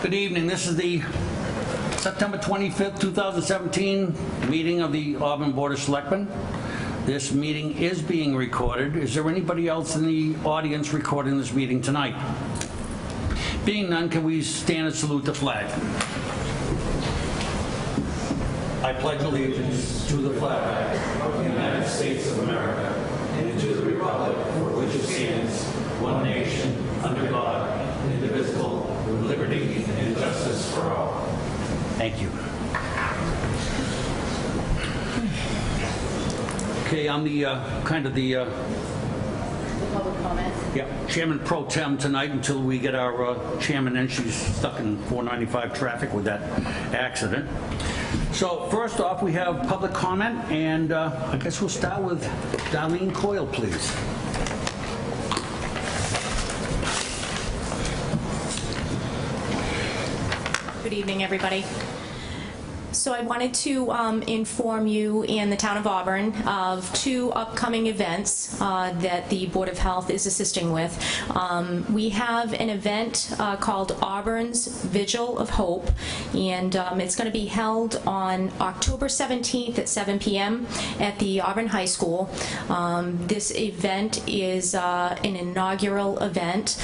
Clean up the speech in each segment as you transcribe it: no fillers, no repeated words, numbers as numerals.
Good evening. This is the September 25th, 2017 meeting of the Auburn Board of Selectmen. This meeting is being recorded. Is there anybody else in the audience recording this meeting tonight? Being none, can we stand and salute the flag? I pledge allegiance to the flag of the United States of America and to the republic for which it stands, one nation, under God, indivisible, with liberty and justice for all. Thank you. Okay, I'm the Public comment. yeah, Chairman Pro Tem tonight until we get our chairman in. She's stuck in 495 traffic with that accident. So first off, we have public comment, and I guess we'll start with Darlene Coyle, please. Good evening, everybody. So I wanted to inform you and the town of Auburn of two upcoming events that the Board of Health is assisting with. We have an event called Auburn's Vigil of Hope, and it's going to be held on October 17th at 7 p.m. at the Auburn High School. This event is an inaugural event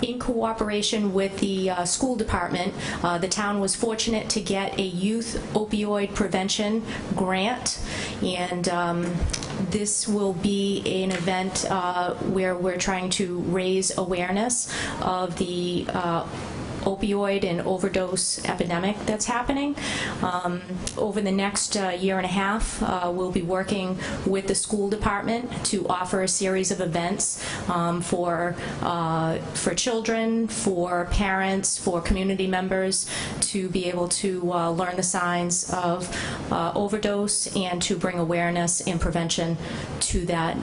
in cooperation with the school department. The town was fortunate to get a youth opioid prevention grant, and this will be an event where we're trying to raise awareness of the opioid and overdose epidemic that's happening. Over the next year and a half, we'll be working with the school department to offer a series of events for children, for parents, for community members to be able to learn the signs of overdose and to bring awareness and prevention to that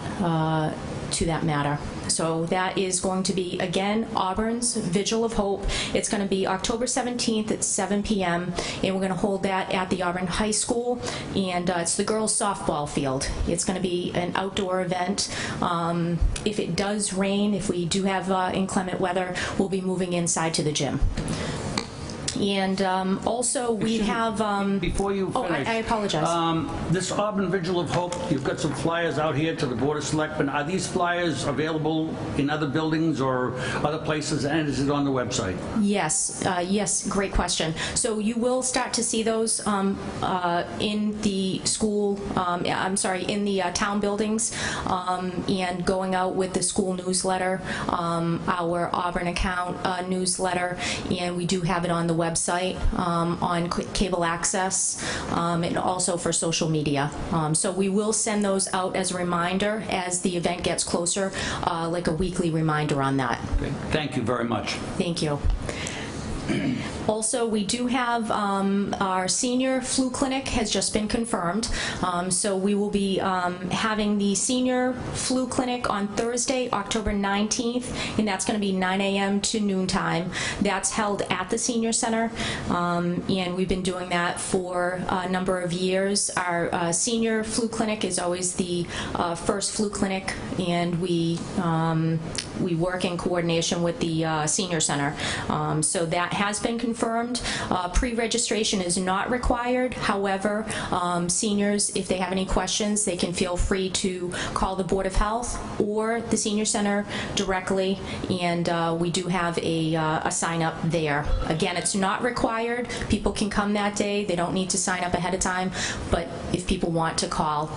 matter. So that is going to be, again, Auburn's Vigil of Hope. It's going to be October 17th at 7 p.m. and we're going to hold that at the Auburn High School, and it's the girls' softball field. It's going to be an outdoor event. If it does rain, if we do have inclement weather, we'll be moving inside to the gym. And also we have... Before you finish... I apologize. This Auburn Vigil of Hope, you've got some flyers out here to the Board of Selectmen. Are these flyers available in other buildings or other places, and is it on the website? Yes, yes, great question. So you will start to see those in the school, in the town buildings, and going out with the school newsletter, our Auburn account newsletter, and we do have it on the website, on cable access, and also for social media. So we will send those out as a reminder as the event gets closer, like a weekly reminder on that. Okay. Thank you very much. Thank you. Also, we do have our senior flu clinic has just been confirmed. So we will be having the senior flu clinic on Thursday, October 19th, and that's going to be 9 a.m. to noon time. That's held at the senior center, and we've been doing that for a number of years. Our senior flu clinic is always the first flu clinic, and we work in coordination with the senior center. So that has been confirmed. Pre-registration is not required. However, seniors, if they have any questions, they can feel free to call the Board of Health or the senior center directly, and we do have a sign up there. Again, it's not required. People can come that day. They don't need to sign up ahead of time, but if people want to call,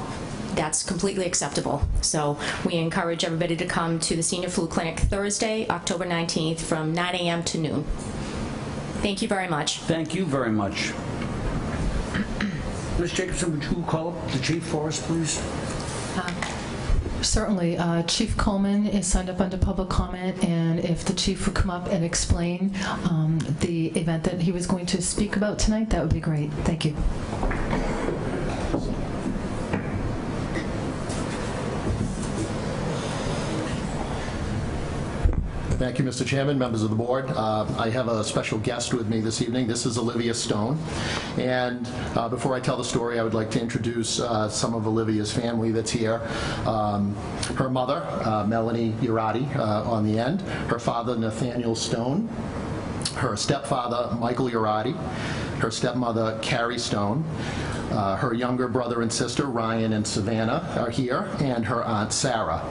that's completely acceptable. So we encourage everybody to come to the Senior Flu Clinic Thursday, October 19th from 9 a.m. to noon. Thank you very much. Thank you very much. Ms. Jacobson, would you call up the chief for us, please? Certainly. Chief Coleman is signed up under public comment, and if the chief would come up and explain the event that he was going to speak about tonight, that would be great. Thank you. Thank you, Mr. Chairman, members of the board. I have a special guest with me this evening. This is Olivia Stone. And before I tell the story, I would like to introduce some of Olivia's family that's here. Her mother, Melanie Urati, on the end. Her father, Nathaniel Stone. her stepfather, Michael Urati, her stepmother, Carrie Stone, her younger brother and sister, Ryan and Savannah, are here, and her aunt, Sarah.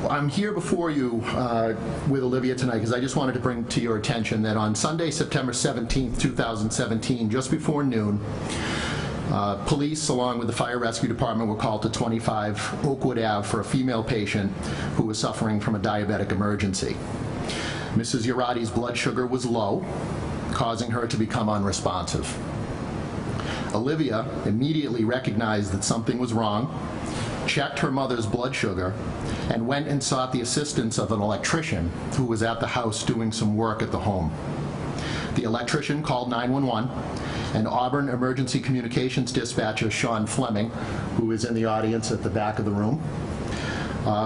I'm here before you with Olivia tonight because I just wanted to bring to your attention that on Sunday, September 17th, 2017, just before noon, police, along with the fire rescue department, were called to 25 Oakwood Ave for a female patient who was suffering from a diabetic emergency. Mrs. Urati's blood sugar was low, causing her to become unresponsive. Olivia immediately recognized that something was wrong, checked her mother's blood sugar, and went and sought the assistance of an electrician who was at the house doing some work at the home. The electrician called 911, and Auburn Emergency Communications dispatcher Sean Fleming, who is in the audience at the back of the room,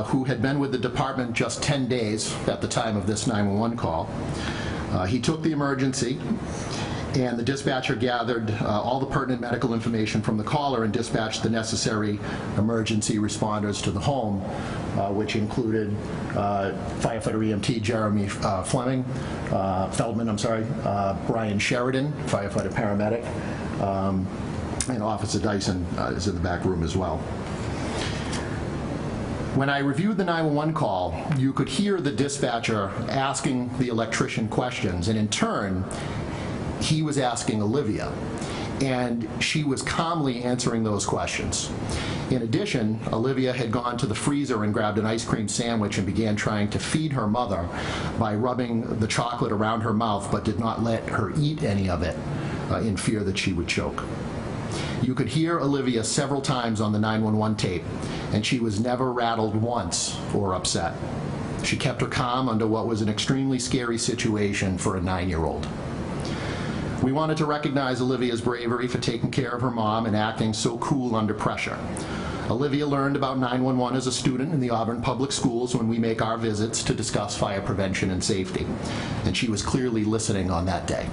who had been with the department just 10 days at the time of this 911 call. He took the emergency, and the dispatcher gathered all the pertinent medical information from the caller and dispatched the necessary emergency responders to the home, which included firefighter EMT Jeremy Feldman, Brian Sheridan, firefighter paramedic, and Officer Dyson is in the back room as well. When I reviewed the 911 call, you could hear the dispatcher asking the electrician questions, and in turn, he was asking Olivia, and she was calmly answering those questions. In addition, Olivia had gone to the freezer and grabbed an ice cream sandwich and began trying to feed her mother by rubbing the chocolate around her mouth, but did not let her eat any of it in fear that she would choke. You could hear Olivia several times on the 911 tape, and she was never rattled once or upset. She kept her calm under what was an extremely scary situation for a 9-year-old. We wanted to recognize Olivia's bravery for taking care of her mom and acting so cool under pressure. Olivia learned about 911 as a student in the Auburn Public Schools when we make our visits to discuss fire prevention and safety, and she was clearly listening on that day.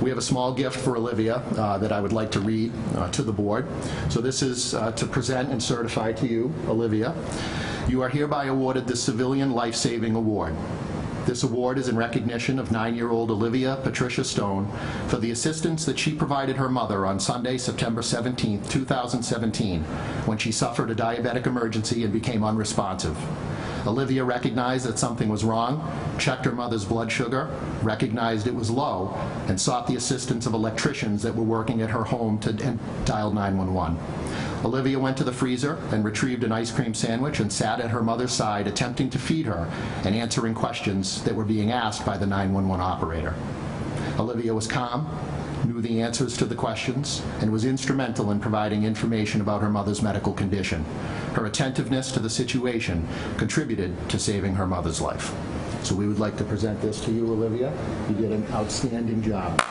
We have a small gift for Olivia that I would like to read to the board. So this is to present and certify to you, Olivia. You are hereby awarded the Civilian Life-Saving Award. This award is in recognition of 9-year-old Olivia Patricia Stone for the assistance that she provided her mother on Sunday, September 17, 2017, when she suffered a diabetic emergency and became unresponsive. Olivia recognized that something was wrong, checked her mother's blood sugar, recognized it was low, and sought the assistance of electricians that were working at her home and dialed 911. Olivia went to the freezer and retrieved an ice cream sandwich and sat at her mother's side attempting to feed her and answering questions that were being asked by the 911 operator. Olivia was calm, knew the answers to the questions, and was instrumental in providing information about her mother's medical condition. Her attentiveness to the situation contributed to saving her mother's life. So we would like to present this to you, Olivia. You did an outstanding job.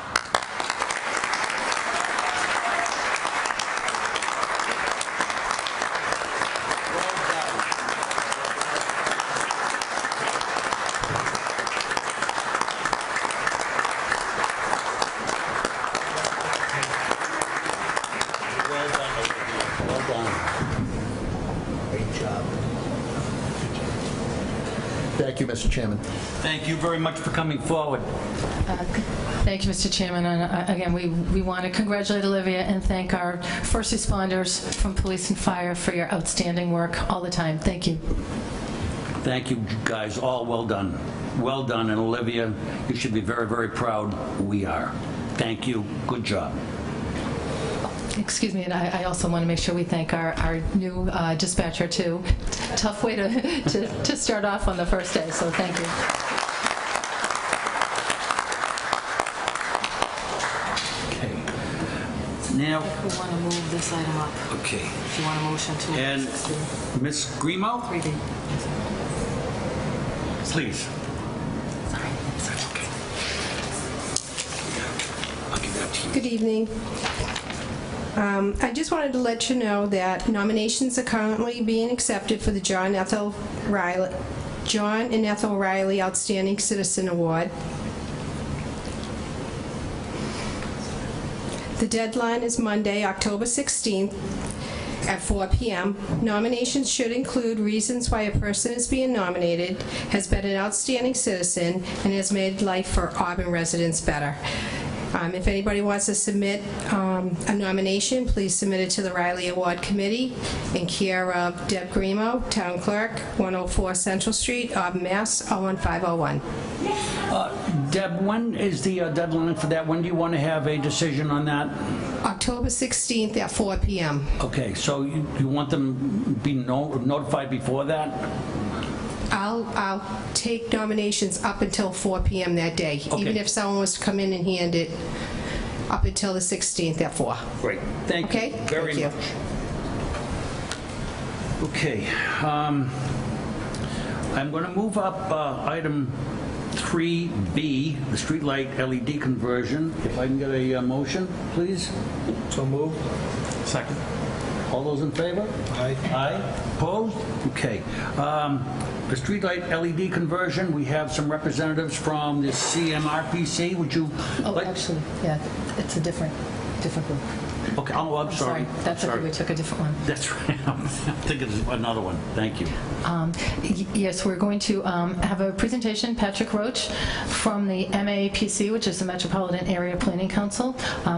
Thank you, Mr. Chairman. Thank you very much for coming forward. Thank you, Mr. Chairman. And again, we want to congratulate Olivia and thank our first responders from police and fire for your outstanding work all the time. Thank you. Thank you, guys. All well done. Well done. And Olivia, you should be very, very proud. We are. Thank you. Good job. Excuse me, and I also want to make sure we thank our new dispatcher, too. Tough way to start off on the first day, so thank you. Okay. Now, We want to move this item up. okay. Do you want a motion to move And this Ms. Grimo, 3D? please. Sorry. Okay. I'll give that to you. Good evening. I just wanted to let you know that nominations are currently being accepted for the John and Ethel Riley Outstanding Citizen Award. The deadline is Monday, October 16th, at 4 p.m. Nominations should include reasons why a person is being nominated, has been an outstanding citizen, and has made life for Auburn residents better. If anybody wants to submit a nomination, please submit it to the Riley Award Committee in care of Deb Grimo, Town Clerk, 104 Central Street, Auburn, Mass. 01501. Deb, when is the deadline for that? When do you want to have a decision on that? October 16th at 4 p.m. Okay, so you want them be notified before that? I'll take nominations up until 4 p.m. that day, Okay. even if someone was to come in and hand it up until the 16th at 4. Great, thank you. Okay? Very Thank much. you. Okay, I'm going to move up item 3B, the streetlight LED conversion. If I can get a motion, please? So moved. Second. All those in favor? Aye. Aye. Opposed? Okay. The streetlight LED conversion, we have some representatives from the CMRPC. Would you Oh, like? actually, yeah, it's a different group. Okay, oh, I'm sorry. That's okay, we took a different one. That's right. I'm thinking of another one. Thank you. Yes, we're going to have a presentation. Patrick Roach from the MAPC, which is the Metropolitan Area Planning Council,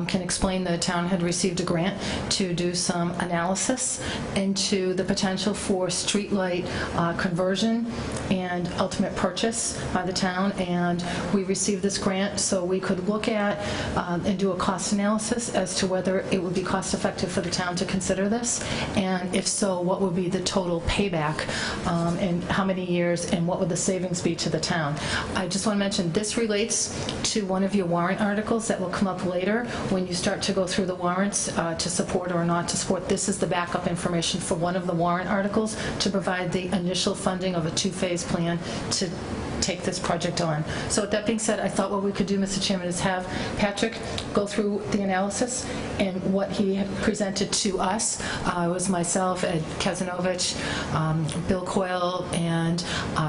can explain the town had received a grant to do some analysis into the potential for streetlight conversion and ultimate purchase by the town. And we received this grant so we could look at and do a cost analysis as to whether it would be cost effective for the town to consider this, and if so, what would be the total payback, and how many years, and what would the savings be to the town. I just want to mention this relates to one of your warrant articles that will come up later when you start to go through the warrants to support or not to support. This is the backup information for one of the warrant articles to provide the initial funding of a two-phase plan to take this project on. So with that being said, I thought what we could do, Mr. Chairman, is have Patrick go through the analysis and what he had presented to us. It was myself, Ed Kazanovich, Bill Coyle, and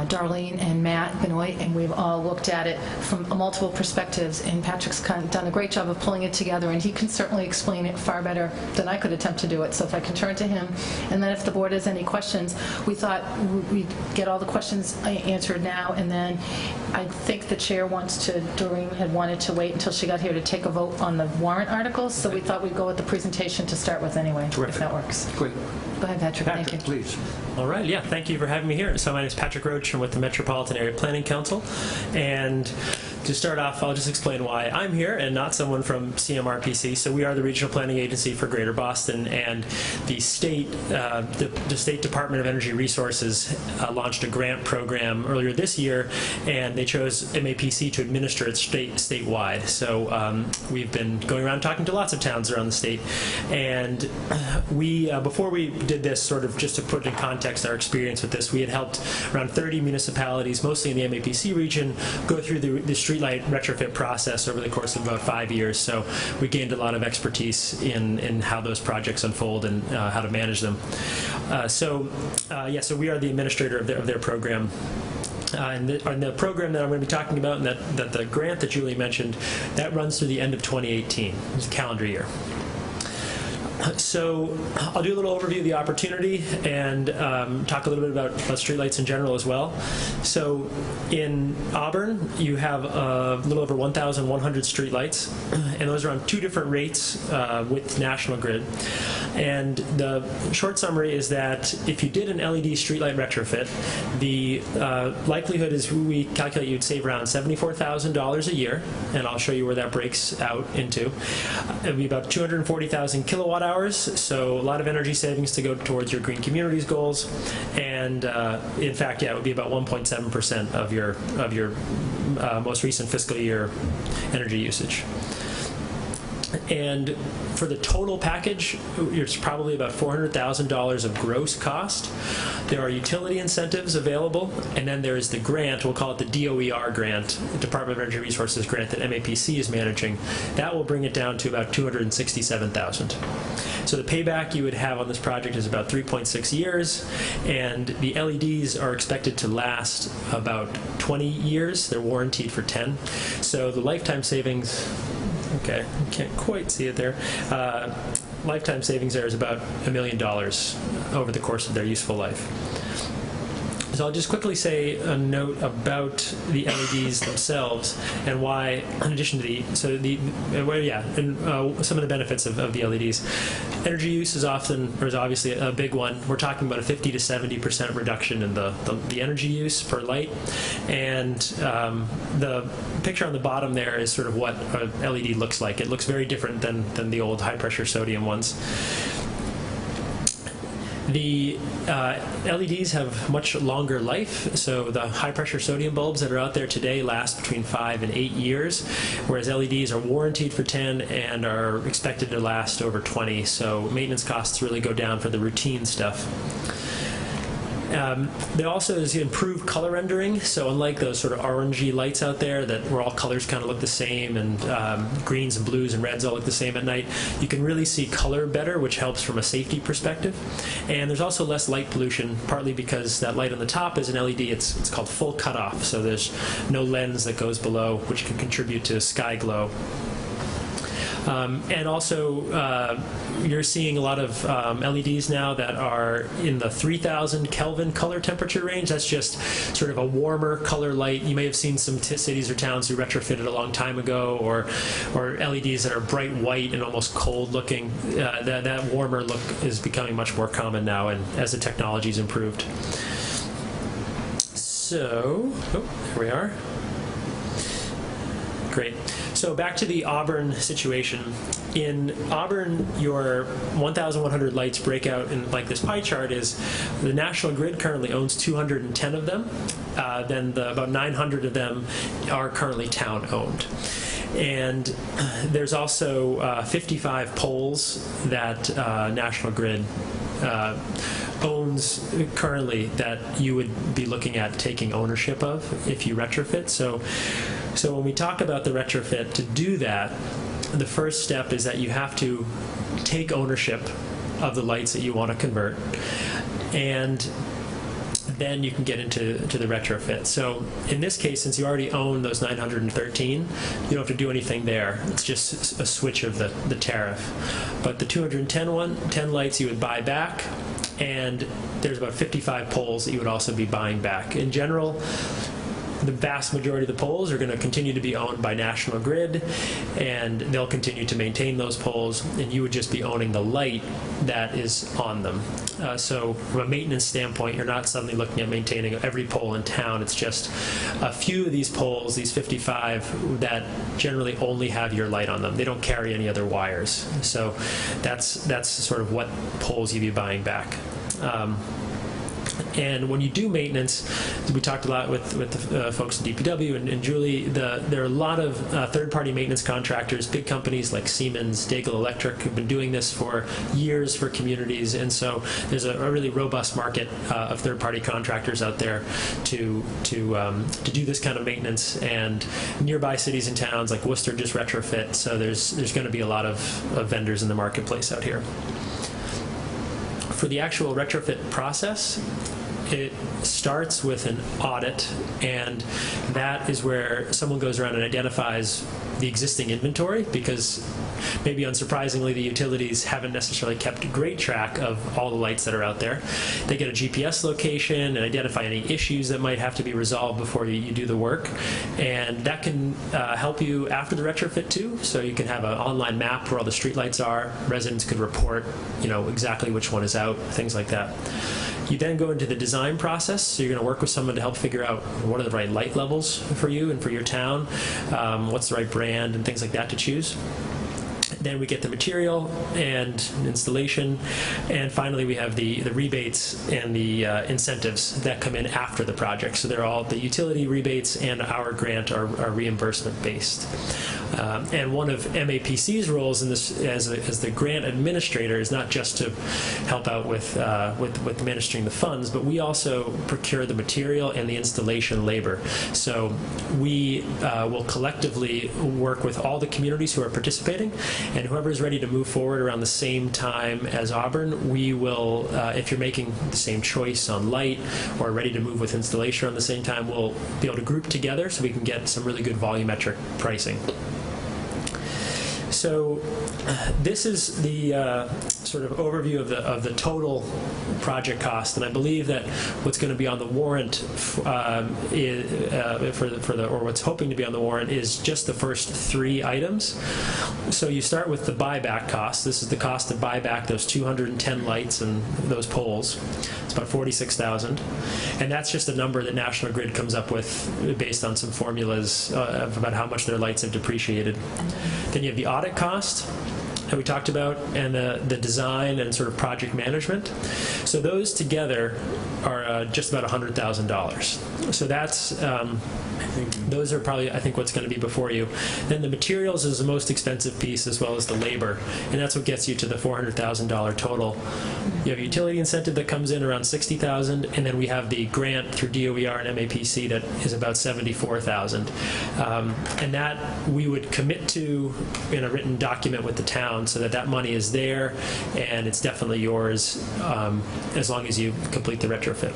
Darlene and Matt Benoit, and we've all looked at it from multiple perspectives, and Patrick's done a great job of pulling it together, and he can certainly explain it far better than I could attempt to do it. So if I can turn to him, and then if the board has any questions, we thought we'd get all the questions answered now, and then I think the chair Doreen had wanted to wait until she got here to take a vote on the warrant articles, so we thought we'd go with the presentation to start with anyway, Terrific. if that works. Great. Go ahead, Patrick. Thank you. Patrick, please. All right, yeah, thank you for having me here. So my name is Patrick Roach. I'm with the Metropolitan Area Planning Council. And to start off, I'll just explain why I'm here and not someone from CMRPC. So we are the regional planning agency for Greater Boston, and the state Department of Energy Resources launched a grant program earlier this year, and they chose MAPC to administer it statewide. So we've been going around talking to lots of towns around the state, and we before we did this, sort of just to put in context our experience with this, we had helped around 30 municipalities, mostly in the MAPC region, go through the streetlight retrofit process over the course of about 5 years. So we gained a lot of expertise in how those projects unfold and how to manage them. So we are the administrator of their program. And the program that I'm going to be talking about, and that the grant that Julie mentioned, that runs through the end of 2018. It's a calendar year. So I'll do a little overview of the opportunity and talk a little bit about streetlights in general as well. So in Auburn, you have a little over 1,100 streetlights, and those are on two different rates with National Grid. And the short summary is that if you did an LED streetlight retrofit, the likelihood is we calculate you'd save around $74,000 a year, and I'll show you where that breaks out into. It would be about 240,000 kilowatt hours, so a lot of energy savings to go towards your green communities goals, and in fact, yeah, it would be about 1.7% of your most recent fiscal year energy usage. And for the total package, it's probably about $400,000 of gross cost. There are utility incentives available, and then there's the grant, we'll call it the DOER grant, the Department of Energy Resources grant that MAPC is managing. That will bring it down to about $267,000. So the payback you would have on this project is about 3.6 years, and the LEDs are expected to last about 20 years. They're warranted for 10. So the lifetime savings, okay, you can't quite see it there. lifetime savings there is about $1 million over the course of their useful life. So I'll just quickly say a note about the LEDs themselves and why, in addition to some of the benefits of the LEDs. Energy use is obviously a big one. We're talking about a 50 to 70% reduction in the energy use per light. And the picture on the bottom there is sort of what a LED looks like. It looks very different than the old high-pressure sodium ones. The LEDs have much longer life, so the high-pressure sodium bulbs that are out there today last between 5 and 8 years, whereas LEDs are warranted for 10 and are expected to last over 20, so maintenance costs really go down for the routine stuff. There also is improved color rendering, so unlike those sort of orangey lights out there where all colors kind of look the same and greens and blues and reds all look the same at night, you can really see color better, which helps from a safety perspective. And there's also less light pollution, partly because that light on the top is an LED. It's called full cutoff, so there's no lens that goes below, which can contribute to sky glow. And also, you're seeing a lot of LEDs now that are in the 3,000 Kelvin color temperature range. That's just sort of a warmer color light. You may have seen some cities or towns who retrofitted a long time ago, or LEDs that are bright white and almost cold looking. That warmer look is becoming much more common now, and as the technology's improved. So, there we are. Great. So back to the Auburn situation. In Auburn, your 1,100 lights break out in like this pie chart is the National Grid currently owns 210 of them. Then about 900 of them are currently town-owned. And there's also 55 poles that National Grid owns currently that you would be looking at taking ownership of if you retrofit. So when we talk about the retrofit, to do that, the first step is that you have to take ownership of the lights that you want to convert, and then you can get into the retrofit. So in this case, since you already own those 913, you don't have to do anything there. It's just a switch of the tariff. But the 210 lights you would buy back, and there's about 55 poles that you would also be buying back. In general, the vast majority of the poles are going to continue to be owned by National Grid, and they'll continue to maintain those poles, and you would just be owning the light that is on them. So from a maintenance standpoint, you're not suddenly looking at maintaining every pole in town. It's just a few of these poles, these 55, that generally only have your light on them. They don't carry any other wires. So that's sort of what poles you'd be buying back. And when you do maintenance, we talked a lot with the folks at DPW and Julie, there are a lot of third-party maintenance contractors, big companies like Siemens, Daigle Electric, who've been doing this for years for communities, and so there's a really robust market of third-party contractors out there to do this kind of maintenance, and nearby cities and towns like Worcester just retrofit, so there's going to be a lot of vendors in the marketplace out here. For the actual retrofit process, it starts with an audit, and that is where someone goes around and identifies the existing inventory, because maybe unsurprisingly the utilities haven't necessarily kept great track of all the lights that are out there. They get a GPS location and identify any issues that might have to be resolved before you do the work, and that can help you after the retrofit too. So you can have an online map where all the street lights are. Residents could report, exactly which one is out, things like that. You then go into the design process, so you're going to work with someone to help figure out what are the right light levels for you and for your town, what's the right brand and things like that to choose. Then we get the material and installation, and finally we have the rebates and the incentives that come in after the project. So they're all the utility rebates, and our grant are reimbursement based. And one of MAPC's roles in this as the grant administrator is not just to help out with administering the funds, but we also procure the material and the installation labor. So we will collectively work with all the communities who are participating, and whoever is ready to move forward around the same time as Auburn, we will, if you're making the same choice on light or ready to move with installation around the same time, we'll be able to group together so we can get some really good volumetric pricing. So this is the sort of overview of the total project cost, and I believe that what's going to be on the warrant or what's hoping to be on the warrant is just the first 3 items. So you start with the buyback cost. This is the cost to buy back those 210 lights and those poles. It's about $46,000, and that's just a number that National Grid comes up with based on some formulas of about how much their lights have depreciated. Then you have the audit cost that we talked about, and the design and sort of project management. So those together are just about $100,000. So that's those are probably, I think, what's going to be before you. Then the materials is the most expensive piece, as well as the labor, and that's what gets you to the $400,000 total. You have a utility incentive that comes in around $60,000, and then we have the grant through DOER and MAPC that is about $74,000, and that we would commit to in a written document with the town, so that money is there and it's definitely yours as long as you complete the retrofit.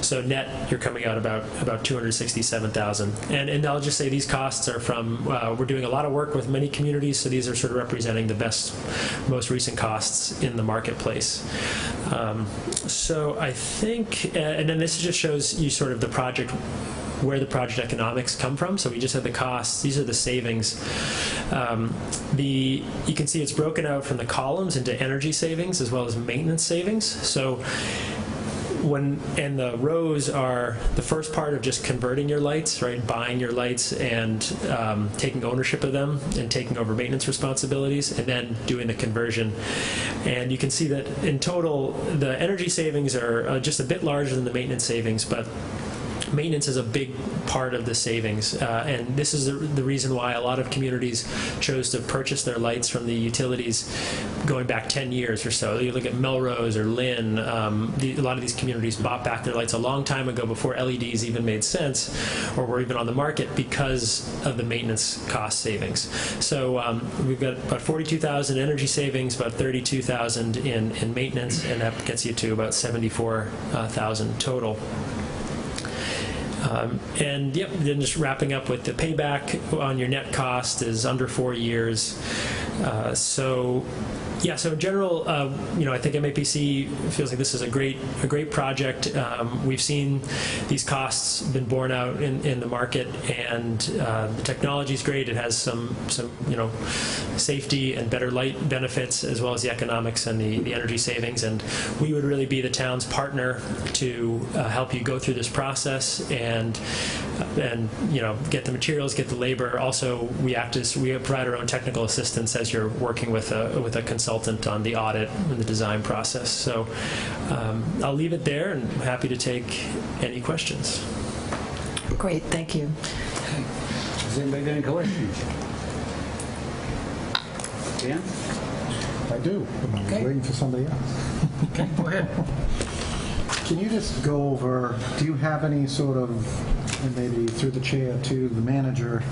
So net, you're coming out about $267,000. And I'll just say these costs are from, we're doing a lot of work with many communities, so these are sort of representing the best, most recent costs in the marketplace. So I think, and then this just shows you sort of the project, where the project economics come from. So we just had the costs. These are the savings. You can see it's broken out from the columns into energy savings as well as maintenance savings. So and the rows are the first part of just converting your lights, right? Buying your lights and taking ownership of them and taking over maintenance responsibilities, and then doing the conversion. And you can see that in total, the energy savings are just a bit larger than the maintenance savings, but maintenance is a big part of the savings, and this is the reason why a lot of communities chose to purchase their lights from the utilities going back 10 years or so. You look at Melrose or Lynn, a lot of these communities bought back their lights a long time ago before LEDs even made sense or were even on the market because of the maintenance cost savings. So we've got about 42,000 energy savings, about 32,000 in maintenance, and that gets you to about 74,000 total. And yep, then just wrapping up with the payback on your net cost is under 4 years. So in general, I think MAPC feels like this is a great project. We've seen these costs been borne out in the market, and the technology is great. It has some safety and better light benefits, as well as the economics and the energy savings. And we would really be the town's partner to help you go through this process and get the materials, get the labor. Also, we provide our own technical assistance as you're working with a consultant on the audit and the design process. So I'll leave it there, and I'm happy to take any questions. Great, thank you. Has anybody got any questions? Dan? I do. I'm waiting for somebody else. Okay, go ahead. Can you just go over, do you have any sort of, and maybe through the chair to the manager,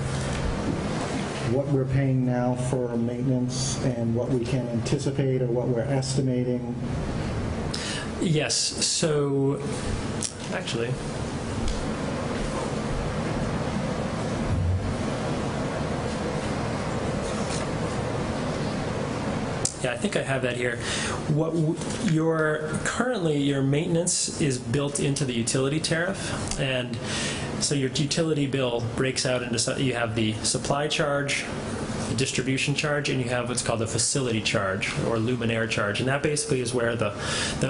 what we're paying now for maintenance and what we can anticipate or what we're estimating? Yes, so actually, yeah, I think I have that here. Currently your maintenance is built into the utility tariff, and so your utility bill breaks out into, you have the supply charge, the distribution charge, and you have what's called the facility charge or luminaire charge, and that basically is where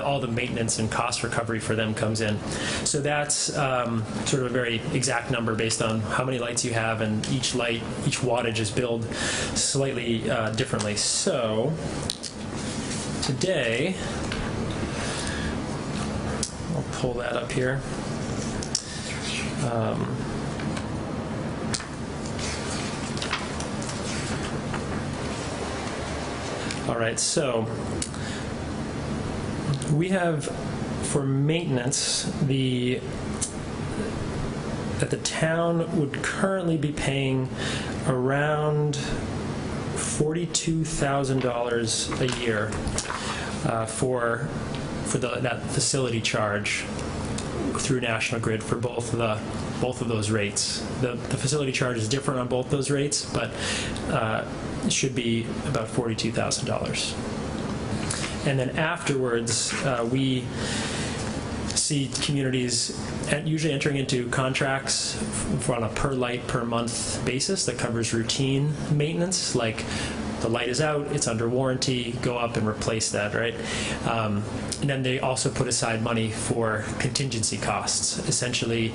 all the maintenance and cost recovery for them comes in. So that's sort of a very exact number based on how many lights you have, and each wattage is billed slightly differently. So today, I'll pull that up here. All right, so we have for maintenance that the town would currently be paying around $42,000 a year for that facility charge through National Grid for both of those rates. The facility charge is different on both those rates, but should be about $42,000. And then afterwards, we see communities usually entering into contracts on a per light per month basis that covers routine maintenance, like the light is out, it's under warranty, go up and replace that, right? And then they also put aside money for contingency costs. Essentially,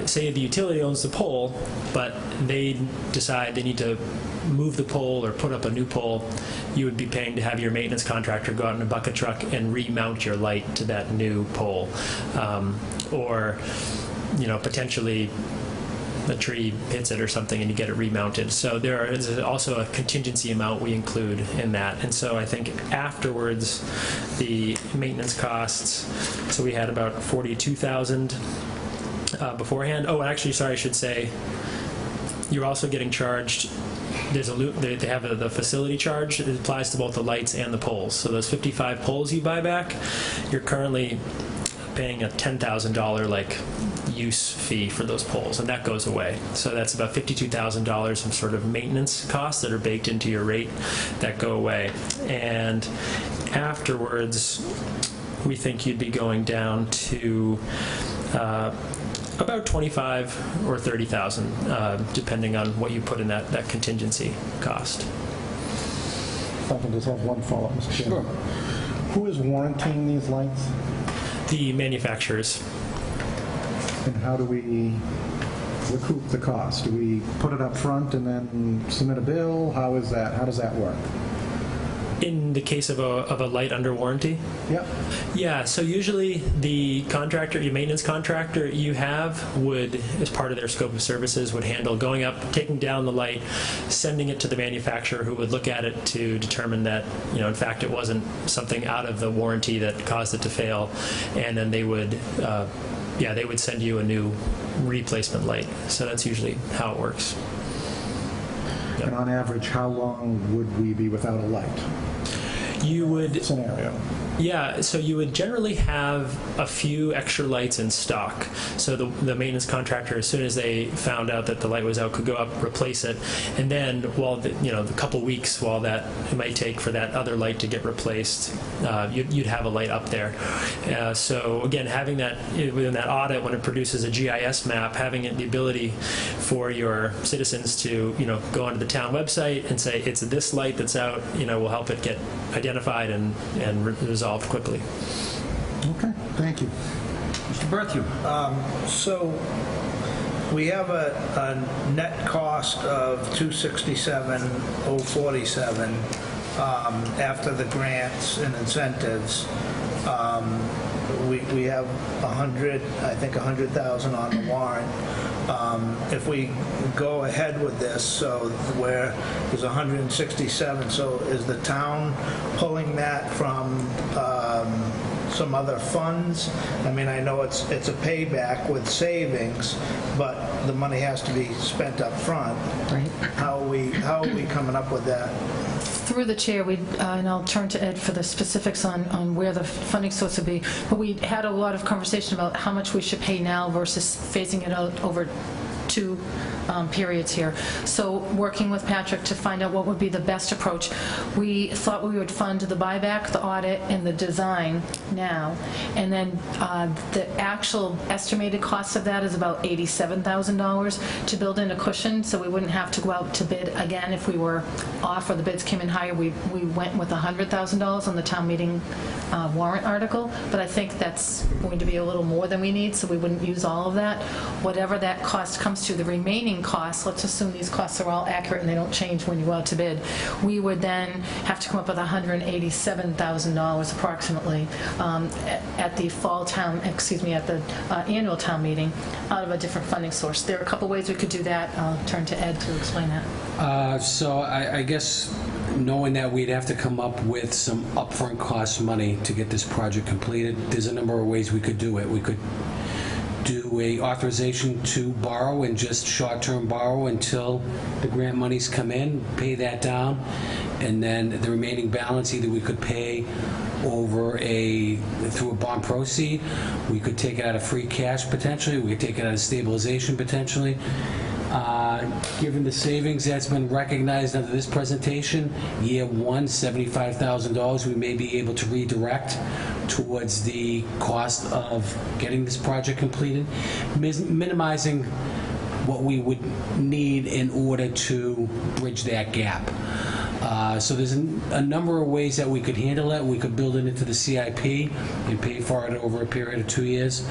say the utility owns the pole, but they decide they need to move the pole or put up a new pole, you would be paying to have your maintenance contractor go out in a bucket truck and remount your light to that new pole. Or, potentially a tree hits it or something and you get it remounted. So there is also a contingency amount we include in that. And so I think afterwards, the maintenance costs, so we had about $42,000 beforehand. Oh, actually, sorry, I should say, you're also getting charged. There's they have the facility charge. It applies to both the lights and the poles. So those 55 poles you buy back, you're currently paying a $10,000 use fee for those poles, and that goes away. So that's about $52,000 in sort of maintenance costs that are baked into your rate that go away. And afterwards, we think you'd be going down to about $25,000 or $30,000, depending on what you put in that contingency cost. If I can just have one follow-up, Mr. Chairman. Sure. Who is warranting these lights? The manufacturers. And how do we recoup the cost? Do we put it up front and then submit a bill? How is that? How does that work? In the case of a light under warranty? Yep. Yeah, so usually the contractor, your maintenance contractor you have would, as part of their scope of services, would handle going up, taking down the light, sending it to the manufacturer who would look at it to determine that, in fact, it wasn't something out of the warranty that caused it to fail, and then they would they would send you a new replacement light. So that's usually how it works. Yep. And on average, how long would we be without a light? You would Scenario. Yeah, so you would generally have a few extra lights in stock. So the maintenance contractor, as soon as they found out that the light was out, could go up, replace it, and then while the couple weeks while that it might take for that other light to get replaced, you'd have a light up there. So again, having that within that audit, when it produces a GIS map, having the ability for your citizens to go onto the town website and say it's this light that's out, will help it get identified and resolved quickly. Okay, thank you. Mr. Berthew. So we have a net cost of $267,047 after the grants and incentives. We have $100,000 on the warrant. If we go ahead with this, so where there's 167, so is the town pulling that from some other funds? I mean, I know it's a payback with savings, but the money has to be spent up front. Right. How are we coming up with that? Through the chair, and I'll turn to Ed for the specifics on where the funding source would be, but we had a lot of conversation about how much we should pay now versus phasing it out over two periods here. So working with Patrick to find out what would be the best approach. We thought we would fund the buyback, the audit, and the design now, and then the actual estimated cost of that is about $87,000 to build in a cushion, so we wouldn't have to go out to bid again if we were off or the bids came in higher. We went with $100,000 on the town meeting warrant article, but I think that's going to be a little more than we need, so we wouldn't use all of that. Whatever that cost comes to, the remaining costs, let's assume these costs are all accurate and they don't change when you go out to bid, we would then have to come up with $187,000 approximately at the at the annual town meeting out of a different funding source. There are a couple ways we could do that. I'll turn to Ed to explain that. So I guess knowing that we'd have to come up with some upfront cost money to get this project completed, there's a number of ways we could do it. We could do a authorization to borrow and just short-term borrow until the grant monies come in, pay that down, and then the remaining balance either we could pay over through a bond proceed, we could take it out of free cash potentially, we could take it out of stabilization potentially. Given the savings that's been recognized under this presentation, year one, $75,000, we may be able to redirect towards the cost of getting this project completed, minimizing what we would need in order to bridge that gap. So there's a number of ways that we could handle it. We could build it into the CIP and pay for it over a period of 2 years.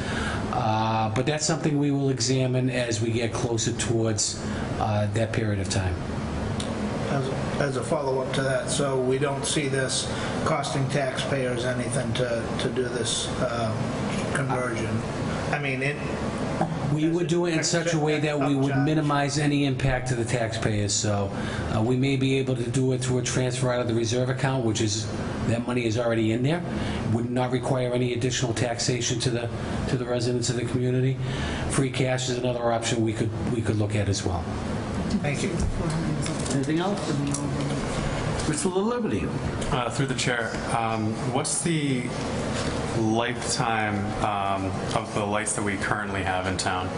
But that's something we will examine as we get closer towards that period of time. As a follow-up to that, so we don't see this costing taxpayers anything to do this conversion? I mean, we would do it in such a way that we would minimize any impact to the taxpayers. So we may be able to do it through a transfer out of the reserve account, which is, that money is already in there. Would not require any additional taxation to the residents of the community. Free cash is another option we could look at as well. Thank you. Anything else? Mr. Liberty. Through the chair, what's the lifetime of the lights that we currently have in town?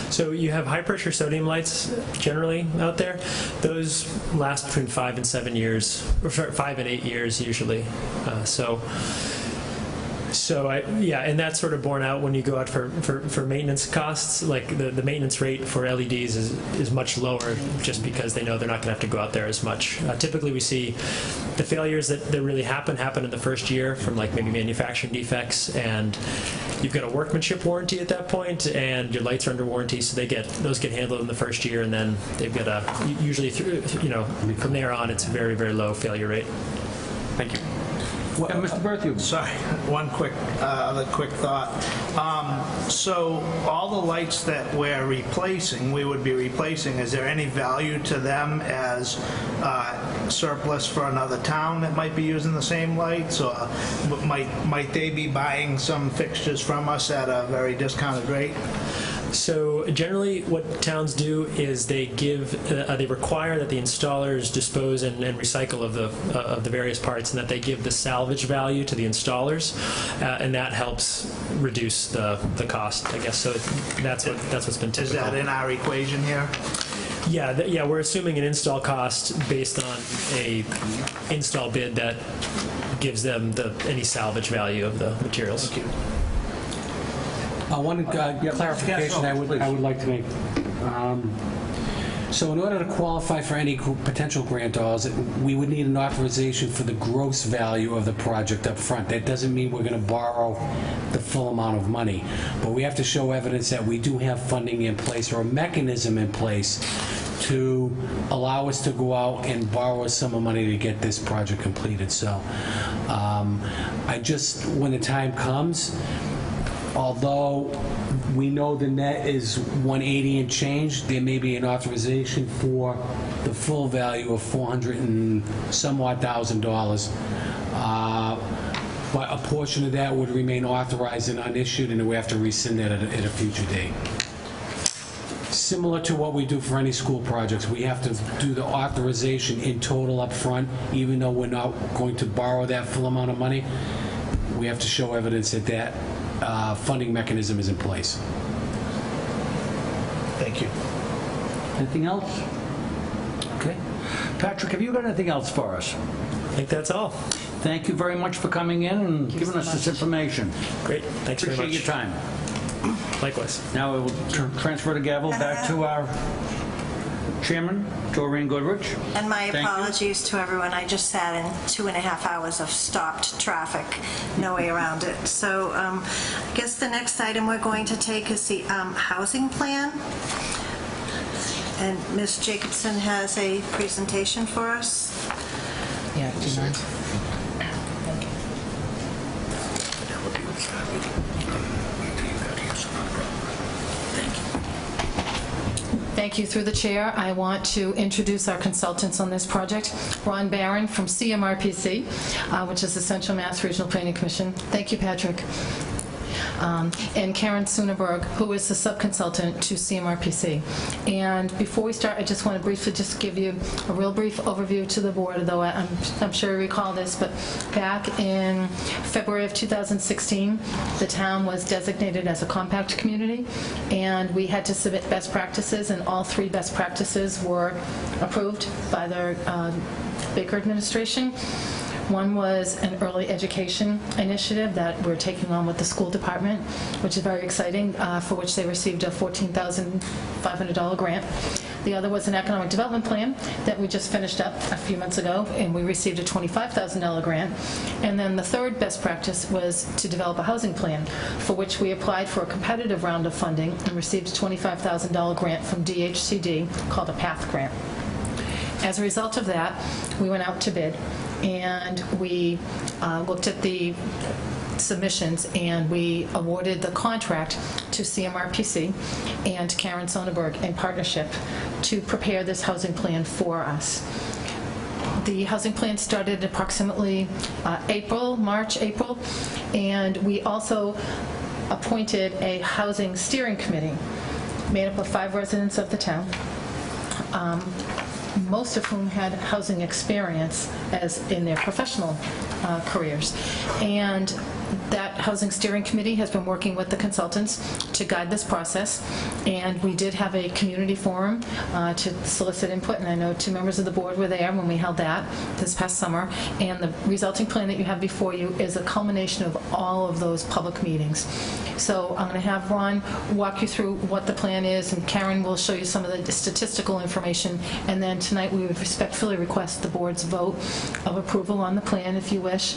So you have high-pressure sodium lights generally out there. Those last between 5 and 7 years, or sorry, 5 and 8 years usually. Yeah, and that's sort of borne out when you go out for maintenance costs. Like the maintenance rate for LEDs is much lower just because they know they're not going to have to go out there as much. Typically we see the failures that really happen in the first year from like maybe manufacturing defects, and you've got a workmanship warranty at that point, and your lights are under warranty, so those get handled in the first year, and then they've got usually from there on it's a very, very low failure rate. Thank you. Mr. Berthew. Sorry, one quick thought. So all the lights that we would be replacing, is there any value to them as surplus for another town that might be using the same lights? Or might they be buying some fixtures from us at a very discounted rate? So generally what towns do is they require that the installers dispose and recycle of the various parts, and that they give the salvage value to the installers, and that helps reduce the cost, I guess. So that's what's been typical. Is that in our equation here? Yeah, we're assuming an install cost based on a install bid that gives them any salvage value of the materials. Thank you. One clarification I would like to make. So in order to qualify for any potential grant dollars, we would need an authorization for the gross value of the project up front. That doesn't mean we're going to borrow the full amount of money, but we have to show evidence that we do have funding in place or a mechanism in place to allow us to go out and borrow a sum of money to get this project completed. So when the time comes, although we know the net is 180 and change, there may be an authorization for the full value of $400 and somewhat thousand. But a portion of that would remain authorized and unissued, and we have to rescind that at a future date. Similar to what we do for any school projects, we have to do the authorization in total up front, even though we're not going to borrow that full amount of money. We have to show evidence that funding mechanism is in place. Thank you. Anything else? Okay. Patrick, have you got anything else for us? I think that's all. Thank you very much for coming in and giving us this information. Great. Thanks very much. Appreciate your time. Likewise. Now we will transfer the gavel back to our chairman, Doreen Goodrich. And my Thank you. apologies to everyone. I just sat in 2.5 hours of stopped traffic. No way around it. So I guess the next item we're going to take is the housing plan. And Ms. Jacobson has a presentation for us. Yeah, do you mind? Thank you. Through the chair, I want to introduce our consultants on this project. Ron Barron from CMRPC, which is the Central Mass Regional Planning Commission. Thank you, Patrick. and Karen Suneberg, who is the subconsultant to CMRPC. And before we start, I just want to briefly just give you a real brief overview to the board, though I'm sure you recall this, but back in February of 2016, the town was designated as a compact community, and we had to submit best practices, and all 3 best practices were approved by the Baker administration. One was an early education initiative that we're taking on with the school department, which is very exciting, for which they received a $14,500 grant. The other was an economic development plan that we just finished up a few months ago, and we received a $25,000 grant. And then the third best practice was to develop a housing plan, for which we applied for a competitive round of funding and received a $25,000 grant from DHCD called a PATH grant. As a result of that, we went out to bid, and we looked at the submissions, and we awarded the contract to CMRPC and Karen Sonneberg in partnership to prepare this housing plan for us. The housing plan started approximately March, April, and we also appointed a housing steering committee made up of 5 residents of the town, most of whom had housing experience as in their professional careers. And that housing steering committee has been working with the consultants to guide this process, and we did have a community forum to solicit input, and I know 2 members of the board were there when we held that this past summer, and the resulting plan that you have before you is a culmination of all of those public meetings. So I'm going to have Ron walk you through what the plan is, and Karen will show you some of the statistical information, and then tonight we would respectfully request the board's vote of approval on the plan if you wish.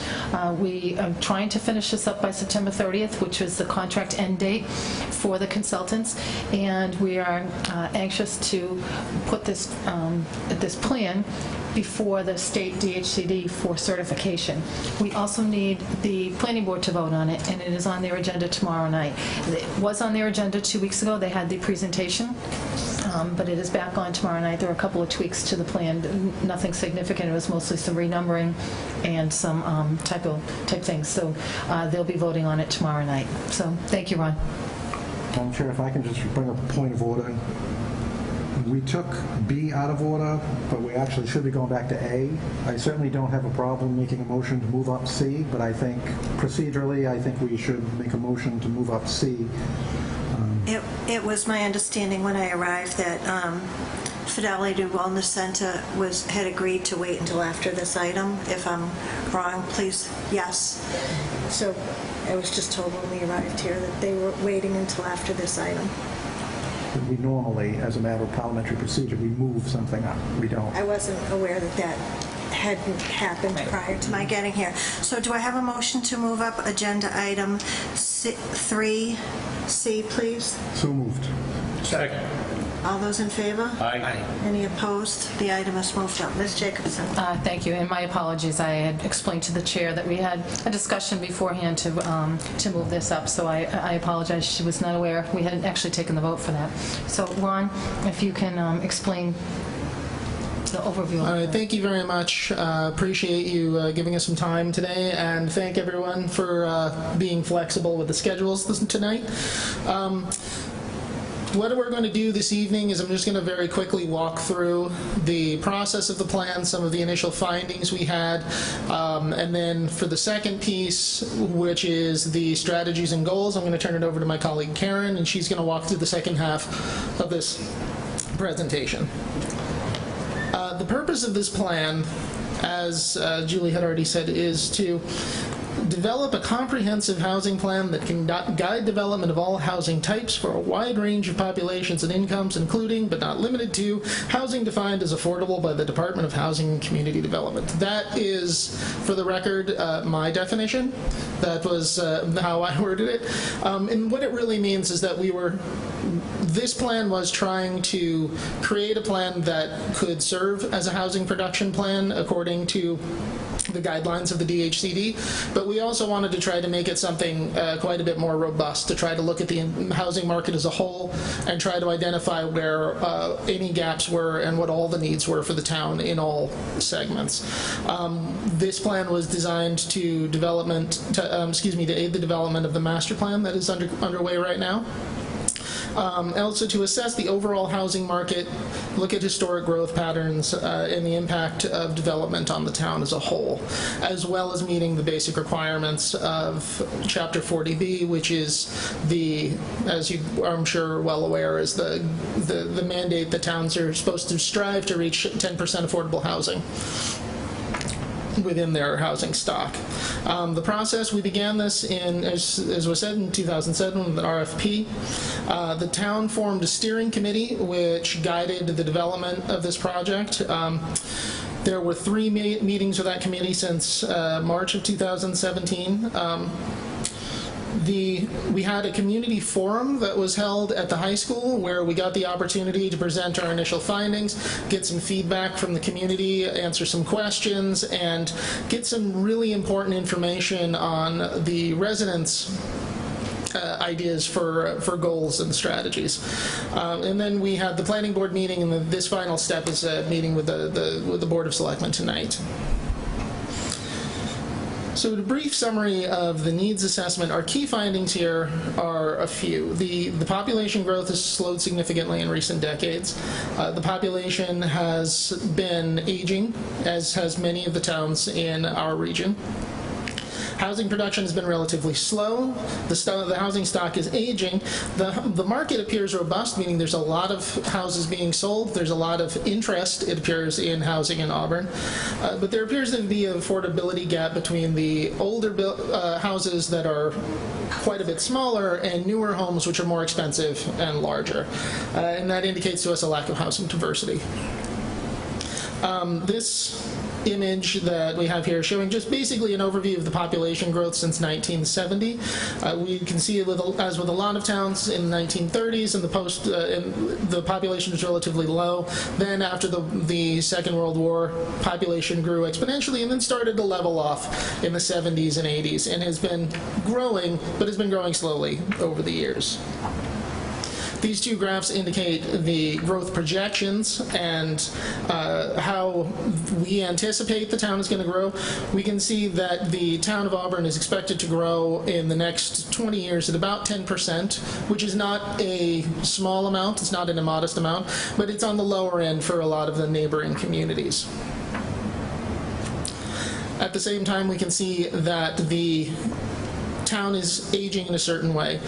We are trying to finish this up by September 30th, which was the contract end date for the consultants, and we are anxious to put this plan before the state DHCD for certification. We also need the planning board to vote on it, and it is on their agenda tomorrow night. It was on their agenda 2 weeks ago. They had the presentation, but it is back on tomorrow night. There are a couple of tweaks to the plan, nothing significant. It was mostly some renumbering and some type things. So they'll be voting on it tomorrow night. So thank you, Ron. Madam Chair, if I can just bring up a point of order. We took B out of order, but we actually should be going back to A. I certainly don't have a problem making a motion to move up C, but I think procedurally, I think we should make a motion to move up C. It was my understanding when I arrived that Fidelity Wellness Center had agreed to wait until after this item. If I'm wrong, please, yes. So I was just told when we arrived here that they were waiting until after this item. We normally, as a matter of parliamentary procedure, we move something up. We don't. I wasn't aware that hadn't happened prior to my getting here. So do I have a motion to move up agenda item 3C, please? So moved. Second. All those in favor? Aye. Any opposed? The item is moved up. Ms. Jacobson. Thank you, and my apologies. I had explained to the chair that we had a discussion beforehand to move this up, so I apologize. She was not aware. We hadn't actually taken the vote for that. So, Ron, if you can explain the overview. All right, thank you very much. Appreciate you giving us some time today, and thank everyone for being flexible with the schedules tonight. What we're going to do this evening is I'm just going to very quickly walk through the process of the plan, some of the initial findings we had, and then for the second piece, which is the strategies and goals, I'm going to turn it over to my colleague Karen, and she's going to walk through the second half of this presentation. The purpose of this plan, as Julie had already said, is to develop a comprehensive housing plan that can guide development of all housing types for a wide range of populations and incomes, including, but not limited to, housing defined as affordable by the Department of Housing and Community Development. That is, for the record, my definition. That was how I worded it. And what it really means is that this plan was trying to create a plan that could serve as a housing production plan according to the guidelines of the DHCD, but we also wanted to try to make it something quite a bit more robust, to try to look at the housing market as a whole and try to identify where any gaps were and what all the needs were for the town in all segments. This plan was designed to aid the development of the master plan that is underway right now. Also to assess the overall housing market, look at historic growth patterns and the impact of development on the town as a whole, as well as meeting the basic requirements of Chapter 40B, which is as you I'm sure are well aware, is the mandate that towns are supposed to strive to reach 10% affordable housing within their housing stock. The process, we began this as was said, in 2007 with an RFP. The town formed a steering committee which guided the development of this project. There were 3 meetings with that committee since March of 2017. We had a community forum that was held at the high school where we got the opportunity to present our initial findings, get some feedback from the community, answer some questions, and get some really important information on the residents' ideas for goals and strategies. And then we had the planning board meeting, and this final step is a meeting with the Board of Selectmen tonight. So a brief summary of the needs assessment. Our key findings here are a few. The population growth has slowed significantly in recent decades. The population has been aging, as has many of the towns in our region. Housing production has been relatively slow. The housing stock is aging. The market appears robust, meaning there's a lot of houses being sold. There's a lot of interest, it appears, in housing in Auburn. But there appears to be an affordability gap between the older houses that are quite a bit smaller and newer homes which are more expensive and larger. And that indicates to us a lack of housing diversity. This image that we have here showing just basically an overview of the population growth since 1970. We can see, as with a lot of towns in the 1930s, and the population was relatively low. Then after the Second World War, population grew exponentially and then started to level off in the 70s and 80s and has been growing, but has been growing slowly over the years. These two graphs indicate the growth projections and how we anticipate the town is going to grow. We can see that the town of Auburn is expected to grow in the next 20 years at about 10%, which is not a small amount, it's not an immodest amount, but it's on the lower end for a lot of the neighboring communities. At the same time, we can see that the town is aging in a certain way.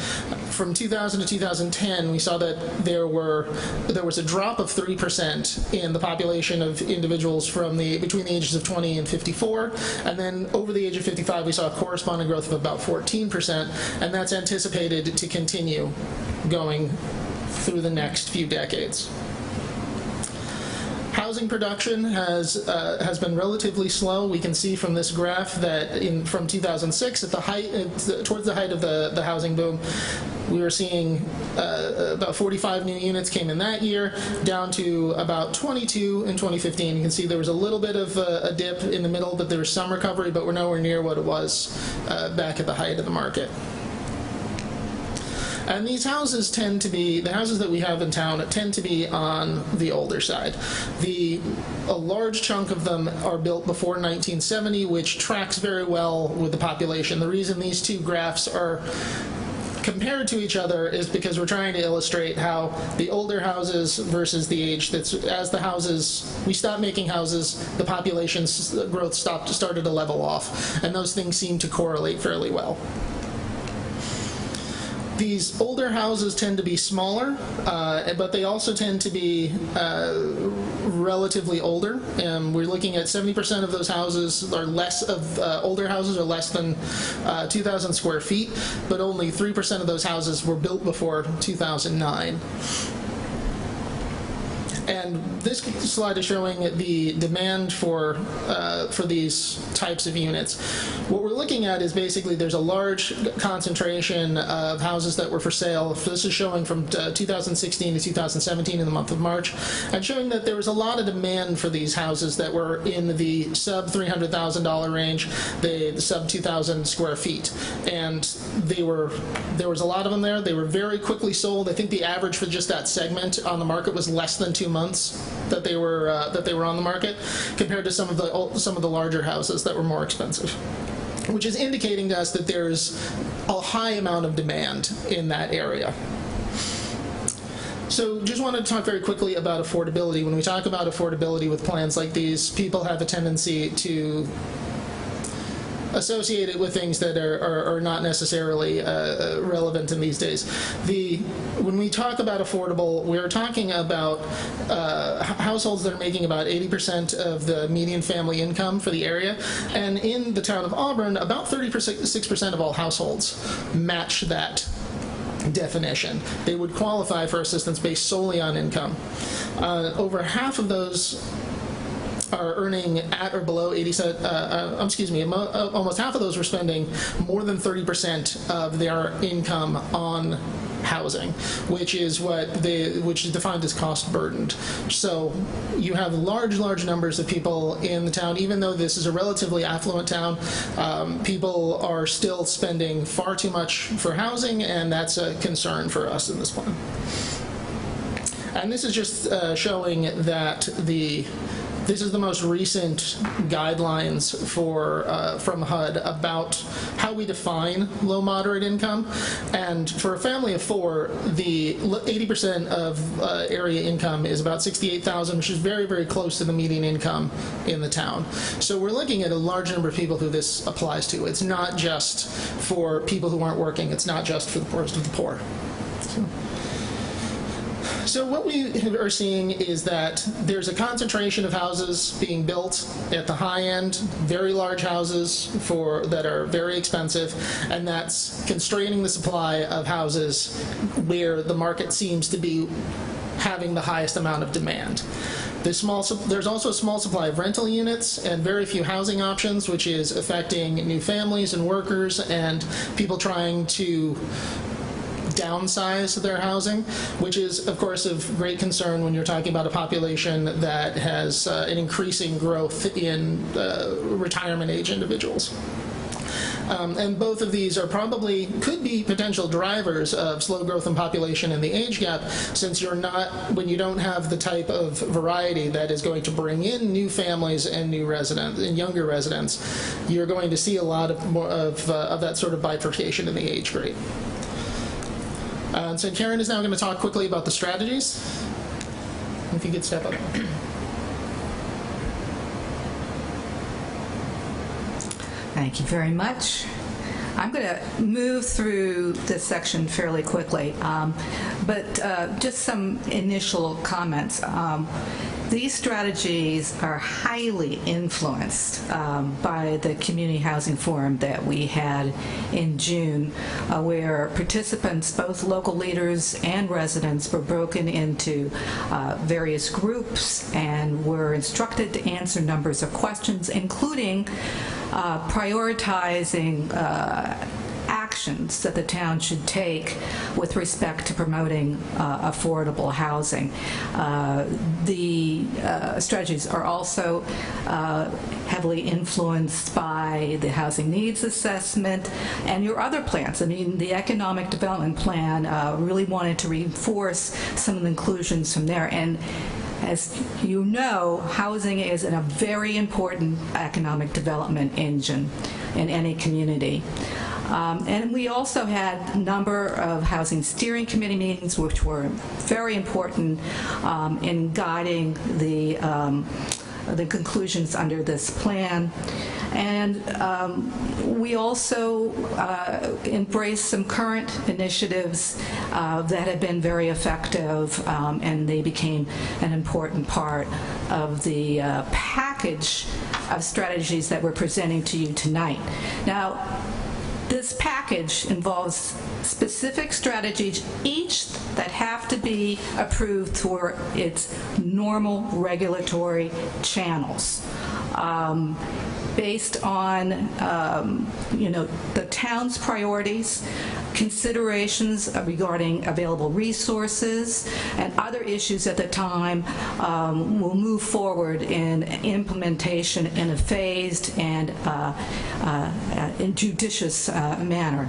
From 2000 to 2010, we saw that there was a drop of 3% in the population of individuals between the ages of 20 and 54, and then over the age of 55, we saw a corresponding growth of about 14%, and that's anticipated to continue going through the next few decades. Housing production has been relatively slow. We can see from this graph that from 2006, towards the height of the housing boom, we were seeing about 45 new units came in that year, down to about 22 in 2015. You can see there was a little bit of a dip in the middle, but there was some recovery, but we're nowhere near what it was back at the height of the market. And these houses tend to be, the houses that we have in town tend to be on the older side. A large chunk of them are built before 1970, which tracks very well with the population. The reason these two graphs are compared to each other is because we're trying to illustrate how the older houses versus the age we stopped making houses, the population's growth started to level off, and those things seem to correlate fairly well. These older houses tend to be smaller, but they also tend to be relatively older. We're looking at 70% of those houses are older houses are less than 2,000 square feet, but only 3% of those houses were built before 2009. And this slide is showing the demand for these types of units. What we're looking at is basically there's a large concentration of houses that were for sale. This is showing from 2016 to 2017 in the month of March, and showing that there was a lot of demand for these houses that were in the sub $300,000 range, the sub 2,000 square feet. And there was a lot of them there. They were very quickly sold. I think the average for just that segment on the market was less than 2 months that they were on the market, compared to some of the larger houses that were more expensive, which is indicating to us that there's a high amount of demand in that area. So just wanted to talk very quickly about affordability. When we talk about affordability with plans like these, people have a tendency to associate it with things that are not necessarily relevant in these days. When we talk about affordable, we're talking about households that are making about 80% of the median family income for the area. And in the town of Auburn, about 36% of all households match that definition. They would qualify for assistance based solely on income. Over half of those are earning at or below 80 cents, almost half of those were spending more than 30% of their income on housing, which is defined as cost burdened. So you have large numbers of people in the town. Even though this is a relatively affluent town, people are still spending far too much for housing, and that's a concern for us in this plan. And this is just showing that this is the most recent guidelines from HUD about how we define low moderate income. And for a family of four, the 80% of area income is about $68,000, which is very, very close to the median income in the town. So we're looking at a large number of people who this applies to. It's not just for people who aren't working. It's not just for the poorest of the poor. So what we are seeing is that there's a concentration of houses being built at the high end, very large houses that are very expensive, and that's constraining the supply of houses where the market seems to be having the highest amount of demand. There's also a small supply of rental units and very few housing options, which is affecting new families and workers and people trying to downsize their housing, which is, of course, of great concern when you're talking about a population that has an increasing growth in retirement age individuals. And both of these could be potential drivers of slow growth in population and the age gap, since when you don't have the type of variety that is going to bring in new families and new residents and younger residents, you're going to see a lot of that sort of bifurcation in the age grade. So Karen is now going to talk quickly about the strategies. If you could step up. Thank you very much. I'm going to move through this section fairly quickly, but just some initial comments. These strategies are highly influenced by the Community Housing Forum that we had in June, where participants, both local leaders and residents, were broken into various groups and were instructed to answer numbers of questions, including prioritizing actions that the town should take with respect to promoting affordable housing. The strategies are also heavily influenced by the housing needs assessment and your other plans. I mean, the economic development plan really wanted to reinforce some of the inclusions from there. And as you know, housing is a very important economic development engine in any community. And we also had a number of housing steering committee meetings, which were very important in guiding the conclusions under this plan. And we also embraced some current initiatives that have been very effective, and they became an important part of the package of strategies that we're presenting to you tonight. Now, This package involves specific strategies, each that have to be approved through its normal regulatory channels. Based on, the town's priorities, considerations regarding available resources, and other issues at the time, will move forward in implementation in a phased and in judicious manner.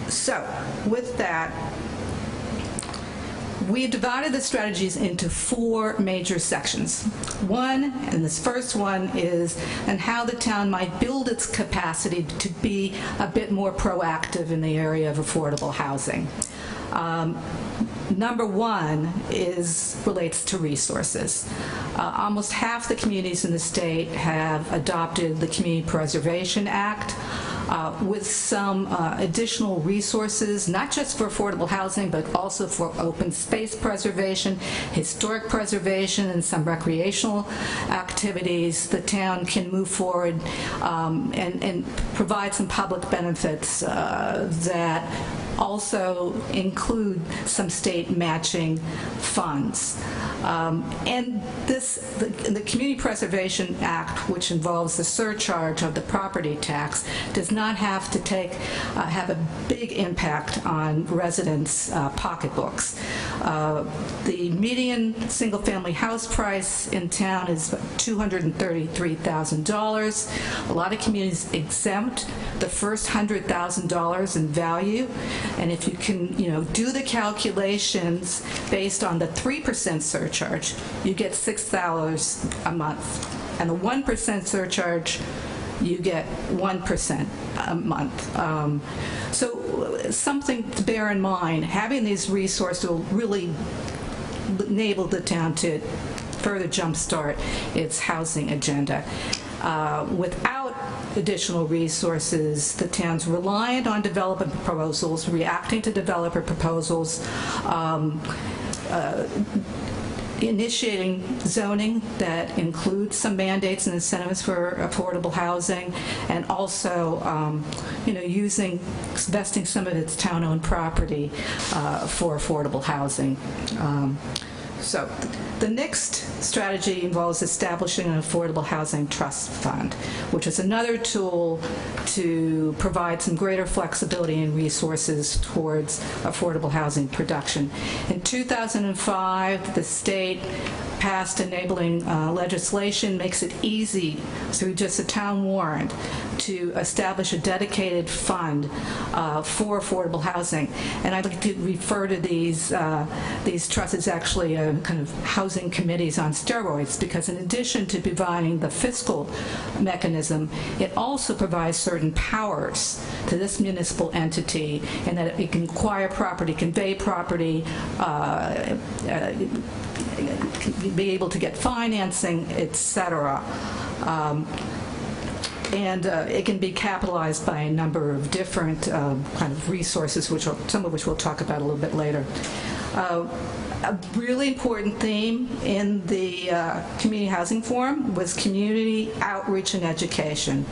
So, with that, we have divided the strategies into 4 major sections. One, and this first one, is on how the town might build its capacity to be a bit more proactive in the area of affordable housing. Number 1 relates to resources. Almost half the communities in the state have adopted the Community Preservation Act, with some additional resources, not just for affordable housing, but also for open space preservation, historic preservation, and some recreational activities. The town can move forward and provide some public benefits that also include some state matching funds. And the Community Preservation Act, which involves the surcharge of the property tax, does not have to have a big impact on residents' pocketbooks. The median single-family house price in town is $233,000. A lot of communities exempt the first $100,000 in value, and if you can, do the calculations based on the 3% surcharge, you get $6 a month, and the 1% surcharge, you get 1% a month. So something to bear in mind, having these resources will really enable the town to further jumpstart its housing agenda. Without additional resources, the town's reliant on development proposals, reacting to developer proposals, initiating zoning that includes some mandates and incentives for affordable housing, and also, investing some of its town-owned property for affordable housing. So the next strategy involves establishing an affordable housing trust fund, which is another tool to provide some greater flexibility and resources towards affordable housing production. In 2005, the state passed enabling legislation, makes it easy through just a town warrant to establish a dedicated fund for affordable housing. And I'd like to refer to these trusts as actually kind of housing committees on steroids, because in addition to providing the fiscal mechanism, it also provides certain powers to this municipal entity, and that it can acquire property, convey property, be able to get financing, etc. And it can be capitalized by a number of different kind of resources, some of which we'll talk about a little bit later. A really important theme in the Community Housing Forum was community outreach and education,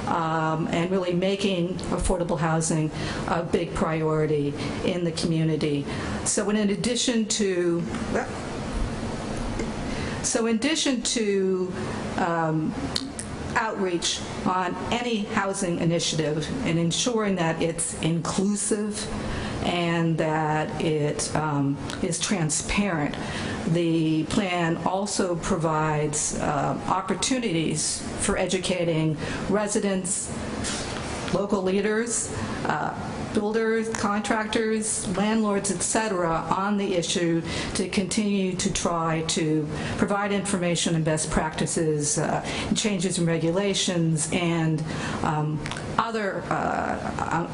and really making affordable housing a big priority in the community. So in addition to outreach on any housing initiative and ensuring that it's inclusive and that it is transparent, the plan also provides opportunities for educating residents, local leaders, builders, contractors, landlords, etc., on the issue, to continue to try to provide information and best practices, changes in regulations, and other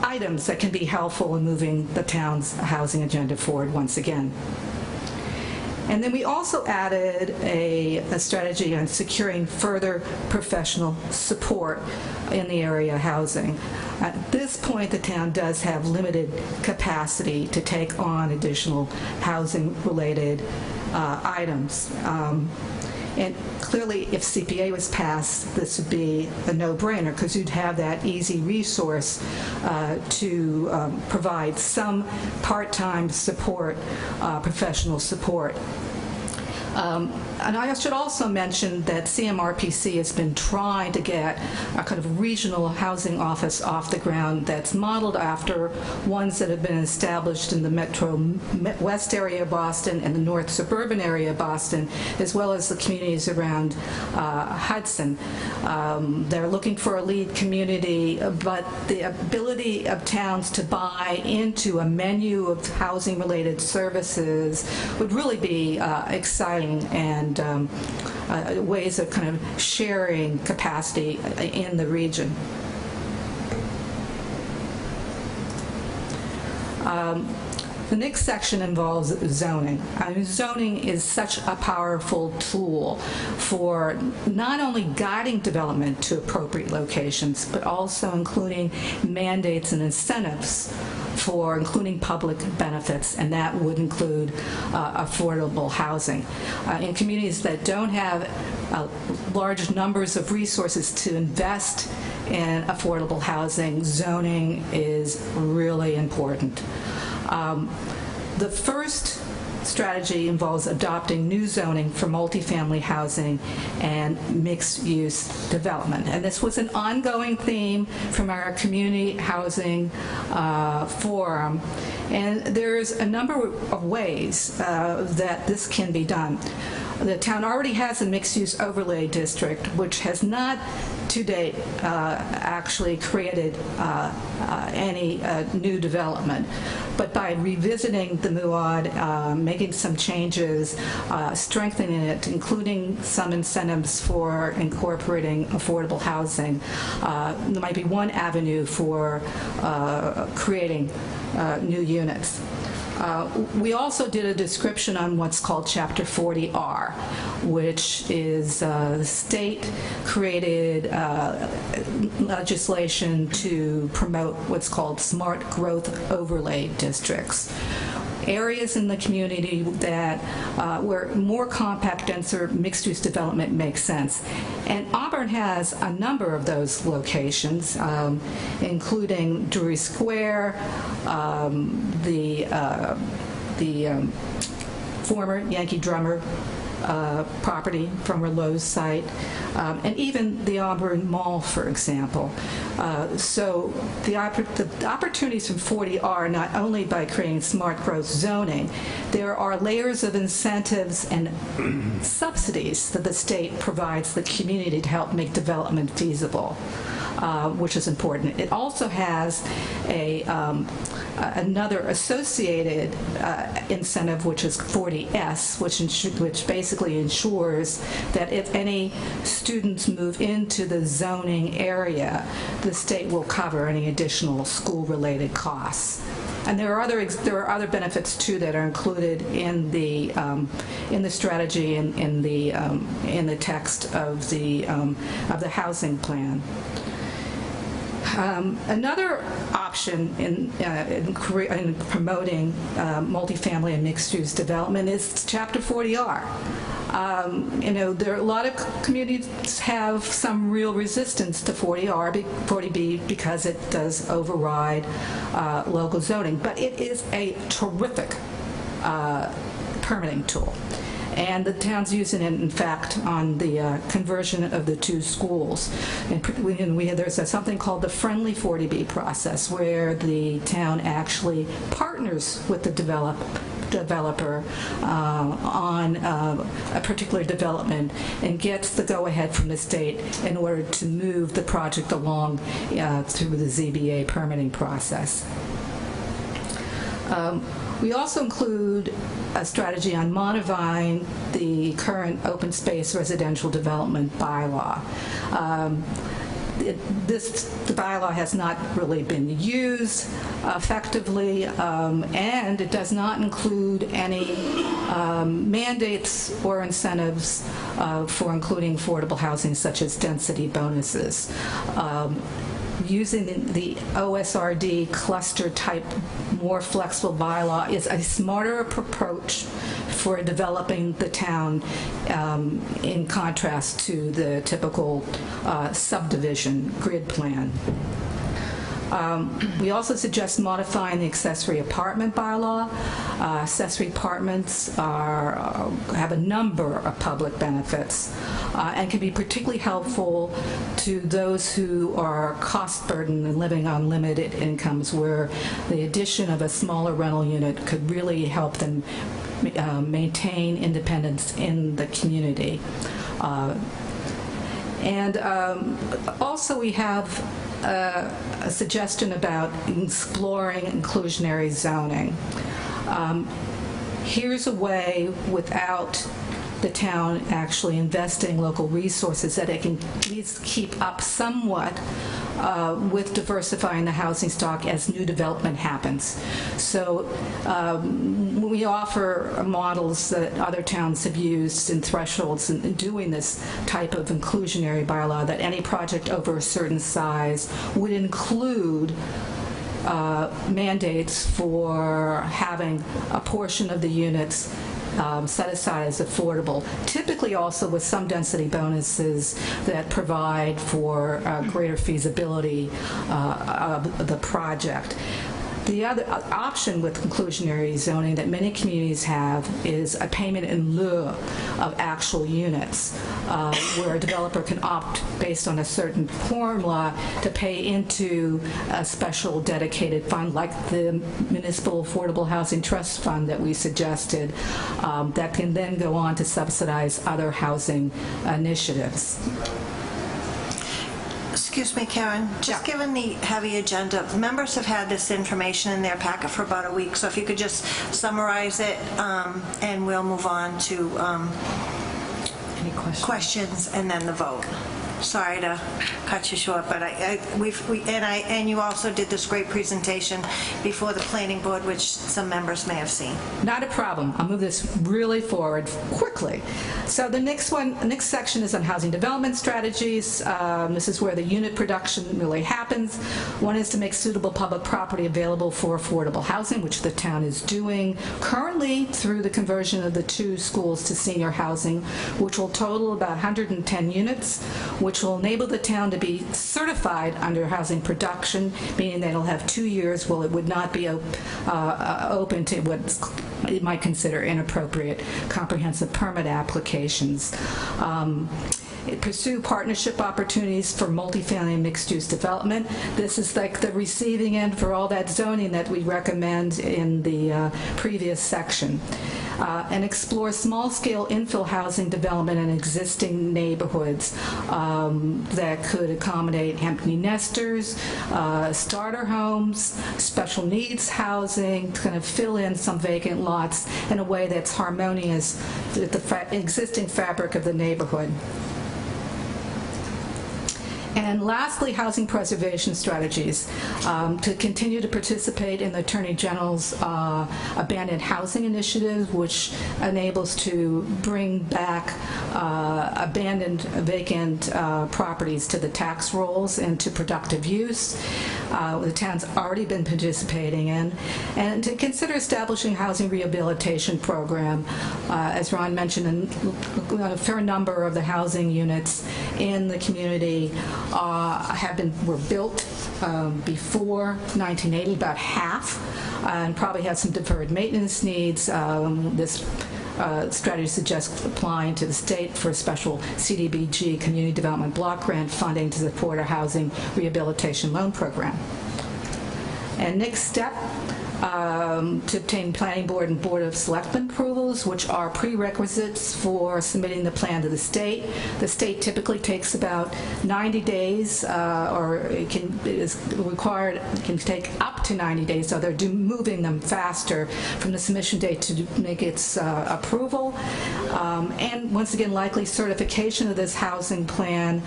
items that can be helpful in moving the town's housing agenda forward once again. And then we also added a strategy on securing further professional support in the area of housing. At this point, the town does have limited capacity to take on additional housing-related items. And clearly, if CPA was passed, this would be a no-brainer because you'd have that easy resource to provide some part-time support, professional support. And I should also mention that CMRPC has been trying to get a kind of regional housing office off the ground that's modeled after ones that have been established in the Metro West area of Boston and the North suburban area of Boston, as well as the communities around Hudson. They're looking for a lead community, but the ability of towns to buy into a menu of housing-related services would really be exciting and ways of kind of sharing capacity in the region. The next section involves zoning. I mean, zoning is such a powerful tool for not only guiding development to appropriate locations, but also including mandates and incentives for including public benefits, and that would include affordable housing. In communities that don't have large numbers of resources to invest in affordable housing, zoning is really important. The first strategy involves adopting new zoning for multifamily housing and mixed-use development. And this was an ongoing theme from our community housing forum. And there's a number of ways that this can be done. The town already has a mixed-use overlay district, which has not to date actually created any new development. But by revisiting the MUOD, making some changes, strengthening it, including some incentives for incorporating affordable housing, there might be one avenue for creating new units. We also did a description on what's called Chapter 40R, which is the state-created legislation to promote what's called smart growth overlay districts. Areas in the community that where more compact, denser, mixed-use development makes sense. And Auburn has a number of those locations, including Drury Square, the former Yankee Drummer property from our Lowe's site, and even the Auburn Mall, for example. So the opportunities from 40 are not only by creating smart growth zoning, there are layers of incentives and subsidies that the state provides the community to help make development feasible, which is important. It also has another associated incentive, which is 40S, which basically ensures that if any students move into the zoning area, the state will cover any additional school-related costs. And there are other benefits too that are included in the strategy and in the text of the housing plan. Another option in promoting multifamily and mixed-use development is Chapter 40R. There are a lot of communities have some real resistance to 40B because it does override local zoning, but it is a terrific permitting tool. And the town's using it, in fact, on the conversion of the two schools. And there's something called the friendly 40B process, where the town actually partners with the developer on a particular development and gets the go-ahead from the state in order to move the project along through the ZBA permitting process. We also include a strategy on modifying the current open space residential development bylaw. The bylaw has not really been used effectively, and it does not include any mandates or incentives for including affordable housing, such as density bonuses. using the OSRD cluster type more flexible bylaw is a smarter approach for developing the town in contrast to the typical subdivision grid plan. We also suggest modifying the accessory apartment bylaw. Accessory apartments have a number of public benefits and can be particularly helpful to those who are cost burdened and living on limited incomes, where the addition of a smaller rental unit could really help them maintain independence in the community. And also we have a suggestion about exploring inclusionary zoning. Here's a way, without the town actually investing local resources, that it can at least keep up somewhat with diversifying the housing stock as new development happens. So we offer models that other towns have used in thresholds in doing this type of inclusionary bylaw, that any project over a certain size would include mandates for having a portion of the units set aside as affordable, typically also with some density bonuses that provide for greater feasibility of the project. The other option with inclusionary zoning that many communities have is a payment in lieu of actual units, where a developer can opt, based on a certain formula, to pay into a special dedicated fund like the Municipal Affordable Housing Trust Fund that we suggested, that can then go on to subsidize other housing initiatives. Excuse me, Karen, just given the heavy agenda, members have had this information in their packet for about a week, so if you could just summarize it, and we'll move on to Any questions and then the vote. Sorry to cut you short, but and you also did this great presentation before the planning board, which some members may have seen. Not a problem. I'll move this really forward quickly. So the next section is on housing development strategies. This is where the unit production really happens. One is to make suitable public property available for affordable housing, which the town is doing currently through the conversion of the 2 schools to senior housing, which will total about 110 units, which will enable the town to be certified under housing production, meaning that it'll have 2 years while it would not be open to what it might consider inappropriate comprehensive permit applications. Pursue partnership opportunities for multifamily mixed-use development. This is like the receiving end for all that zoning that we recommend in the previous section. And explore small-scale infill housing development in existing neighborhoods that could accommodate empty nesters, starter homes, special needs housing, to kind of fill in some vacant lots in a way that's harmonious with the existing fabric of the neighborhood. And lastly, housing preservation strategies. To continue to participate in the Attorney General's abandoned housing initiative, which enables to bring back abandoned vacant properties to the tax rolls and to productive use. The town's already been participating in. And to consider establishing a housing rehabilitation program. As Ron mentioned, a fair number of the housing units in the community were built before 1980, about half, and probably had some deferred maintenance needs. This strategy suggests applying to the state for a special CDBG, Community Development Block Grant funding, to support a housing rehabilitation loan program. And next step, to obtain planning board and board of selectmen approvals, which are prerequisites for submitting the plan to the state. The state typically takes about 90 days, or it can take up to 90 days, so they're moving them faster from the submission date to make its approval. And once again, likely certification of this housing plan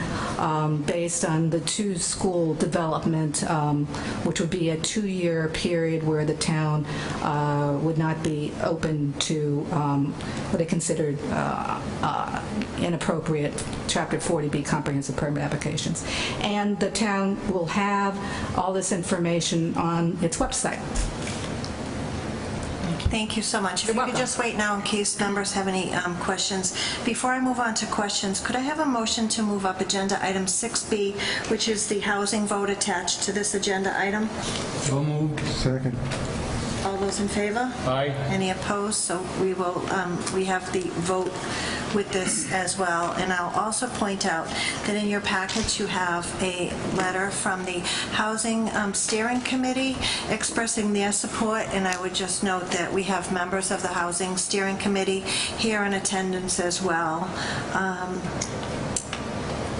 based on the 2 school development, which would be a 2-year period where the town would not be open to what they considered inappropriate Chapter 40B comprehensive permit applications. And the town will have all this information on its website. Thank you so much. If you could just wait now in case members have any questions. Before I move on to questions, could I have a motion to move up agenda item 6B, which is the housing vote attached to this agenda item? So moved. Second. All those in favor? Aye. Any opposed? So we will, we have the vote with this as well. And I'll also point out that in your package you have a letter from the Housing Steering Committee expressing their support, and I would just note that we have members of the Housing Steering Committee here in attendance as well,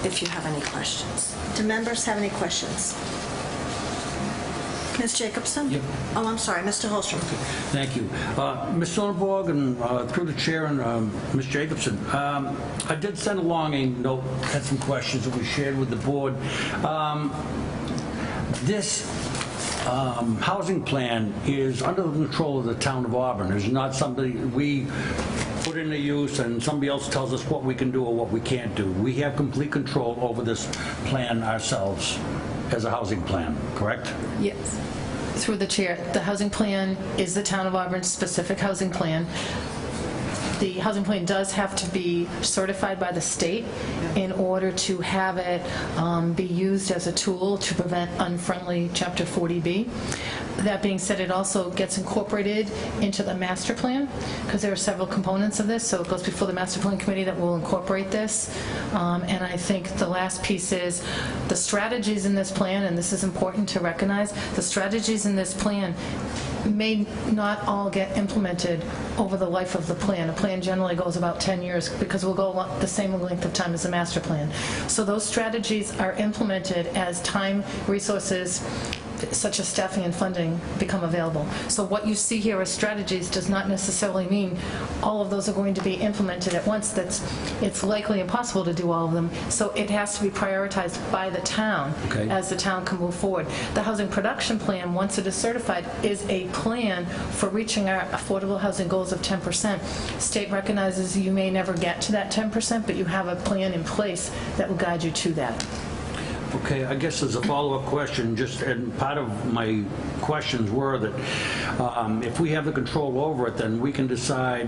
if you have any questions. Do members have any questions? Ms. Jacobson? Yep. Oh, I'm sorry, Mr. Holstrom. Thank you. Ms. Sonneborg, and through the chair, and Ms. Jacobson, I did send along a note, had some questions that we shared with the board. This housing plan is under the control of the town of Auburn. It's not something we put into use and somebody else tells us what we can do or what we can't do. We have complete control over this plan ourselves as a housing plan, correct? Yes. Through the chair, the housing plan is the town of Auburn's specific housing plan. The housing plan does have to be certified by the state in order to have it be used as a tool to prevent unfriendly Chapter 40B. That being said, it also gets incorporated into the master plan because there are several components of this, so it goes before the master plan committee that will incorporate this. And I think the last piece is the strategies in this plan, and this is important to recognize, the strategies in this plan may not all get implemented over the life of the plan. A plan generally goes about 10 years because we'll go the same length of time as the master plan. So those strategies are implemented as time, resources, such as staffing and funding, become available. So what you see here as strategies does not necessarily mean all of those are going to be implemented at once. It's likely impossible to do all of them. So it has to be prioritized by the town as the town can move forward. The housing production plan, once it is certified, is a plan for reaching our affordable housing goals of 10%. State recognizes you may never get to that 10%, but you have a plan in place that will guide you to that. Okay, I guess as a follow-up question, and part of my questions were that if we have the control over it, then we can decide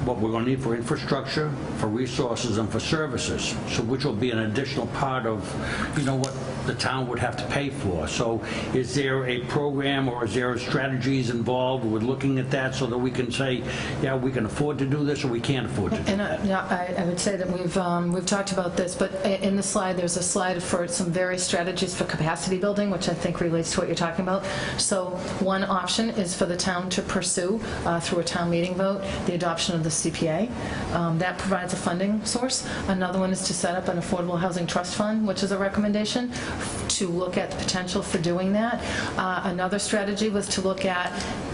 what we're going to need for infrastructure, for resources, and for services, so which will be an additional part of, what the town would have to pay for. So is there a program or is there strategies involved with looking at that so that we can say, yeah, we can afford to do this or we can't afford to do that? And I would say that we've talked about this, but in the slide, there's a slide for some various strategies for capacity building, which I think relates to what you're talking about. So one option is for the town to pursue, through a town meeting vote, the adoption of the CPA. That provides a funding source. Another one is to set up an affordable housing trust fund, which is a recommendation to look at the potential for doing that. Another strategy was to look at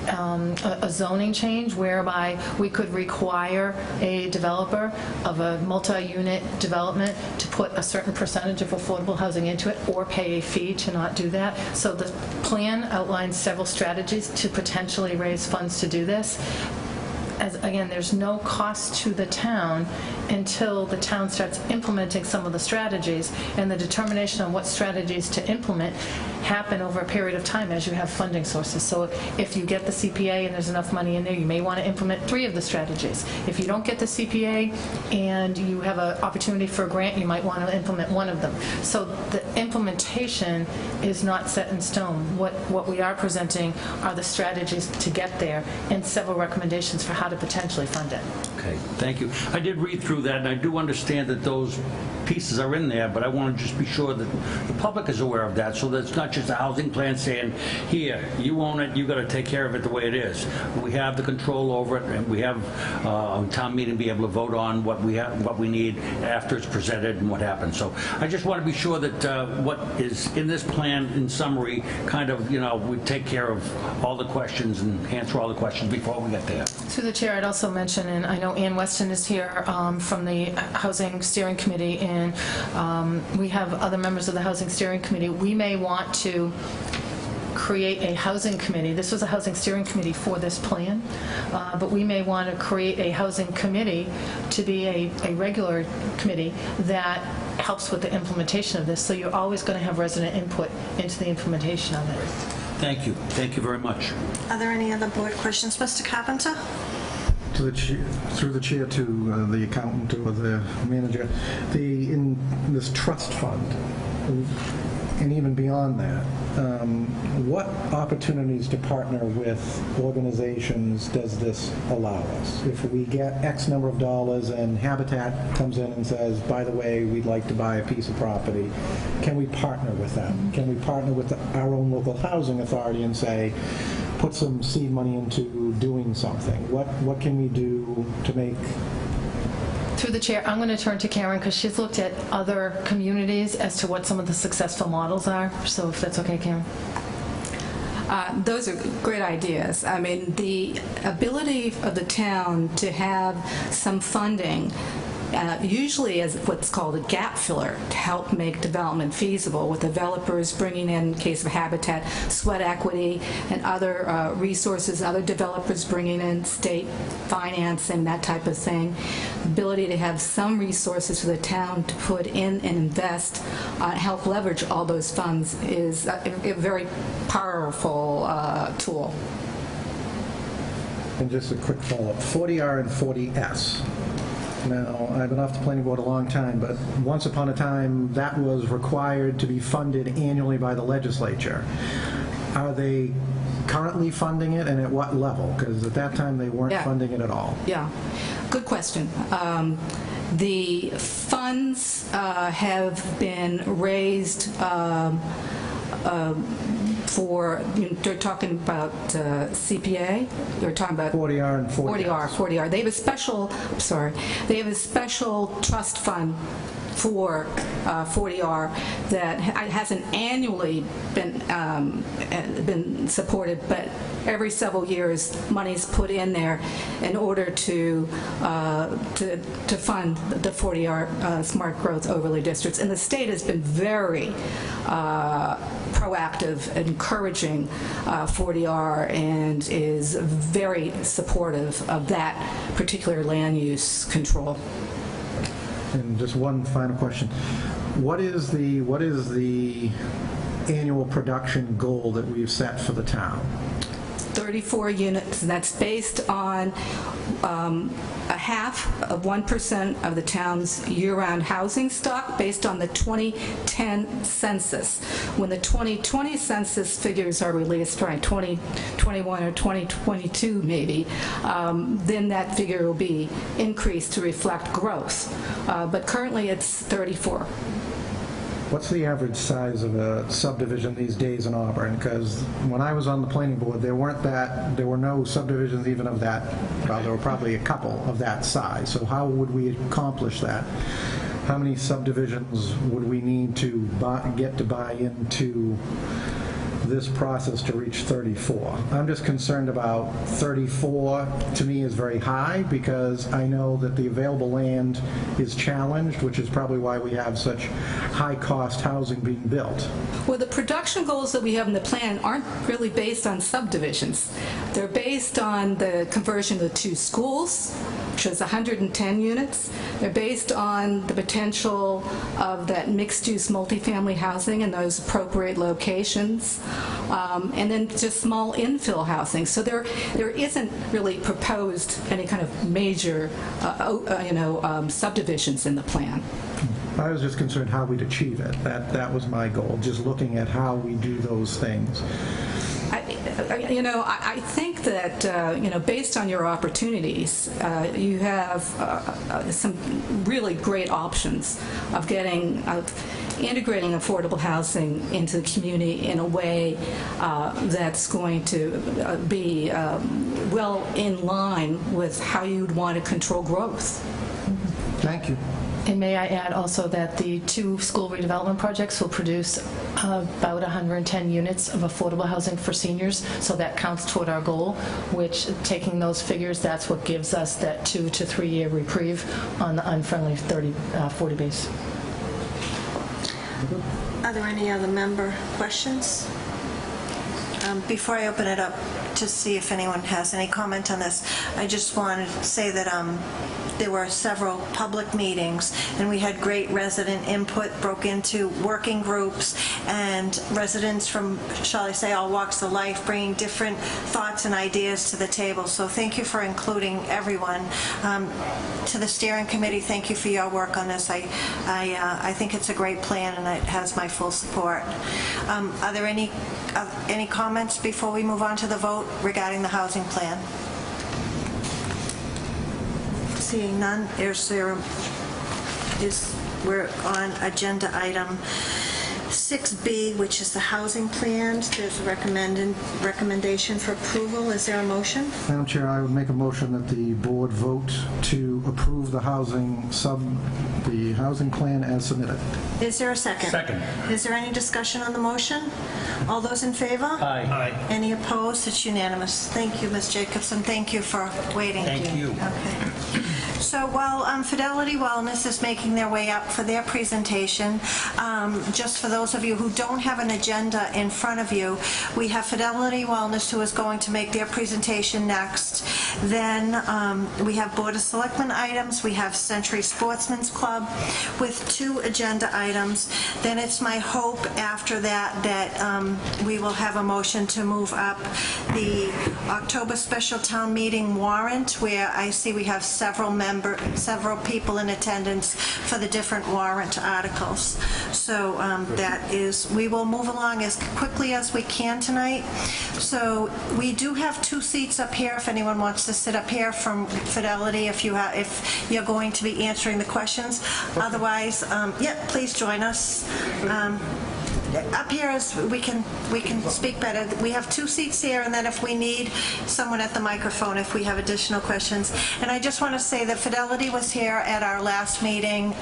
a zoning change whereby we could require a developer of a multi-unit development to put a certain percentage of affordable housing into it or pay a fee to not do that. So the plan outlines several strategies to potentially raise funds to do this. Again, there's no cost to the town until the town starts implementing some of the strategies, and the determination on what strategies to implement happen over a period of time as you have funding sources. So if you get the CPA and there's enough money in there, you may want to implement 3 of the strategies. If you don't get the CPA and you have an opportunity for a grant, you might want to implement 1 of them. So the implementation is not set in stone. What we are presenting are the strategies to get there and several recommendations for how to potentially fund it. Okay, thank you. I did read through that, and I do understand that those pieces are in there, but I want to just be sure that the public is aware of that, so that it's not just a housing plan saying, here, you own it, you got to take care of it the way it is. We have the control over it, and we have town meeting be able to vote on what we need after it's presented and what happens. So I just want to be sure that what is in this plan, in summary, kind of, we take care of all the questions and answer all the questions before we get there. Through the chair, I'd also mention, and I know Ann Weston is here from the Housing Steering Committee, and we have other members of the Housing Steering Committee. We may want to create a housing committee. This was a housing steering committee for this plan, but we may want to create a housing committee to be a regular committee that helps with the implementation of this. So you're always going to have resident input into the implementation of it. Thank you. Thank you very much. Are there any other board questions? Mr. Carpenter? Through the chair to the accountant or the manager, in this trust fund, and even beyond that, what opportunities to partner with organizations does this allow us? If we get X number of dollars and Habitat comes in and says, by the way, we'd like to buy a piece of property, can we partner with them? Can we partner with our own local housing authority and say, put some seed money into doing something? What can we do to make... Through the chair, I'm going to turn to Karen because she's looked at other communities as to what some of the successful models are. So if that's okay, Karen. Those are great ideas. I mean, the ability of the town to have some funding usually as what's called a gap filler to help make development feasible, with developers bringing in case of Habitat, sweat equity, and other resources, other developers bringing in state financing, that type of thing. Ability to have some resources for the town to put in and invest, help leverage all those funds is a very powerful tool. And just a quick follow-up, 40R and 40S. Now, I've been off the planning board a long time, but once upon a time, that was required to be funded annually by the legislature. Are they currently funding it, and at what level? Because at that time, they weren't funding it at all. Yeah, good question. The funds have been raised for, they're talking about CPA, they're talking about 40R and 40R. 40R. They have a special, they have a special trust fund for 40R that hasn't annually been supported, but every several years money's put in there in order to fund the 40R smart growth overlay districts. And the state has been very proactive, encouraging 40R, and is very supportive of that particular land use control. And just one final question. What is the annual production goal that we've set for the town? 34 units, and that's based on a half of 1% of the town's year-round housing stock based on the 2010 census. When the 2020 census figures are released, right, 2021 or 2022 maybe, then that figure will be increased to reflect growth. But currently it's 34. What's the average size of a subdivision these days in Auburn? Because when I was on the planning board, there were no subdivisions even of that, well, there were probably a couple of that size. So how would we accomplish that? How many subdivisions would we need to get to buy into this process to reach 34? I'm just concerned about 34. To me is very high because I know that the available land is challenged, which is probably why we have such high cost housing being built. Well, the production goals that we have in the plan aren't really based on subdivisions. They're based on the conversion of the 2 schools, which is 110 units. They're based on the potential of that mixed-use multifamily housing in those appropriate locations. And then just small infill housing. So there isn't really proposed any kind of major, subdivisions in the plan. I was just concerned how we'd achieve it. That was my goal, just looking at how we do those things. I think that, based on your opportunities, you have some really great options of integrating affordable housing into the community in a way that's going to be well in line with how you'd want to control growth. Thank you. And may I add also that the 2 school redevelopment projects will produce about 110 units of affordable housing for seniors, so that counts toward our goal, which, taking those figures, that's what gives us that 2 to 3 year reprieve on the unfriendly 40 base. Are there any other member questions? Before I open it up to see if anyone has any comment on this, I just wanted to say that there were several public meetings, and we had great resident input, broke into working groups, and residents from, shall I say, all walks of life, bringing different thoughts and ideas to the table. So thank you for including everyone. To the steering committee, thank you for your work on this. I think it's a great plan, and it has my full support. Are there any comments before we move on to the vote regarding the housing plan? Seeing none, we're on agenda item 6B, which is the housing plan. There's a recommendation for approval. Is there a motion? Madam Chair, I would make a motion that the board vote to approve the housing plan as submitted. Is there a second? Second. Is there any discussion on the motion? All those in favor? Aye. Any opposed? It's unanimous. Thank you, Ms. Jacobson. Thank you for waiting. Thank you. Okay. So while Fidelity Wellness is making their way up for their presentation, just for those of you who don't have an agenda in front of you, we have Fidelity Wellness who is going to make their presentation next. Then we have Board of Selectmen items. We have Century Sportsman's Club with 2 agenda items. Then it's my hope after that we will have a motion to move up the October special town meeting warrant, where I see we have several people in attendance for the different warrant articles. So we will move along as quickly as we can tonight. So we do have 2 seats up here if anyone wants to sit up here from Fidelity, if you're going to be answering the questions. Otherwise, please join us. Up here we can speak better. We have 2 seats here, and then if we need someone at the microphone, if we have additional questions. And I just want to say that Fidelity was here at our last meeting.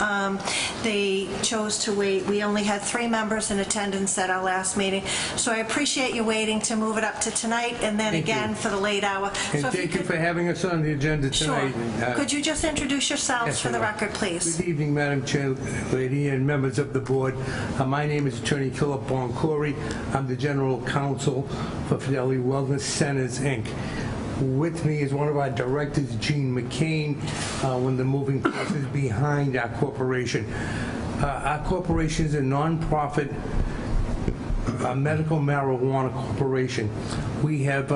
They chose to wait. We only had 3 members in attendance at our last meeting. So I appreciate you waiting to move it up to tonight, and then again for the late hour. And so thank you for having us on the agenda tonight. Sure. Could you just introduce yourselves for the record, please? Good evening, Madam Chair, lady, and members of the board. My name is Attorney Philip Boncory. I'm the General Counsel for Fidelity Wellness Centers, Inc. With me is one of our directors, Gene McCain, one of the moving forces behind our corporation. Our corporation is a non-profit medical marijuana corporation. We have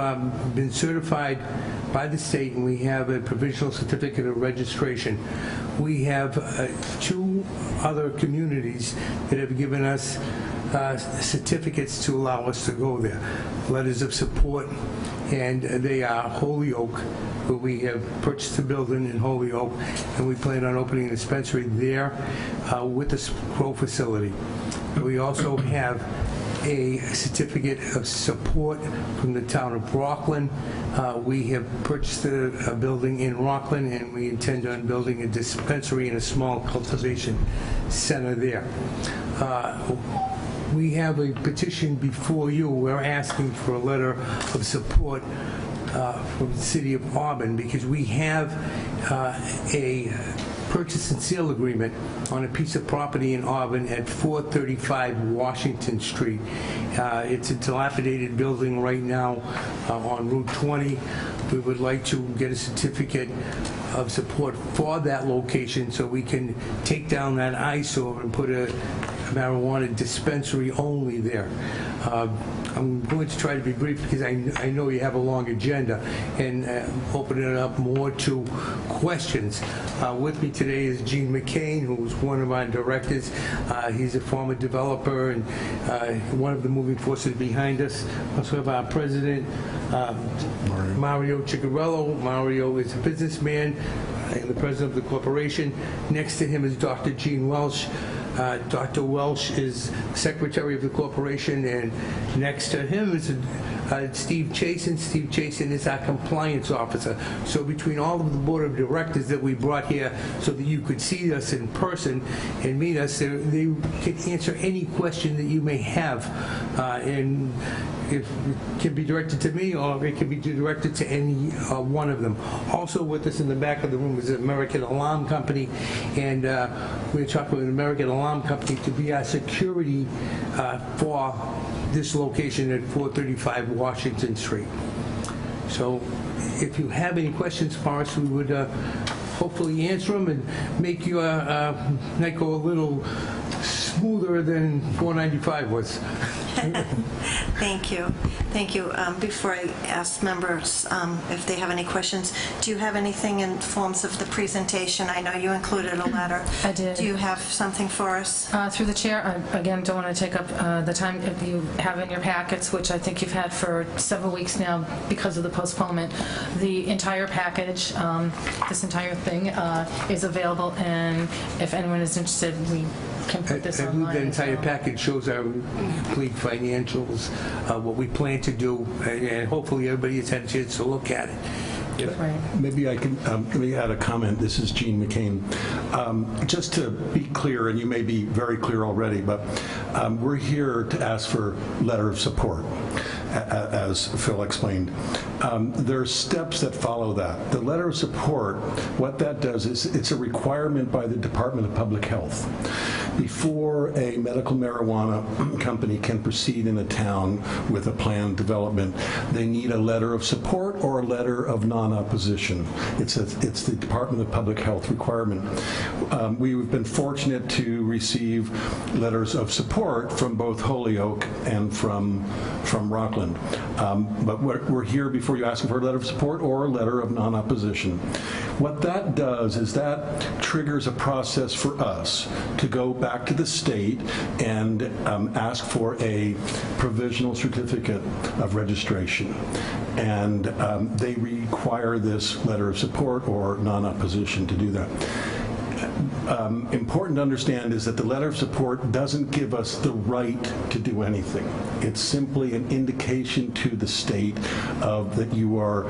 been certified by the state, and we have a provisional certificate of registration. We have 2 other communities that have given us certificates to allow us to go there, letters of support, and they are Holyoke, where we have purchased a building in Holyoke, and we plan on opening a dispensary there with the grow facility. We also have a certificate of support from the town of Rockland. We have purchased a building in Rockland, and we intend on building a dispensary and a small cultivation center there. We have a petition before you. We're asking for a letter of support from the city of Auburn because we have a purchase and sale agreement on a piece of property in Auburn at 435 Washington Street. It's a dilapidated building right now on Route 20. We would like to get a certificate of support for that location so we can take down that eyesore and put a marijuana dispensary only there. I'm going to try to be brief because I know you have a long agenda, and open it up more to questions. With me today is Gene McCain, who's one of our directors. He's a former developer and one of the moving forces behind us. Also have our president, Mario Cigarello. Mario is a businessman and the president of the corporation. Next to him is Dr. Gene Welsh. Dr. Welsh is secretary of the corporation, and next to him is Steve Chasen. Steve Chasen is our compliance officer. So between all of the board of directors that we brought here so that you could see us in person and meet us, they can answer any question that you may have. And it can be directed to me, or it can be directed to any one of them. Also with us in the back of the room is the American Alarm Company, and we're talking with the American Alarm Company to be our security for this location at 435 Washington Street. So if you have any questions for us, we would hopefully answer them and make your night go a little smoother than 495 was. Thank you. Thank you. Before I ask members if they have any questions, do you have anything in forms of the presentation? I know you included a letter. I did. Do you have something for us? Through the chair, I, again, don't want to take up the time if you have in your packets, which I think you've had for several weeks now because of the postponement. The entire package, this entire thing is available, and if anyone is interested, we can put this I believe online. the entire package shows our complete financials, what we plan to do, and hopefully everybody has had a chance to look at it. Right. Maybe I can let me add a comment. This is Gene McCain. Just to be clear, and you may be very clear already, but we're here to ask for letter of support, as Phil explained. There are steps that follow that. The letter of support, what that does is it's a requirement by the Department of Public Health. Before a medical marijuana company can proceed in a town with a planned development, they need a letter of support or a letter of non-opposition. It's the Department of Public Health requirement. We've been fortunate to receive letters of support from both Holyoke and from Rockland. But we're here before you asking for a letter of support or a letter of non-opposition. What that does is that triggers a process for us to go back to the state and ask for a provisional certificate of registration. And they require this letter of support or non-opposition to do that. Important to understand is that the letter of support doesn't give us the right to do anything. It's simply an indication to the state that you are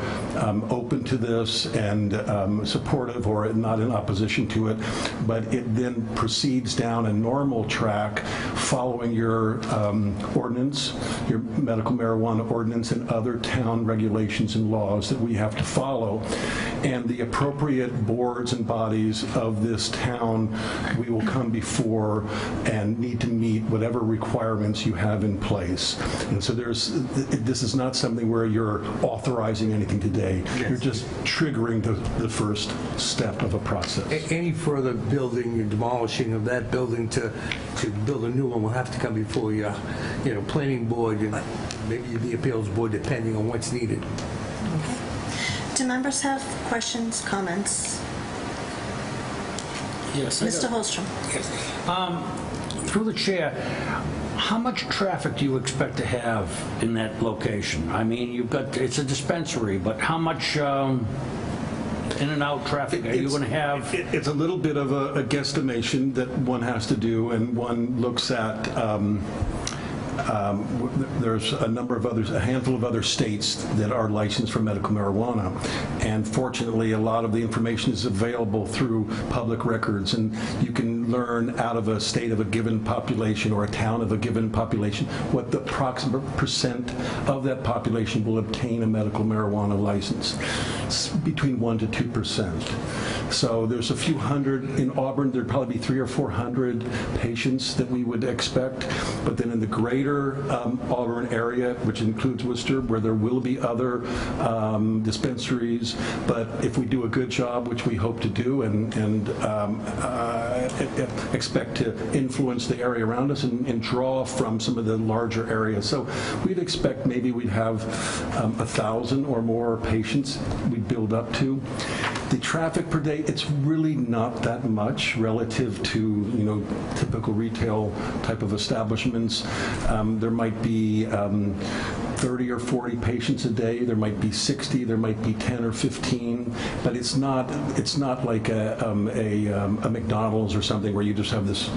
open to this and supportive or not in opposition to it, but it then proceeds down a normal track following your ordinance, your medical marijuana ordinance, and other town regulations and laws that we have to follow. And the appropriate boards and bodies of this town, we will come before and need to meet whatever requirements you have in place. And so this is not something where you're authorizing anything today. Yes. You're just triggering the first step of a process. Any further building or demolishing of that building to build a new one will have to come before your planning board and maybe the appeals board, depending on what's needed. Okay. Do members have questions, comments? Yes. Mr. Holstrom. Yes. Through the chair, how much traffic do you expect to have in that location? I mean, it's a dispensary, but how much in and out traffic are you going to have? It's a little bit of a guesstimation that one has to do, and one looks at there's a handful of other states that are licensed for medical marijuana, and fortunately a lot of the information is available through public records, and you can learn out of a state of a given population or a town of a given population what the approximate percent of that population will obtain a medical marijuana license. It's between 1% to 2%. So there's a few hundred in Auburn. There'd probably be 300 or 400 patients that we would expect, but then in the greater Auburn area, which includes Worcester, where there will be other dispensaries, but if we do a good job, which we hope to do, and expect to influence the area around us and draw from some of the larger areas. So we'd expect maybe we'd have 1,000 or more patients we'd build up to. The traffic per day, it's really not that much relative to typical retail type of establishments. There might be 30 or 40 patients a day. There might be 60. There might be 10 or 15. But it's not like a McDonald's or something where you just have this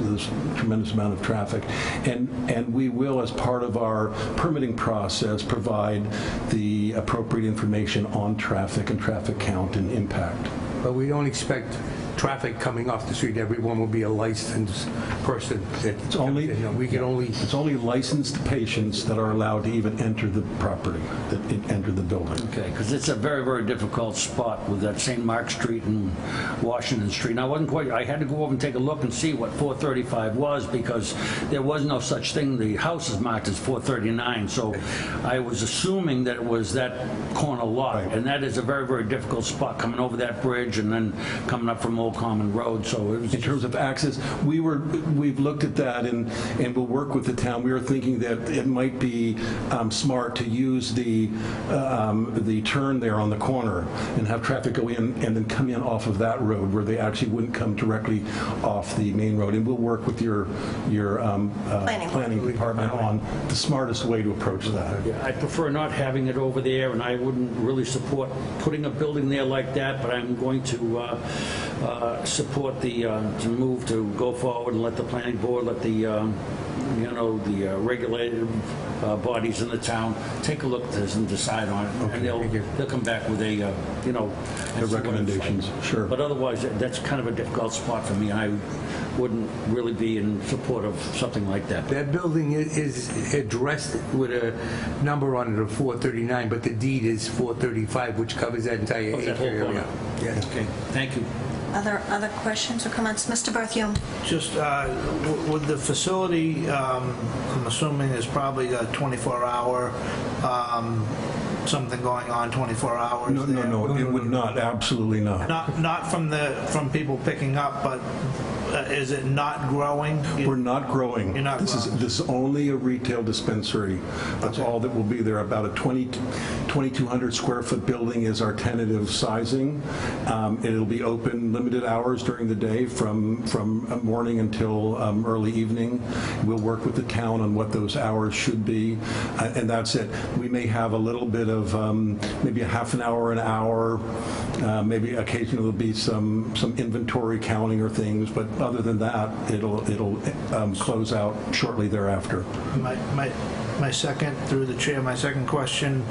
tremendous amount of traffic. And we will, as part of our permitting process, provide the appropriate information on traffic and traffic count and impact. But we don't expect traffic coming off the street. Everyone will be a licensed person. It's only licensed patients that are allowed to even enter the property, that enter the building. Okay, because it's a very, very difficult spot with that St. Mark Street and Washington Street. And I had to go over and take a look and see what 435 was, because there was no such thing. The house is marked as 439, so I was assuming that it was that corner lot, and that is a very, very difficult spot coming over that bridge and then coming up from Old Common Road. So it was in terms of access, we've looked at that and we'll work with the town. We were thinking that it might be smart to use the turn there on the corner and have traffic go in and then come in off of that road where they actually wouldn't come directly off the main road. And we'll work with your planning department on the smartest way to approach that. Yeah, I prefer not having it over there, and I wouldn't really support putting a building there like that, but I'm going to support the to move to go forward and let the planning board, let the the regulated bodies in the town take a look at this and decide on it. Okay. And they'll come back with a the recommendations. Sure. But otherwise, that's kind of a difficult spot for me. I wouldn't really be in support of something like that. That building is addressed with a number on it of 439, but the deed is 435, which covers that entire area. Yeah. Okay. Thank you. Other questions or comments? Mr. Berthium? Just with the facility, I'm assuming there's probably a 24-hour something going on 24 hours. No, it would not. Absolutely not. Not from people picking up, but is it not growing? We're not growing. You're not growing. This is only a retail dispensary. That's all that will be there. About a 2,200 square foot building is our tentative sizing. It'll be open limited hours during the day from morning until early evening. We'll work with the town on what those hours should be, and that's it. We may have a little bit of maybe a half an hour, an hour, maybe occasionally there'll be some inventory counting or things, but other than that, it'll close out shortly thereafter. My second, through the chair, my second question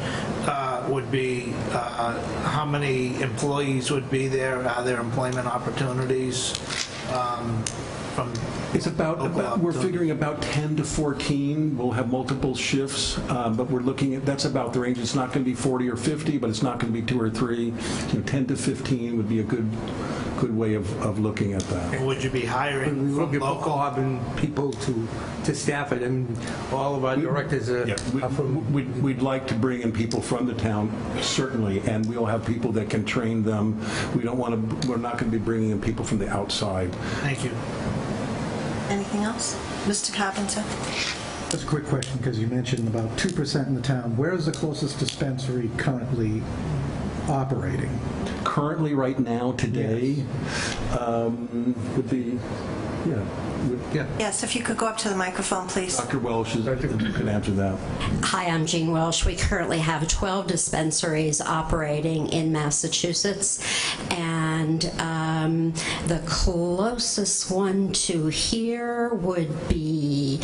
would be how many employees would be there? Are there employment opportunities from? It's about we're figuring about 10 to 14. We'll have multiple shifts, but we're looking at, that's about the range. It's not going to be 40 or 50, but it's not going to be 2 or 3. 10 to 15 would be a good way of looking at that. Would you be hiring from local Auburn people to staff it? And all of our directors are from. We'd like to bring in people from the town, certainly, and we'll have people that can train them. We're not going to be bringing in people from the outside. Thank you. Anything else? Mr. Carpenter? Just a quick question, because you mentioned about 2% in the town. Where is the closest dispensary currently operating? Currently, right now, today, would be, Yes, if you could go up to the microphone, please. Dr. Welsh could answer that. Hi, I'm Jean Welsh. We currently have 12 dispensaries operating in Massachusetts, and the closest one to here would be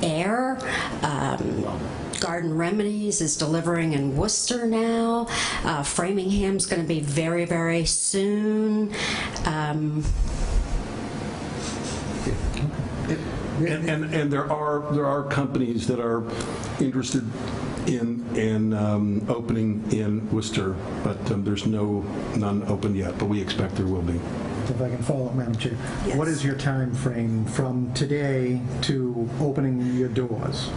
Air. Garden Remedies is delivering in Worcester now. Framingham's going to be very, very soon. And there are companies that are interested in opening in Worcester, but there's none open yet. But we expect there will be. If I can follow up, Madam Chair. Yes. What is your time frame from today to opening your doors?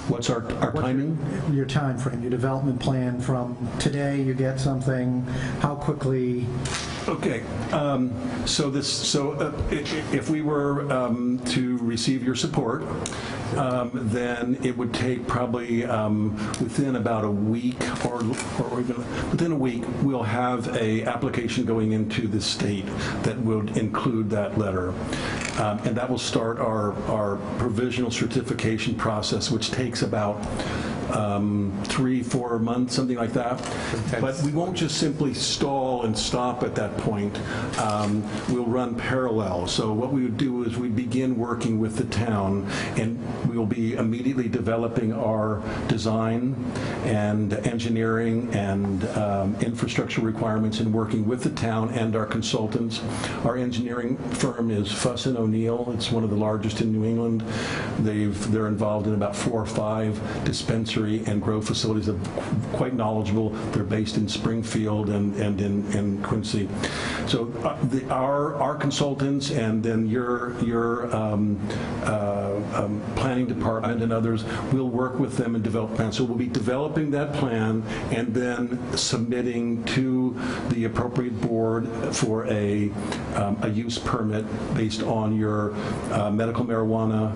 What's our timing? Your time frame, your development plan from today, you get something, how quickly? Okay, so if we were to receive your support, then it would take probably within about a week or even within a week, we'll have a application going into the state that would include that letter. And that will start our provisional certification process, which takes about 3-4 months, something like that. But we won't just simply stall and stop at that point. We'll run parallel. So what we would do is we begin working with the town, and we will be immediately developing our design and engineering and infrastructure requirements and working with the town and our consultants. Our engineering firm is Fuss & O'Neill. It's one of the largest in New England. They're involved in about 4 or 5 dispensaries dispensary and grow facilities that are quite knowledgeable. They're based in Springfield and in Quincy. So our consultants and then your planning department and others will work with them and develop plans. So we'll be developing that plan and then submitting to the appropriate board for a use permit based on your medical marijuana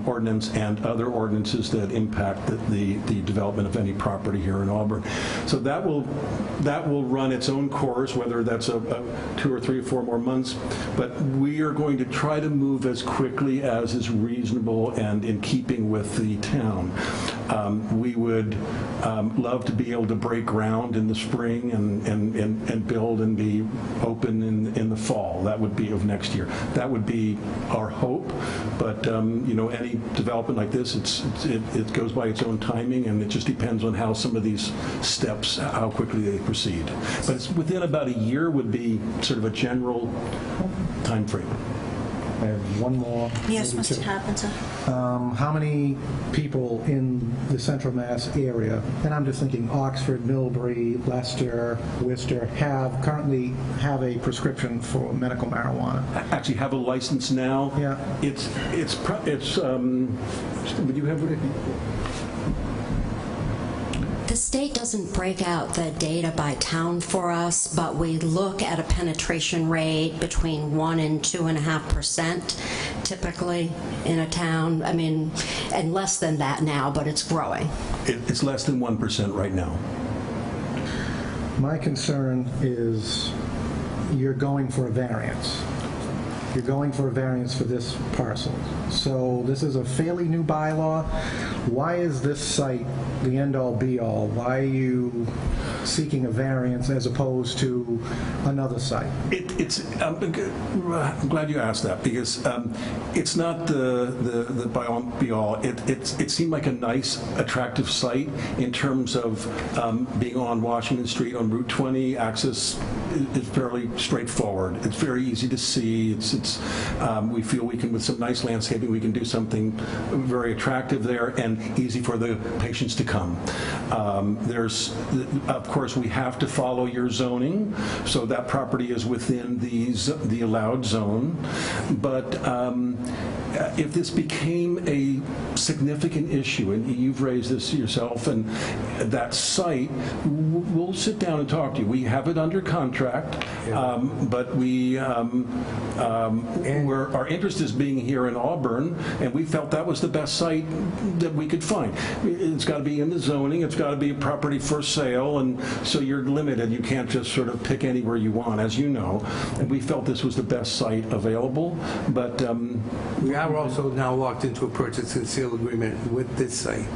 ordinance and other ordinances that impact the development of any property here in Auburn. So that will run its own course, whether that's 2 or 3 or 4 more months. But we are going to try to move as quickly as is reasonable and in keeping with the town. We would love to be able to break ground in the spring and build and be open in the fall. That would be of next year. That would be our hope. But any development like this, it goes by its own timing, and it just depends on how some of these steps, how quickly they proceed. But it's within about a year would be sort of a general time frame. I have one more. Yes, maybe Mr. two. Carpenter. How many people in the Central Mass area, and I'm just thinking Oxford, Millbury, Leicester, Worcester, currently have a prescription for medical marijuana? Actually have a license now? Yeah. Would you have it? The state doesn't break out the data by town for us, but we look at a penetration rate between 1 and 2.5% typically in a town. I mean, and less than that now, but it's growing. It's less than 1% right now. My concern is you're going for a variance. You're going for a variance for this parcel. So this is a fairly new bylaw. Why is this site the end-all, be-all? Why are you seeking a variance as opposed to another site? I'm glad you asked that, because it's not the be-all. It seemed like a nice, attractive site in terms of being on Washington Street on Route 20. Access is fairly straightforward. It's very easy to see. We feel we can, with some nice landscaping, we can do something very attractive there and easy for the patients to come. Of course, we have to follow your zoning, so that property is within the allowed zone. But if this became a significant issue, and you've raised this yourself, and that site, we'll sit down and talk to you. We have it under contract, but our interest is being here in Auburn, and we felt that was the best site that we could find. It's got to be in the zoning, it's got to be a property for sale, and so you're limited. You can't just sort of pick anywhere you want, as you know. And we felt this was the best site available, but we are also now locked into a purchase and sale agreement with this site,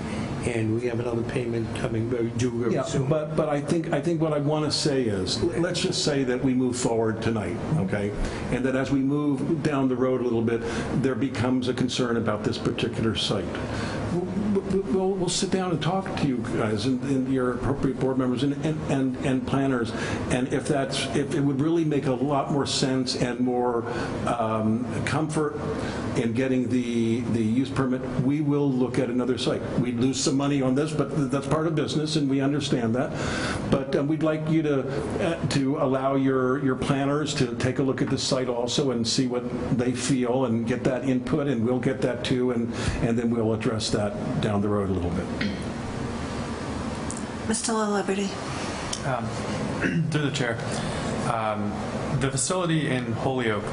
and we have another payment coming due very soon. But I think what I want to say is, let's just say that we move forward tonight, okay? And that as we move down the road a little bit, there becomes a concern about this particular site. We'll sit down and talk to you guys and your appropriate board members and planners, and if it would really make a lot more sense and more comfort in getting the use permit, we will look at another site. We'd lose some money on this, but that's part of business, and we understand that. But we'd like you to allow your planners to take a look at the site also and see what they feel and get that input, and we'll get that too, and then we'll address that down the road a little bit. Mr. LaLiberty. Through the chair. The facility in Holyoke,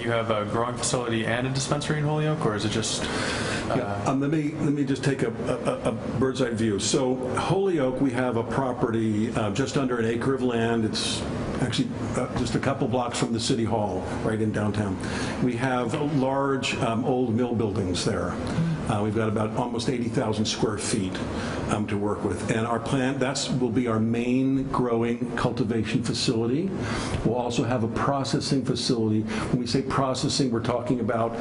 you have a growing facility and a dispensary in Holyoke, or is it just... Let me just take a bird's eye view. So Holyoke, we have a property just under an acre of land. It's actually just a couple blocks from the city hall, right in downtown. We have large old mill buildings there. We've got about almost 80,000 square feet to work with. And our plant, will be our main growing cultivation facility. We'll also have a processing facility. When we say processing, we're talking about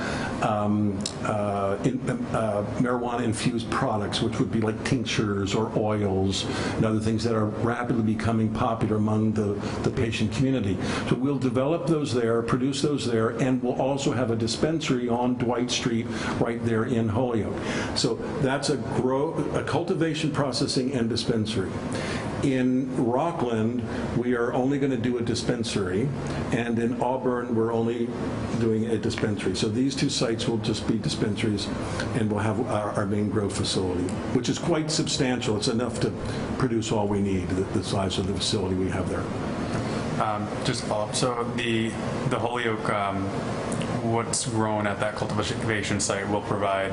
marijuana-infused products, which would be like tinctures or oils and other things that are rapidly becoming popular among the patient community. So we'll develop those there, produce those there, and we'll also have a dispensary on Dwight Street right there in Holyoke. Holyoke. So that's a cultivation, processing, and dispensary. In Rockland, we are only going to do a dispensary, and in Auburn, we're only doing a dispensary. So these two sites will just be dispensaries, and we'll have our main grow facility, which is quite substantial. It's enough to produce all we need, the size of the facility we have there. Just a follow-up. So the Holyoke, what's grown at that cultivation site will provide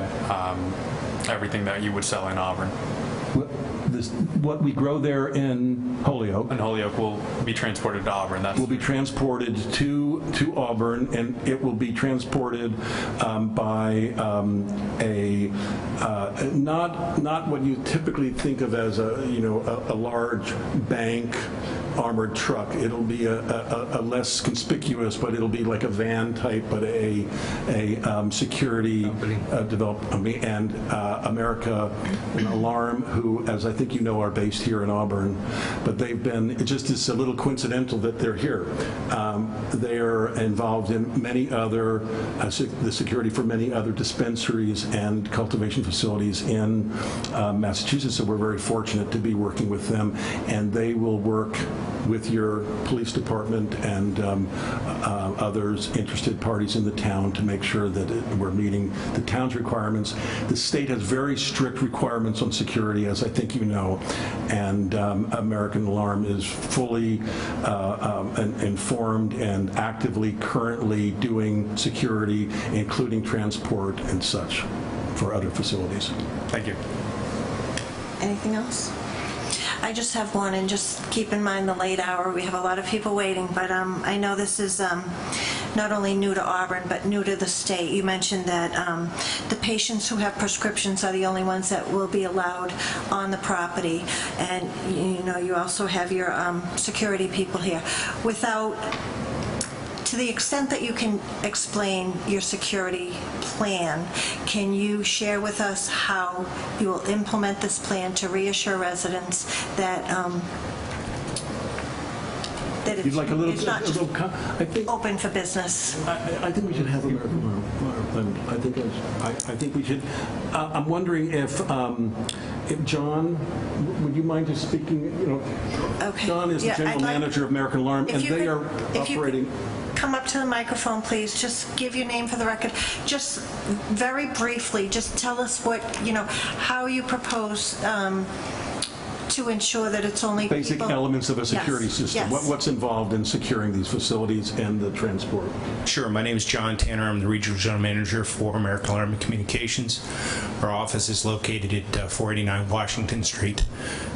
everything that you would sell in Auburn. What we grow there in Holyoke. And Holyoke will be transported to Auburn. Will be transported to Auburn, and it will be transported by not what you typically think of as a large bank armored truck. It'll be a less conspicuous, but it'll be like a van type, but a security developed, and America Alarm, who, as I think you know, are based here in Auburn, but they've been, it just is a little coincidental that they're here. They're involved in many other, the security for many other dispensaries and cultivation facilities in Massachusetts, so we're very fortunate to be working with them, and they will work with your police department and others, interested parties in the town, to make sure that we're meeting the town's requirements. The state has very strict requirements on security, as I think you know, and American Alarm is fully informed and actively currently doing security, including transport and such, for other facilities. Thank you. Anything else? I just have one, and just keep in mind the late hour. We have a lot of people waiting, but I know this is not only new to Auburn, but new to the state. You mentioned that the patients who have prescriptions are the only ones that will be allowed on the property, and you also have your security people here. To the extent that you can explain your security plan, can you share with us how you will implement this plan to reassure residents that it's, You'd like a little, it's not just I think, open for business? I think we should have American Alarm. I think we should. I'm wondering if John, would you mind just speaking? Okay. John is the general manager of American Alarm, and they are operating. Come up to the microphone, please. Just give your name for the record. Just very briefly, just tell us how you propose to ensure that it's only basic elements of a security system. Yes. What's involved in securing these facilities and the transport? Sure. My name is John Tanner. I'm the Regional General Manager for American Alarm and Communications. Our office is located at 489 Washington Street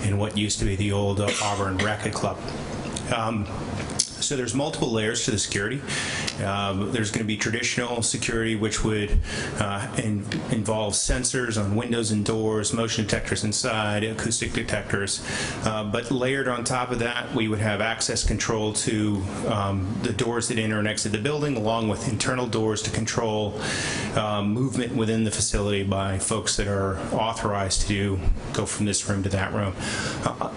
in what used to be the old Auburn Racket Club. So there's multiple layers to the security. There's going to be traditional security, which would involve sensors on windows and doors, motion detectors inside, acoustic detectors. But layered on top of that, we would have access control to the doors that enter and exit the building, along with internal doors to control movement within the facility by folks that are authorized to go from this room to that room.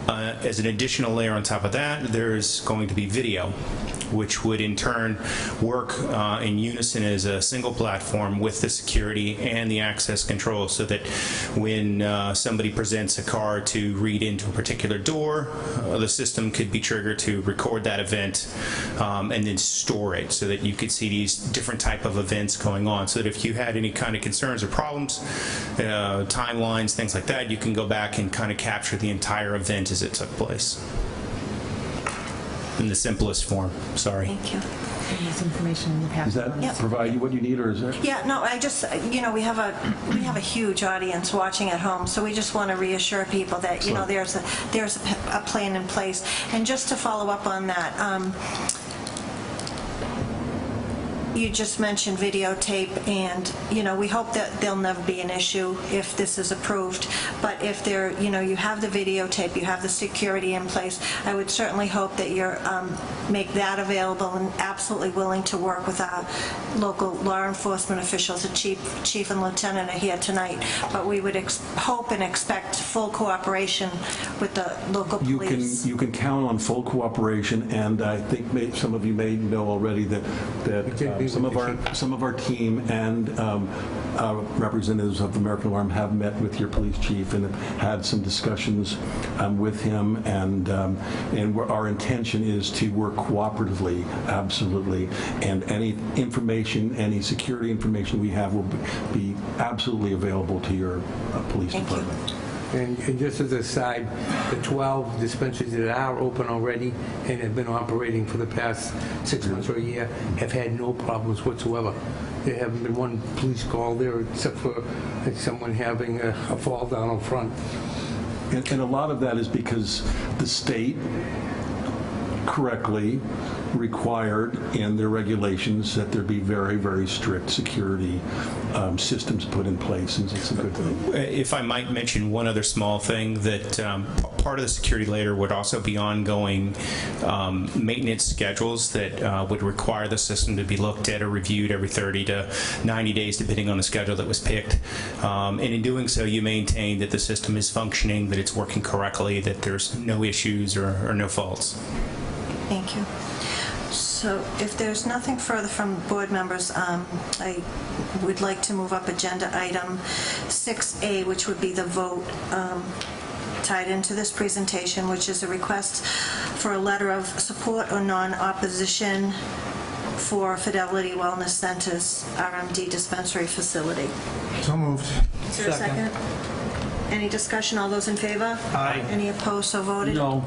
As an additional layer on top of that, there's going to be video, which would in turn work in unison as a single platform with the security and the access control, so that when somebody presents a card to read into a particular door, the system could be triggered to record that event and then store it, so that you could see these different type of events going on, so that if you had any kind of concerns or problems, timelines, things like that, you can go back and kind of capture the entire event as it took place. In the simplest form. Sorry. Thank you. This information in the past. Does that provide you what you need, or is there? Yeah, no, I just, we have a huge audience watching at home, so we just want to reassure people that, there's a plan in place. And just to follow up on that, you just mentioned videotape, and we hope that there'll never be an issue if this is approved. But if there, you have the videotape, you have the security in place, I would certainly hope that you're make that available, and absolutely willing to work with our local law enforcement officials. The chief and lieutenant are here tonight, but we would hope and expect full cooperation with the local police. You can count on full cooperation, and I think some of you may know already that some of our team and representatives of the American Alarm have met with your police chief and have had some discussions with him, and our intention is to work cooperatively, absolutely, and any information, any security information we have will be absolutely available to your police department. And just as a side, the 12 dispensaries that are open already and have been operating for the past 6 months or a year have had no problems whatsoever. There haven't been one police call there except for someone having a fall down in front. And a lot of that is because the state correctly required in their regulations that there be very, very strict security systems put in place, and it's a good thing. If I might mention one other small thing, that part of the security layer would also be ongoing maintenance schedules that would require the system to be looked at or reviewed every 30 to 90 days, depending on the schedule that was picked. And in doing so, you maintain that the system is functioning, that it's working correctly, that there's no issues or no faults. Thank you. So if there's nothing further from board members, I would like to move up agenda item 6A, which would be the vote tied into this presentation, which is a request for a letter of support or non-opposition for Fidelity Wellness Center's RMD dispensary facility. So moved. Is there a second? Any discussion? All those in favor? Aye. Any opposed? So voted? No.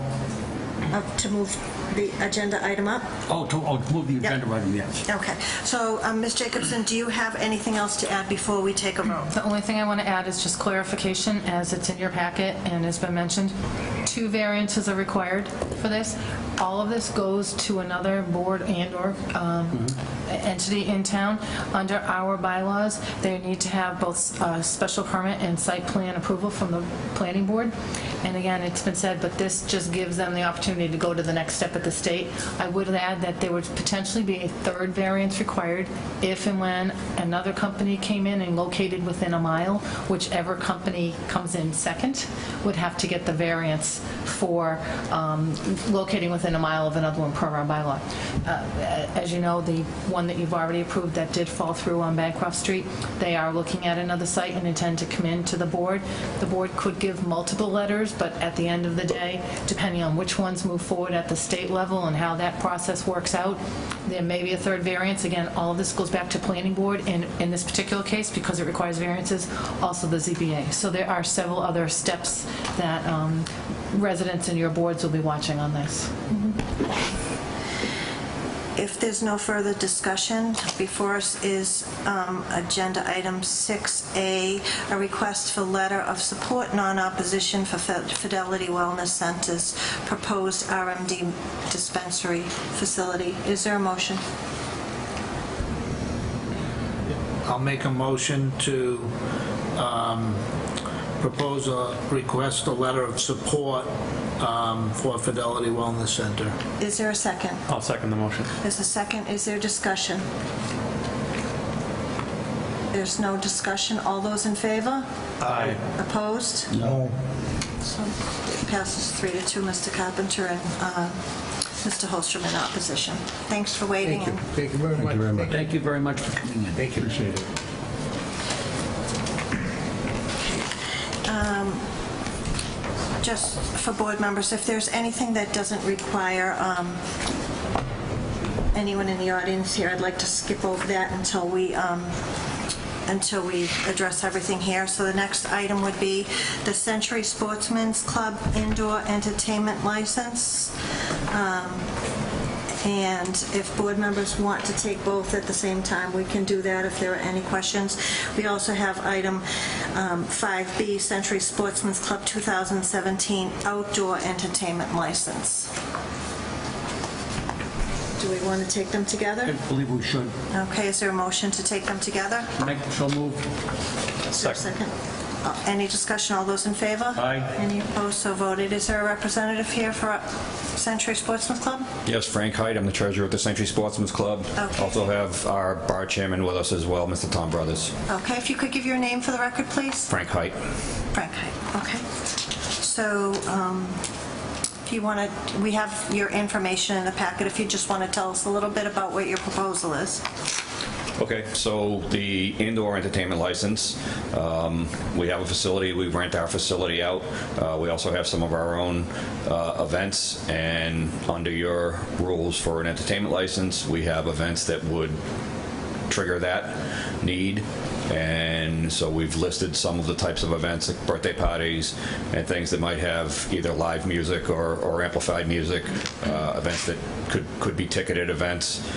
To move the agenda item up? To move the agenda item, yes. Okay. So, Ms. Jacobson, do you have anything else to add before we take a vote? The only thing I want to add is just clarification, as it's in your packet and has been mentioned. 2 variances are required for this. All of this goes to another board and/or entity in town. Under our bylaws, they need to have both special permit and site plan approval from the planning board. And again, it's been said, but this just gives them the opportunity to go to the next step at the state. I would add that there would potentially be a 3rd variance required if and when another company came in and located within a mile. Whichever company comes in second would have to get the variance for locating within a mile of another one per our bylaw. As you know, the one that you've already approved that did fall through on Bancroft Street, they are looking at another site and intend to come in to the board. The board could give multiple letters, but at the end of the day, depending on which ones move forward at the state level and how that process works out, there may be a 3rd variance. Again, all of this goes back to planning board, and in this particular case, because it requires variances, also the ZBA. So there are several other steps that residents and your boards will be watching on this. If there's no further discussion, before us is agenda item 6A, a request for letter of support, non-opposition for Fidelity Wellness Center's proposed RMD dispensary facility. Is there a motion? I'll make a motion to propose a request, a letter of support for Fidelity Wellness Center. Is there a second? I'll second the motion. There's a second. Is there discussion? There's no discussion. All those in favor? Aye. Opposed? No. So it passes 3-2, Mr. Carpenter and Mr. Holstrom in opposition. Thanks for waiting. Thank you. Thank you very much. Thank you very much for coming in. Thank you. Appreciate it. Just for board members, if there's anything that doesn't require anyone in the audience here, I'd like to skip over that until we address everything here. So the next item would be the Century Sportsman's Club indoor entertainment license. And if board members want to take both at the same time, we can do that if there are any questions. We also have item 5B, Century Sportsman's Club 2017 outdoor entertainment license. Do we want to take them together? I believe we should. Okay, is there a motion to take them together? So moved. Is there a second? Any discussion? All those in favor? Aye. Any opposed? So voted. Is there a representative here for Century Sportsman's Club? Yes, Frank Height. I'm the treasurer of the Century Sportsman's Club. Okay. Also have our bar chairman with us as well, Mr. Tom Brothers. Okay, if you could give your name for the record, please. Frank Height. Frank Height, okay. So, if you want to, we have your information in the packet, if you just want to tell us a little bit about what your proposal is. Okay, so the indoor entertainment license, we have a facility, we rent our facility out. We also have some of our own events, and under your rules for an entertainment license, we have events that would trigger that need. And so we've listed some of the types of events, like birthday parties and things that might have either live music or amplified music, events that could be ticketed events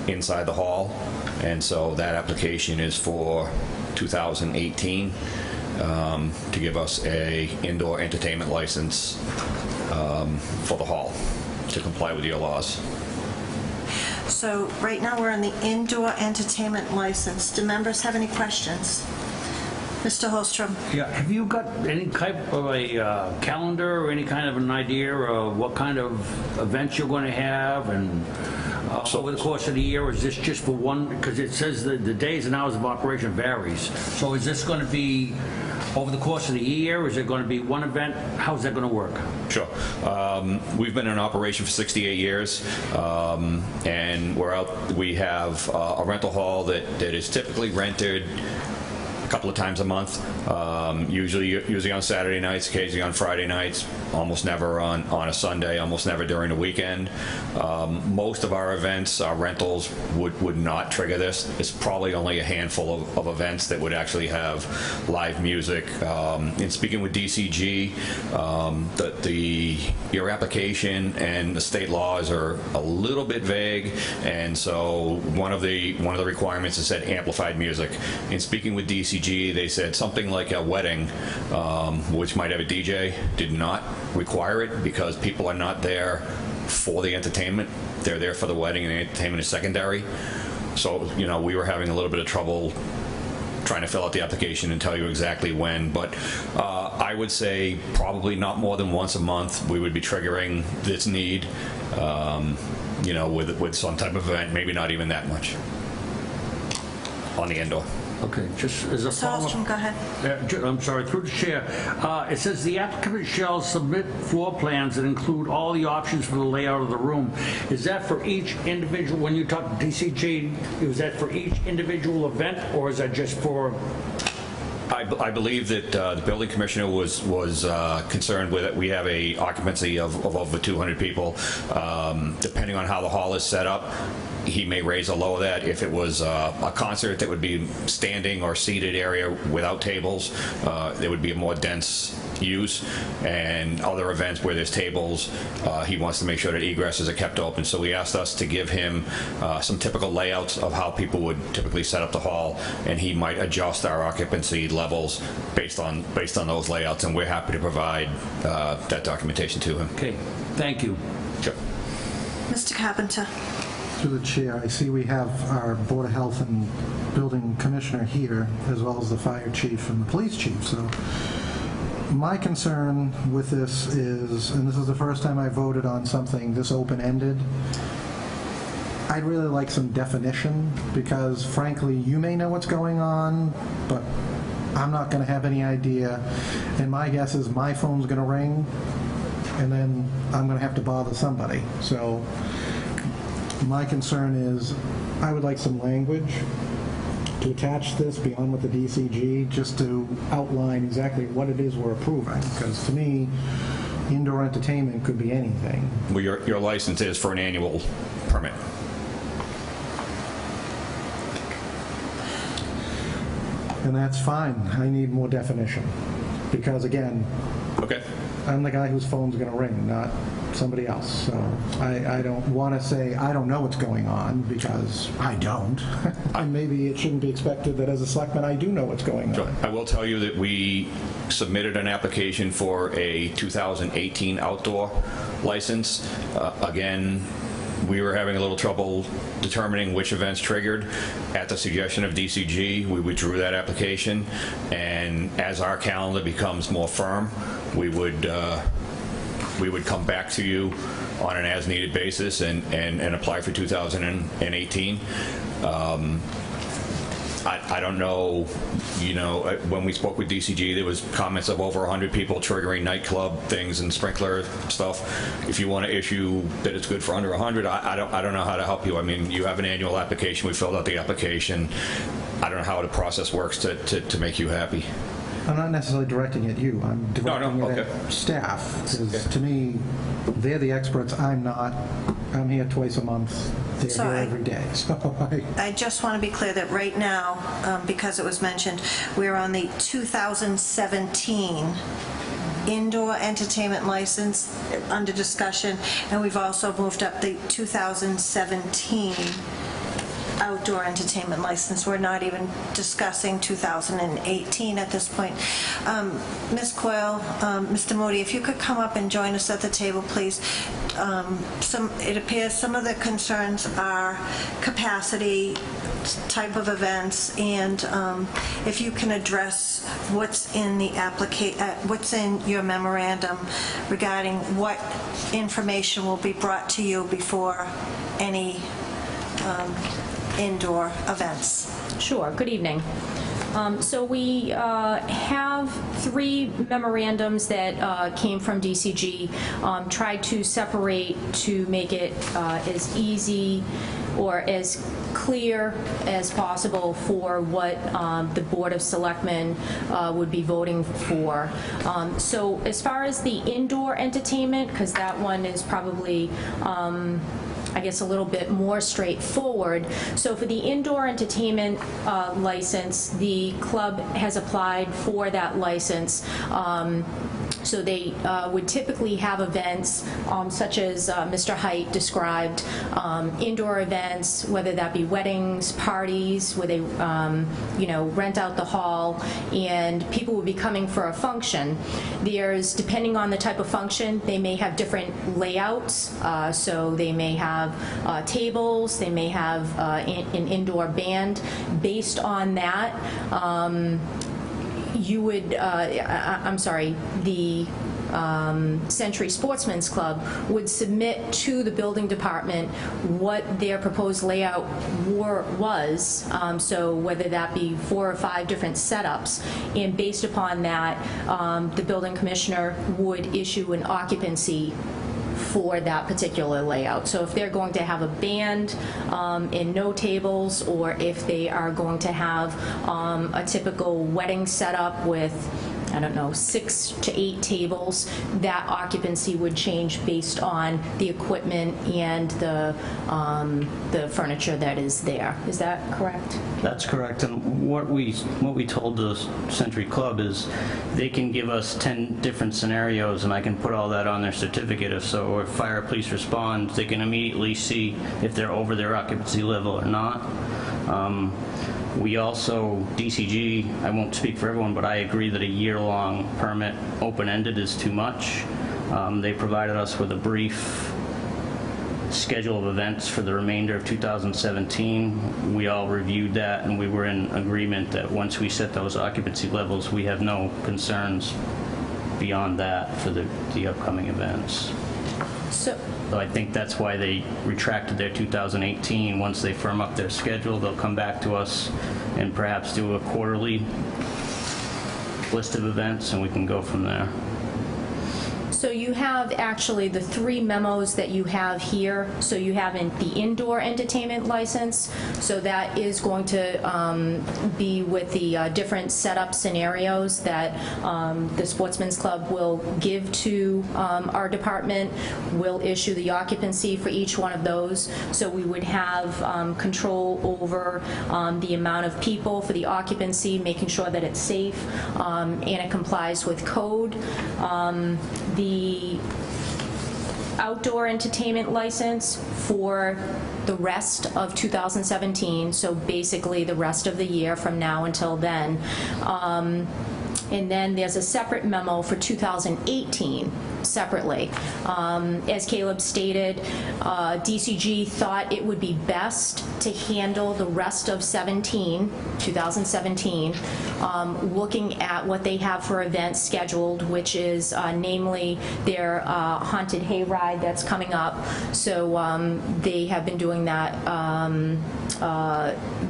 inside the hall. And so that application is for 2018 to give us a indoor entertainment license for the hall to comply with your laws. So right now, we're on the indoor entertainment license. Do members have any questions? Mr. Holstrom? Yeah, have you got any type of a calendar or any kind of an idea of what kind of events you're going to have and over the course of the year? Or is this just for one? Because it says that the days and hours of operation varies. So is this going to be over the course of the year? Is it going to be one event? How's that going to work? Sure. We've been in operation for 68 years, and we're out. We have a rental hall that is typically rented a couple of times a month, usually on Saturday nights, occasionally on Friday nights, almost never on a Sunday, almost never during the weekend. Most of our events, our rentals, would not trigger this. It's probably only a handful of events that would actually have live music. In speaking with DCG, your application and the state laws are a little bit vague, and so one of the requirements is said amplified music. In speaking with DCG, they said something like a wedding, which might have a DJ, did not require it because people are not there for the entertainment. They're there for the wedding, and the entertainment is secondary. So, we were having a little bit of trouble trying to fill out the application and tell you exactly when, but I would say probably not more than once a month we would be triggering this need, with some type of event, maybe not even that much on the indoor. Okay, just as a follow-up. Go ahead. I'm sorry, through the chair. It says the applicant shall submit floor plans that include all the options for the layout of the room. Is that for each individual, when you talk DCG, is that for each individual event, or is that just for? I believe that the building commissioner was concerned with it. We have a occupancy of over 200 people. Depending on how the hall is set up, he may raise or lower that. If it was a concert that would be standing or seated area without tables, there would be a more dense use. And other events where there's tables, he wants to make sure that egresses are kept open. So we asked us to give him some typical layouts of how people would typically set up the hall, and he might adjust our occupancy levels based on those layouts, and we're happy to provide that documentation to him. Okay, thank you. Sure. Mr. Carpenter? Through the chair, I see we have our Board of Health and Building Commissioner here, as well as the Fire Chief and the Police Chief. So my concern with this is, and this is the first time I voted on something this open-ended, I'd really like some definition, because frankly, you may know what's going on, but I'm not going to have any idea. And my guess is my phone's going to ring, and then I'm going to have to bother somebody. So my concern is I would like some language to attach this beyond what the DCG, just to outline exactly what it is we're approving. Because to me, indoor entertainment could be anything. Well, your license is for an annual permit. And that's fine. I need more definition. Because again, okay, I'm the guy whose phone's going to ring, not somebody else. So I don't want to say I don't know what's going on, because I don't. And maybe it shouldn't be expected that as a selectman I do know what's going on. I will tell you that we submitted an application for a 2018 outdoor license. Again, we were having a little trouble determining which events triggered. At the suggestion of DCG, we withdrew that application, and as our calendar becomes more firm, we would come back to you on an as-needed basis and apply for 2018. I don't know, when we spoke with DCG, there was comments of over 100 people triggering nightclub things and sprinkler stuff. If you want to issue that it's good for under 100, I don't know how to help you. I mean, you have an annual application. We filled out the application. I don't know how the process works to make you happy. I'm not necessarily directing at you. I'm directing it at staff. Because to me, they're the experts. I'm not. I'm here twice a month. They're here every day. So I just want to be clear that right now, because it was mentioned, we're on the 2017 indoor entertainment license under discussion, and we've also moved up the 2017 outdoor entertainment license. We're not even discussing 2018 at this point. Ms. Coyle, Mr. Moody, if you could come up and join us at the table, please. It appears some of the concerns are capacity, type of events, and if you can address what's in the what's in your memorandum regarding what information will be brought to you before any indoor events. Sure. Good evening. So we have 3 memorandums that came from DCG, tried to separate to make it as easy or as clear as possible for what the Board of Selectmen would be voting for. So as far as the indoor entertainment, because that one is probably I guess a little bit more straightforward. So for the indoor entertainment license, the club has applied for that license. So they would typically have events such as Mr. Height described, indoor events, whether that be weddings, parties, where they rent out the hall, and people would be coming for a function. There's, depending on the type of function, they may have different layouts. So they may have tables, they may have an indoor band. Based on that, you would, the Century Sportsman's Club would submit to the building department what their proposed layout was, so whether that be 4 or 5 different setups, and based upon that, the building commissioner would issue an occupancy for that particular layout. So if they're going to have a band and no tables, or if they are going to have a typical wedding setup with, I don't know, 6 to 8 tables, that occupancy would change based on the equipment and the furniture that is there. Is that correct? That's correct. And what we told the Century Club is they can give us 10 different scenarios, and I can put all that on their certificate. If fire or police respond, they can immediately see if they're over their occupancy level or not. We also, DCG, I won't speak for everyone, but I agree that a year-long permit, open-ended, is too much. They provided us with a brief schedule of events for the remainder of 2017. We all reviewed that, and we were in agreement that once we set those occupancy levels, we have no concerns beyond that for the upcoming events. So I think that's why they retracted their 2018. Once they firm up their schedule, they'll come back to us and perhaps do a quarterly list of events, and we can go from there. So you have actually the 3 memos that you have here. So you have the indoor entertainment license. So that is going to be with the different setup scenarios that the Sportsman's Club will give to our department. We'll issue the occupancy for each one of those. So we would have control over the amount of people for the occupancy, making sure that it's safe and it complies with code. The outdoor entertainment license for the rest of 2017, so basically the rest of the year from now until then. And then there's a separate memo for 2018 separately. As Caleb stated, DCG thought it would be best to handle the rest of 2017, looking at what they have for events scheduled, which is namely their haunted hayride that's coming up. So they have been doing that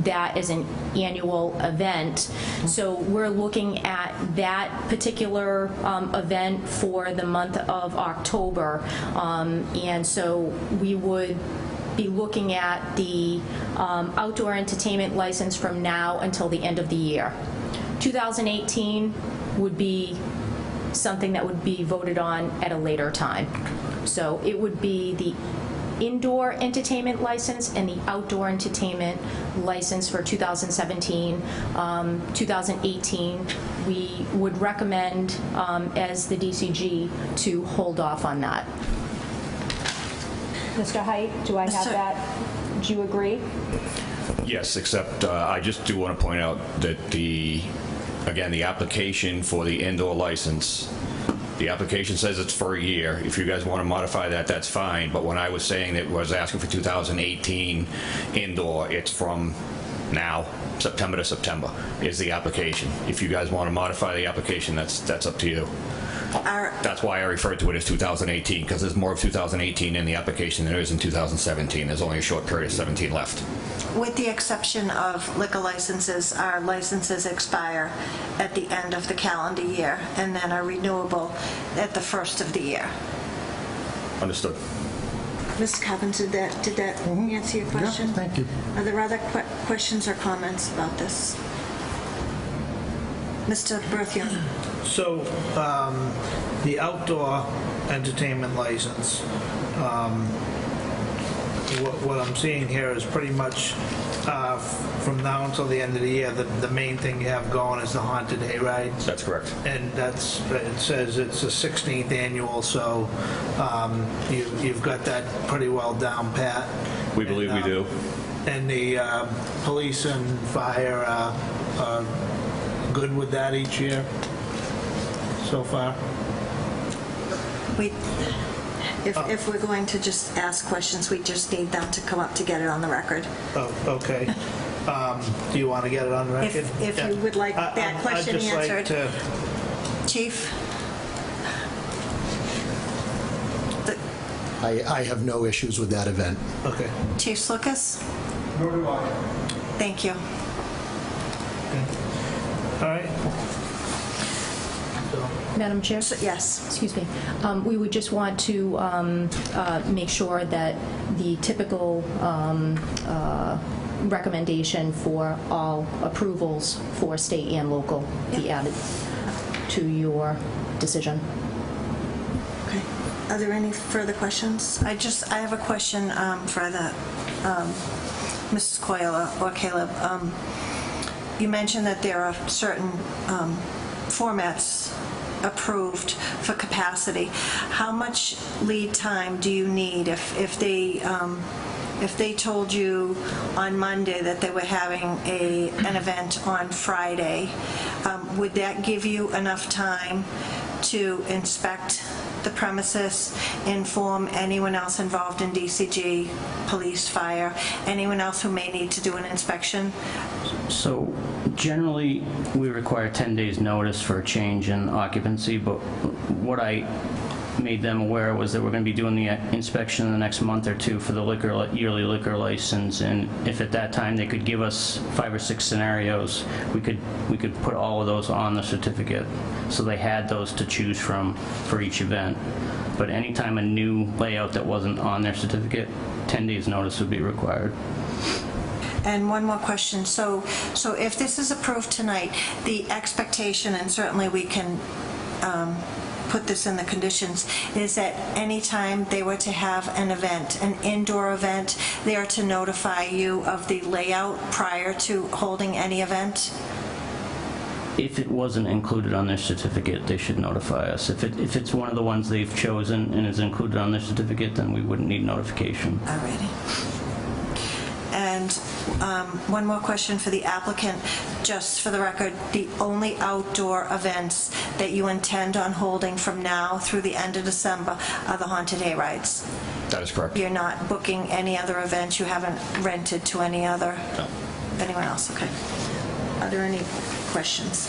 that as an annual event. So we're looking at that particular event for the month of October. And so we would be looking at the outdoor entertainment license from now until the end of the year. 2018 would be something that would be voted on at a later time. So it would be the indoor entertainment license and the outdoor entertainment license for 2017. 2018, we would recommend as the DCG to hold off on that. Mr. Height, do I have that? Do you agree? Yes, except I just do want to point out that again, the application for the indoor license, the application says it's for a year. If you guys want to modify that, that's fine. But when I was saying that was asking for 2018 indoor, it's from now, September to September, is the application. If you guys want to modify the application, that's up to you. That's why I referred to it as 2018, because there's more of 2018 in the application than there is in 2017. There's only a short period of 17 left. With the exception of liquor licenses, our licenses expire at the end of the calendar year and then are renewable at the first of the year. Understood. Mr. Cobbins, did that answer your question? Yeah, thank you. Are there other questions or comments about this? Mr. Berthium. So, the outdoor entertainment license, what I'm seeing here is pretty much from now until the end of the year, the main thing you have going is the haunted hayride. That's correct. And it says it's the 16th annual, so you've got that pretty well down pat. We believe we do. And the police and fire are good with that each year so far? If we're going to just ask questions, we just need them to come up to get it on the record. Oh, okay. Do you want to get it on the record? If you would like that question answered. I'd just like to... Chief? I have no issues with that event. Okay. Chief Slukas? Nor do I. Thank you. All right. Madam Chair? Yes. Excuse me. We would just want to make sure that the typical recommendation for all approvals for state and local be added to your decision. Okay. Are there any further questions? I have a question for the Mrs. Coyle or Caleb. You mentioned that there are certain formats approved for capacity. How much lead time do you need if they told you on Monday that they were having an event on Friday? Would that give you enough time to inspect the premises, inform anyone else involved in DCG, police, fire, anyone else who may need to do an inspection? So generally, we require 10 days notice for a change in occupancy, but what I made them aware was that we're going to be doing the inspection in the next month or two for the yearly liquor license, and if at that time they could give us 5 or 6 scenarios, we could put all of those on the certificate, so they had those to choose from for each event. But anytime a new layout that wasn't on their certificate, 10 days notice would be required. And one more question. So if this is approved tonight, the expectation, and certainly we can put this in the conditions, is that any time they were to have an event, an indoor event, they are to notify you of the layout prior to holding any event? If it wasn't included on their certificate, they should notify us. If it's one of the ones they've chosen and is included on their certificate, then we wouldn't need notification. Alrighty. And One more question for the applicant. Just for the record, the only outdoor events that you intend on holding from now through the end of December are the haunted hay rides? That is correct. You're not booking any other events? You haven't rented to any other? No. Anyone else? Okay. Are there any questions?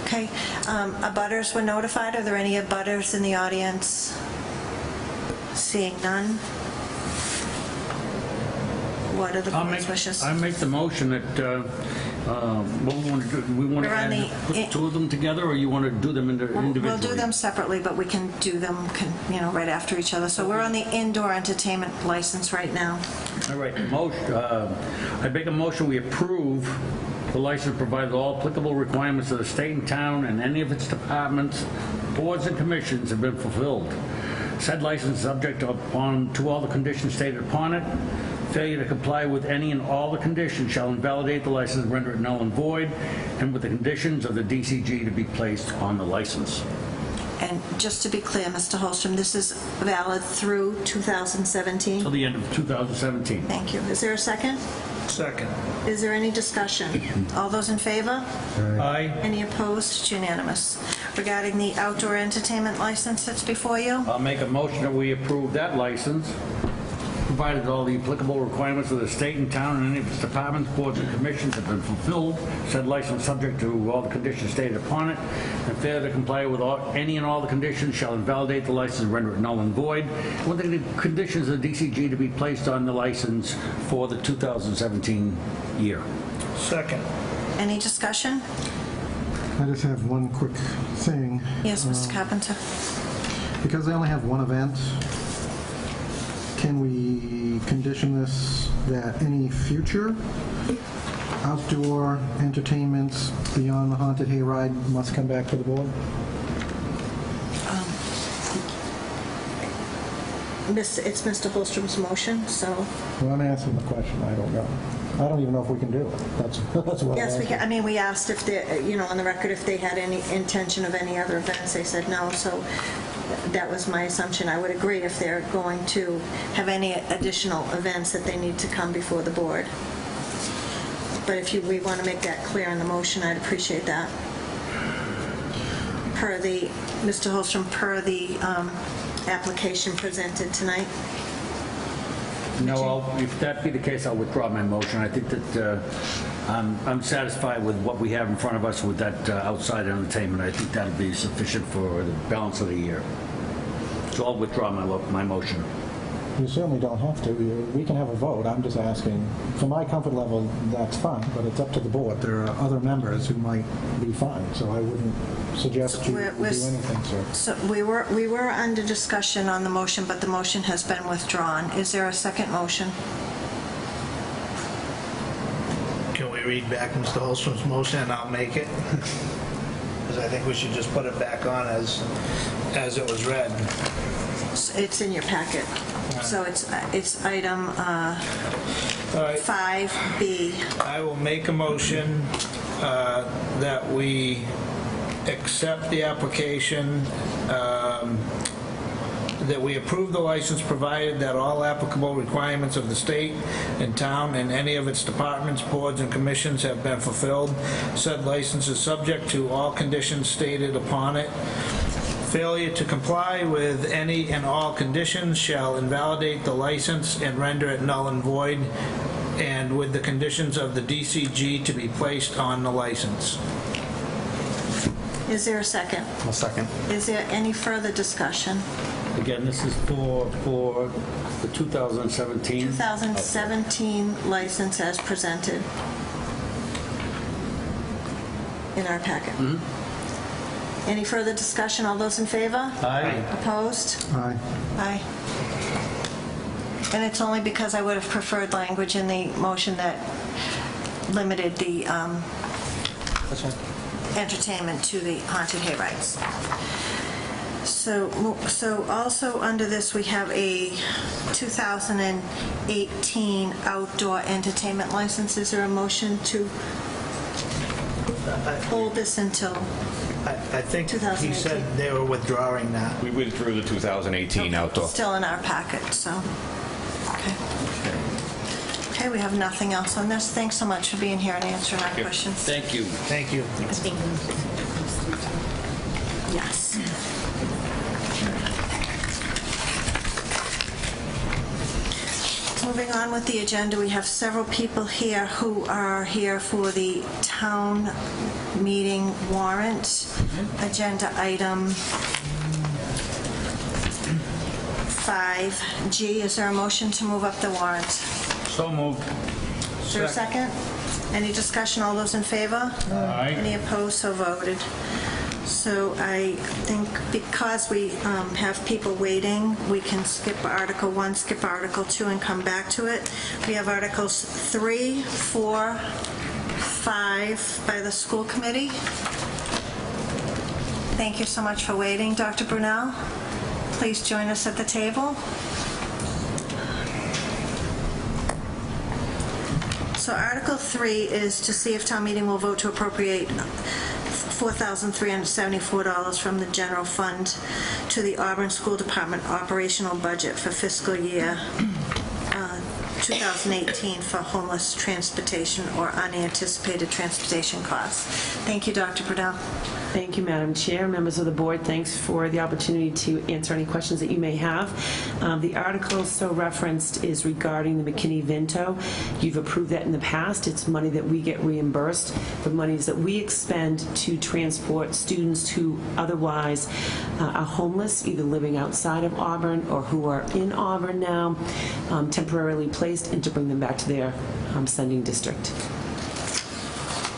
Okay. Abutters were notified. Are there any abutters in the audience? Seeing none. What are the board's wishes? I make the motion that, what we want to do, we want to put two of them together, or you want to do them individually? We'll do them separately, but we can do them, right after each other. So we're on the indoor entertainment license right now. All right, I make a motion, we approve the license provided all applicable requirements of the state and town and any of its departments, boards, and commissions have been fulfilled. Said license is subject to all the conditions stated upon it. Failure to comply with any and all the conditions shall invalidate the license and render it null and void, and with the conditions of the DCG to be placed on the license. And just to be clear, Mr. Holstrom, this is valid through 2017? Till the end of 2017. Thank you. Is there a second? Second. Is there any discussion? All those in favor? Aye. Any opposed? It's unanimous. Regarding the outdoor entertainment license that's before you? I'll make a motion that we approve that license, provided all the applicable requirements of the state and town and any of its departments, boards, and commissions have been fulfilled. Said license subject to all the conditions stated upon it, and failure to comply with any and all the conditions shall invalidate the license and render it null and void, with the conditions of the DCG to be placed on the license for the 2017 year. Second. Any discussion? I just have one quick thing. Yes, Mr. Carpenter. Because they only have one event, can we condition this that any future outdoor entertainments beyond the haunted hayride must come back to the board? It's Mr. Holstrom's motion, so... Well, I'm asking the question. I don't know. I don't even know if we can do it. That's what Yes, I'm we can. asking. I mean, we asked if they, on the record, if they had any intention of any other events. They said no, so that was my assumption. I would agree if they're going to have any additional events that they need to come before the board. But if we want to make that clear in the motion, I'd appreciate that. Mr. Holstrom, per the application presented tonight. No, if that be the case, I'll withdraw my motion. I think that I'm satisfied with what we have in front of us with that outside entertainment. I think that'll be sufficient for the balance of the year. So I'll withdraw my motion. You certainly don't have to. We can have a vote. I'm just asking. For my comfort level, that's fine, but it's up to the board. There are other members who might be fine, so I wouldn't suggest you do anything, sir. So we were under discussion on the motion, but the motion has been withdrawn. Is there a second motion? Can we read back Mr. Holstrom's motion and I'll make it? Because I think we should just put it back on as it was read. It's in your packet. So it's item 5B. I will make a motion that we accept the application, that we approve the license provided that all applicable requirements of the state and town and any of its departments, boards, and commissions have been fulfilled. Said license is subject to all conditions stated upon it. Failure to comply with any and all conditions shall invalidate the license and render it null and void, and with the conditions of the DCG to be placed on the license. Is there a second? I'll second. Is there any further discussion? Again, this is for the 2017? 2017 license as presented in our packet. Mm-hmm. Any further discussion? All those in favor? Aye. Opposed? Aye. Aye. And it's only because I would have preferred language in the motion that limited the entertainment to the haunted hay rides. So also under this, we have a 2018 outdoor entertainment license. Is there a motion to hold this until I think 2018. he said they were withdrawing that. We withdrew the 2018 outdoor. Still in our packet, so, okay. Okay, we have nothing else on this. Thanks so much for being here and answering our questions. Thank you. Thank you. Yes. Moving on with the agenda, we have several people here who are here for the town meeting warrant. Agenda item 5G. Is there a motion to move up the warrant? So moved. Is there a second? Any discussion? All those in favor? Aye. Any opposed? So voted. So I think because we have people waiting, we can skip Article 1, skip Article 2, and come back to it. We have Articles 3, 4, 5 by the school committee. Thank you so much for waiting. Dr. Brunel, please join us at the table. So Article 3 is to see if town meeting will vote to appropriate $4,374 from the general fund to the Auburn School Department operational budget for fiscal year 2018 for homeless transportation or unanticipated transportation costs. Thank you, Dr. Brunel. Thank you, Madam Chair. Members of the board, thanks for the opportunity to answer any questions that you may have. The article so referenced is regarding the McKinney-Vento. You've approved that in the past. It's money that we get reimbursed for monies that we expend to transport students who otherwise are homeless, either living outside of Auburn or who are in Auburn now, temporarily placed, and to bring them back to their sending district.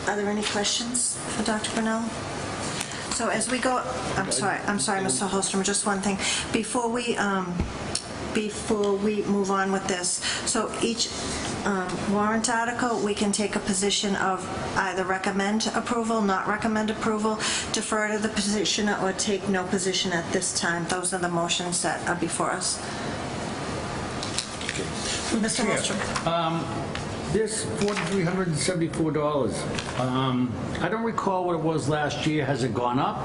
Are there any questions for Dr. Brunel? So as we go, I'm sorry, Mr. Holstrom, just one thing. Before we move on with this, so each warrant article, we can take a position of either recommend approval, not recommend approval, defer to the positioner, or take no position at this time. Those are the motions that are before us. Mr. Holstrom. This $4,374, I don't recall what it was last year. Has it gone up?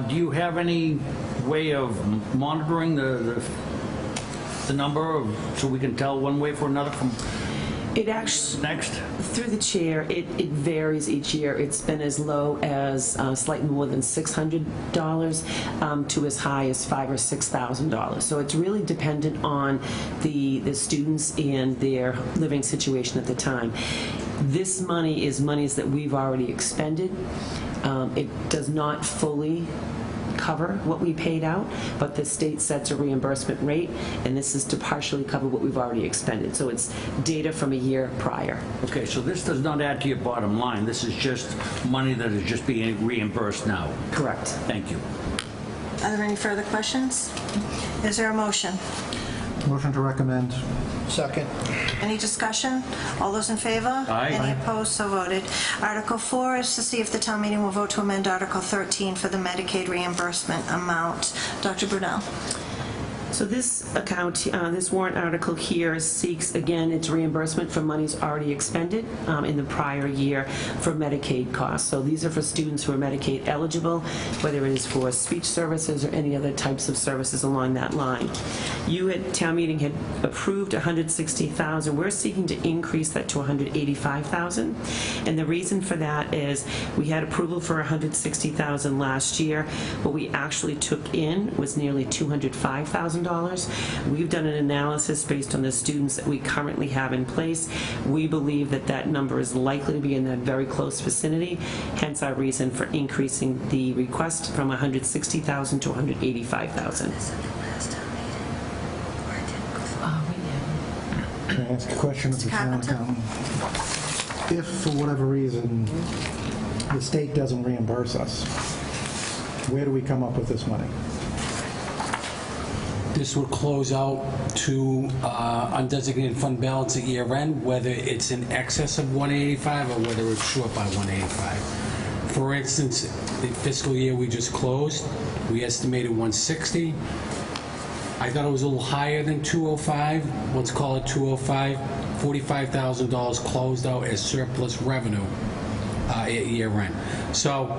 Do you have any way of monitoring the number so we can tell one way for another from It actually, next? Through the chair, it varies each year. It's been as low as slightly more than $600 to as high as $5,000 or $6,000. So it's really dependent on the students and their living situation at the time. This money is monies that we've already expended. It does not fully cover what we paid out, but the state sets a reimbursement rate, and this is to partially cover what we've already expended. So it's data from a year prior. Okay, so this does not add to your bottom line. This is just money that is just being reimbursed now. Correct. Thank you. Are there any further questions? Is there a motion? Motion to recommend. Second. Any discussion? All those in favor? Aye. Any opposed? So voted. Article 4 is to see if the town meeting will vote to amend Article 13 for the Medicaid reimbursement amount. Dr. Brunel. So this account, this warrant article here seeks, again, its reimbursement for monies already expended in the prior year for Medicaid costs. So these are for students who are Medicaid eligible, whether it is for speech services or any other types of services along that line. You at town meeting had approved $160,000. We're seeking to increase that to $185,000. And the reason for that is we had approval for $160,000 last year. What we actually took in was nearly $205,000. We've done an analysis based on the students that we currently have in place. We believe that that number is likely to be in that very close vicinity, hence our reason for increasing the request from $160,000 to $185,000. Can I ask a question of the town accountant? If, for whatever reason, the state doesn't reimburse us, where do we come up with this money? This would close out to undesignated fund balance at year end, whether it's in excess of 185 or whether it's short by 185. For instance, the fiscal year we just closed, we estimated 160. I thought it was a little higher than 205. Let's call it 205. $45,000 closed out as surplus revenue at year end. So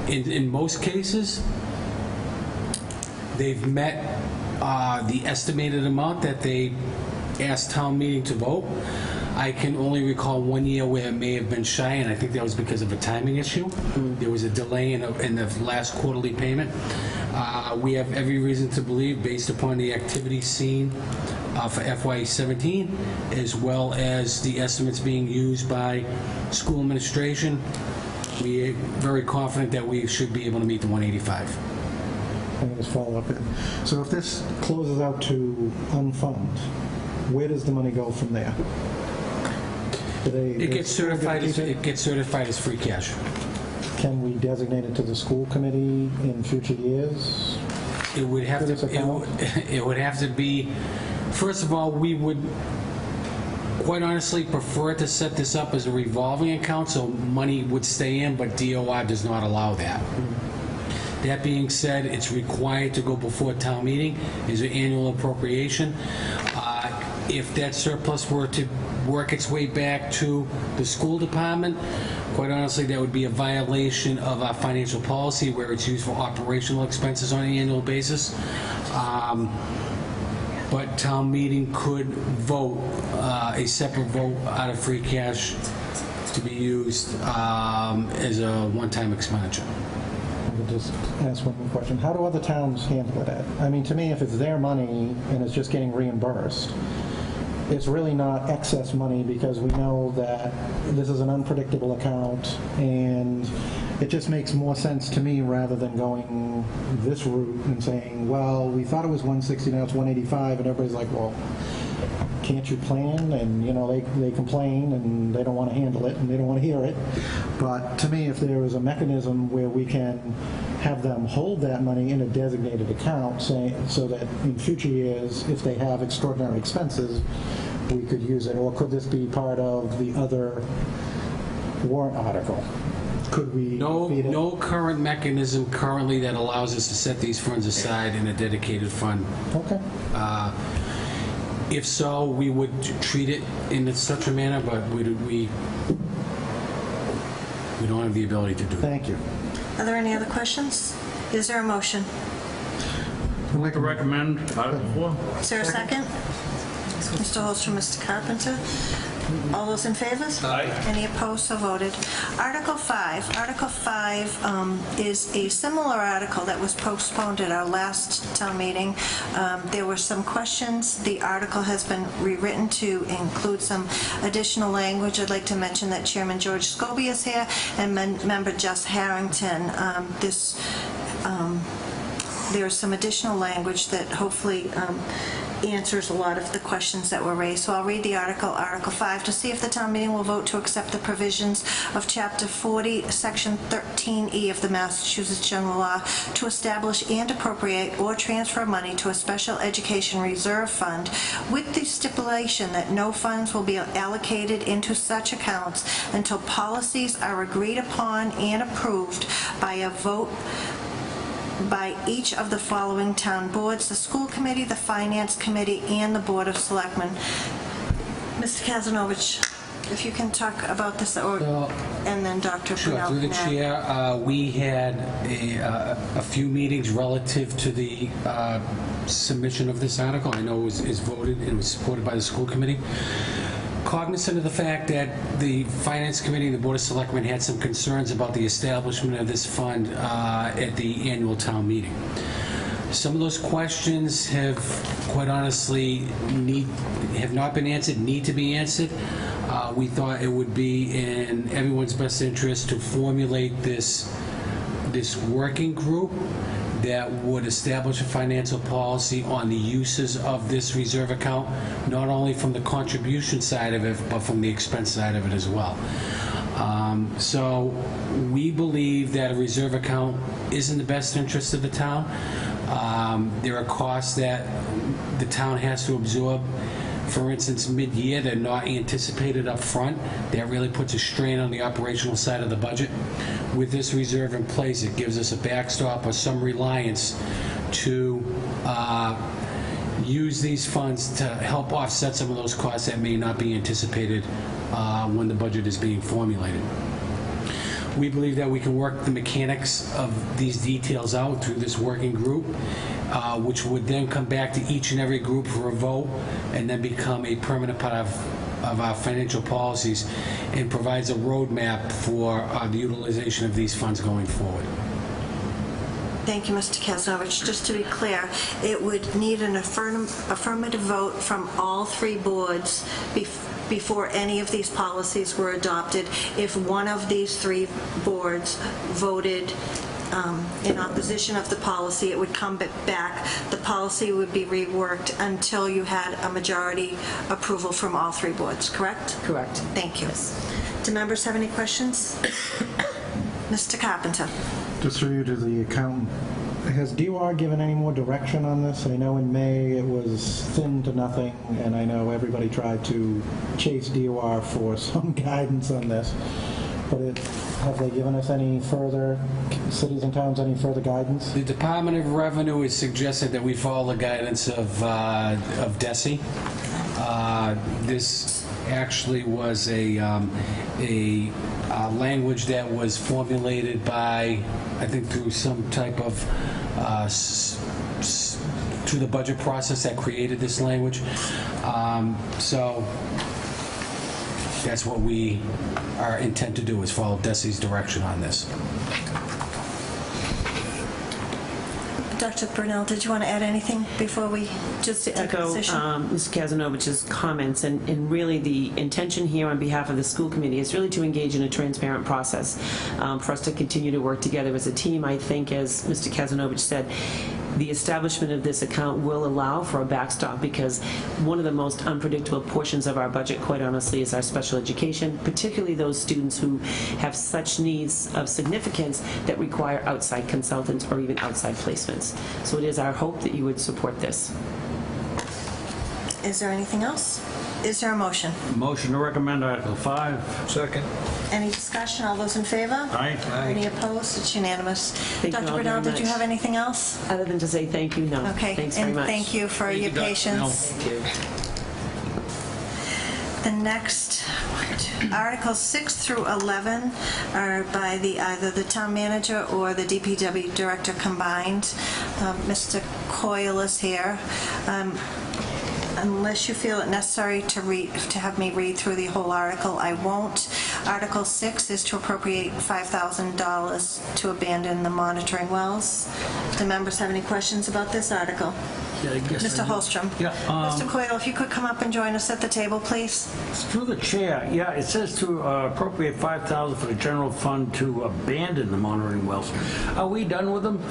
in most cases, they've met the estimated amount that they asked town meeting to vote. I can only recall one year where it may have been shy, and I think that was because of a timing issue. There was a delay in the last quarterly payment. We have every reason to believe, based upon the activity seen for FY17, as well as the estimates being used by school administration, we are very confident that we should be able to meet the 185. Let me just follow up. So if this closes out to unfund, where does the money go from there? It gets certified as free cash. Can we designate it to the school committee in future years? It would have to be, first of all, we would quite honestly prefer to set this up as a revolving account so money would stay in, but DOR does not allow that. That being said, it's required to go before town meeting as an annual appropriation. If that surplus were to work its way back to the school department, quite honestly, that would be a violation of our financial policy where it's used for operational expenses on an annual basis. But town meeting could vote a separate vote out of free cash to be used as a one-time expenditure. Just ask one more question. How do other towns handle it? I mean, to me, if it's their money and it's just getting reimbursed, it's really not excess money because we know that this is an unpredictable account, and it just makes more sense to me rather than going this route and saying, well, we thought it was 160, now it's 185, and everybody's like, well, can't you plan? And, you know, they complain and they don't want to handle it and they don't want to hear it. But to me, if there is a mechanism where we can have them hold that money in a designated account, so that in future years, if they have extraordinary expenses, we could use it. Or could this be part of the other warrant article? Could we feed it? No current mechanism currently that allows us to set these funds aside in a dedicated fund. Okay. If so, we would treat it in such a manner, but we don't have the ability to do it. Thank you. Are there any other questions? Is there a motion? I'd like to recommend Article 4. Is there a second? Mr. Holstrom, Mr. Carpenter. All those in favor? Aye. Any opposed? So voted. Article 5. Article 5 is a similar article that was postponed at our last town meeting. There were some questions. The article has been rewritten to include some additional language. I'd like to mention that Chairman George Scobie is here and Member Jess Harrington. There's some additional language that hopefully answers a lot of the questions that were raised. So I'll read the article, Article 5, to see if the town meeting will vote to accept the provisions of Chapter 40, Section 13E of the Massachusetts General Law to establish and appropriate or transfer money to a special education reserve fund with the stipulation that no funds will be allocated into such accounts until policies are agreed upon and approved by a vote by each of the following town boards: the school committee, the finance committee, and the board of selectmen. Mr. Kazanovich, if you can talk about this, and then Dr. Sure. Brunel. Through the chair, we had a few meetings relative to the submission of this article. I know it was voted and was supported by the school committee. Cognizant of the fact that the Finance Committee and the Board of Selectmen had some concerns about the establishment of this fund at the annual town meeting. Some of those questions have, quite honestly, have not been answered, need to be answered. We thought it would be in everyone's best interest to formulate this working group that would establish a financial policy on the uses of this reserve account, not only from the contribution side of it, but from the expense side of it as well. So we believe that a reserve account is in the best interest of the town. There are costs that the town has to absorb. For instance, mid-year, they're not anticipated up front. That really puts a strain on the operational side of the budget. With this reserve in place, it gives us a backstop or some reliance to use these funds to help offset some of those costs that may not be anticipated when the budget is being formulated. We believe that we can work the mechanics of these details out through this working group, which would then come back to each and every group for a vote and then become a permanent part of our financial policies and provides a roadmap for the utilization of these funds going forward. Thank you, Mr. Kazanovich. Just to be clear, it would need an affirmative vote from all three boards before any of these policies were adopted. If one of these three boards voted in opposition of the policy, it would come back. The policy would be reworked until you had a majority approval from all three boards, correct? Correct. Thank you. Do members have any questions? Mr. Carpenter. Just through you to the accountant, has DOR given any more direction on this? I know in May it was thin to nothing, and I know everybody tried to chase DOR for some guidance on this. But have they given us any further, cities and towns, any further guidance? The Department of Revenue has suggested that we follow the guidance of DESI. This actually was a language that was formulated by, I think, through some type of through the budget process that created this language. So that's what we are intent to do, is follow DESI's direction on this. Dr. Brunel, did you want to add anything before we just to take a echo position? Mr. Kazanovich's comments, and really the intention here on behalf of the school committee is really to engage in a transparent process for us to continue to work together as a team. I think, as Mr. Kazanovich said, the establishment of this account will allow for a backstop, because one of the most unpredictable portions of our budget, quite honestly, is our special education, particularly those students who have such needs of significance that require outside consultants or even outside placements. So it is our hope that you would support this. Is there anything else? Is there a motion? Motion to recommend Article 5. Second. Any discussion? All those in favor? Aye. Any opposed? It's unanimous. Thank you Dr. all Brunel, very did you much. have anything else? Other than to say thank you, no. Okay. Thanks very much. And thank you for your patience. Thank you. The next, Articles 6 through 11 are by either the town manager or the DPW director combined. Mr. Coyle is here. Unless you feel it necessary to have me read through the whole article, I won't. Article 6 is to appropriate $5,000 to abandon the monitoring wells. Do members have any questions about this article? Yeah, I guess Mr. I do. Holstrom. Yeah, Mr. Coyle, if you could come up and join us at the table, please. Through the chair, yeah, it says to appropriate $5,000 for the general fund to abandon the monitoring wells. Are we done with them?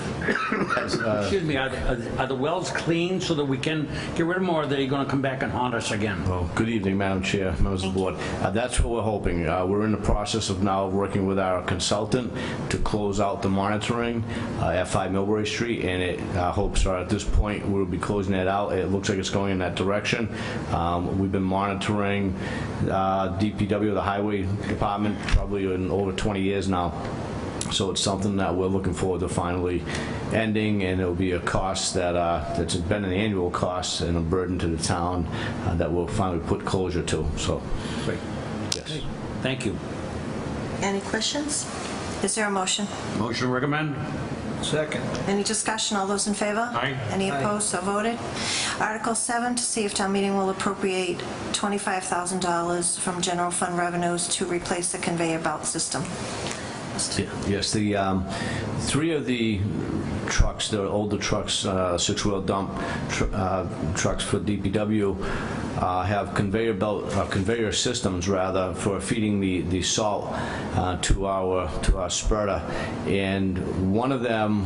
Excuse me, are the wells clean so that we can get rid of them, or are they going to come back and haunt us again? Well, good evening, Madam Chair, members of the board. That's what we're hoping. We're in the process of now working with our consultant to close out the monitoring at 5 Millbury Street, and our hopes are at this point we'll be closing it out. It looks like it's going in that direction. We've been monitoring DPW, the Highway Department, probably in over 20 years now. So it's something that we're looking forward to finally ending, and it'll be a cost that's been an annual cost and a burden to the town that we'll finally put closure to. So, great. Yes. Thank you. Any questions? Is there a motion? Motion to recommend. Second. Any discussion? All those in favor? Aye. Any Aye. opposed? So voted. Article 7, to see if town meeting will appropriate $25,000 from general fund revenues to replace the conveyor belt system. Yes, the 3 of the trucks, the older trucks, 6-wheel dump trucks for DPW, have conveyor systems rather for feeding the salt to our spreader, and one of them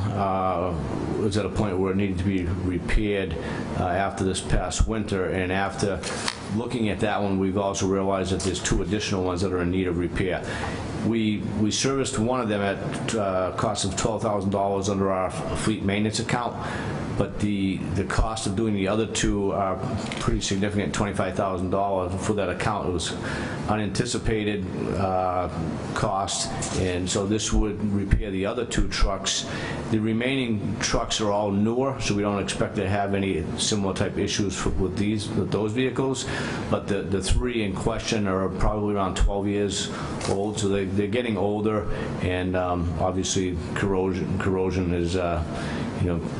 was at a point where it needed to be repaired after this past winter, and after looking at that one, we've also realized that there's 2 additional ones that are in need of repair. We serviced one of them at a cost of $12,000 under our fleet maintenance account, but the cost of doing the other two are pretty significant, $25,000 for that account. It was unanticipated cost, and so this would repair the other two trucks. The remaining trucks are all newer, so we don't expect to have any similar type issues with those vehicles, but the three in question are probably around 12 years old, so they're getting older, and obviously corrosion is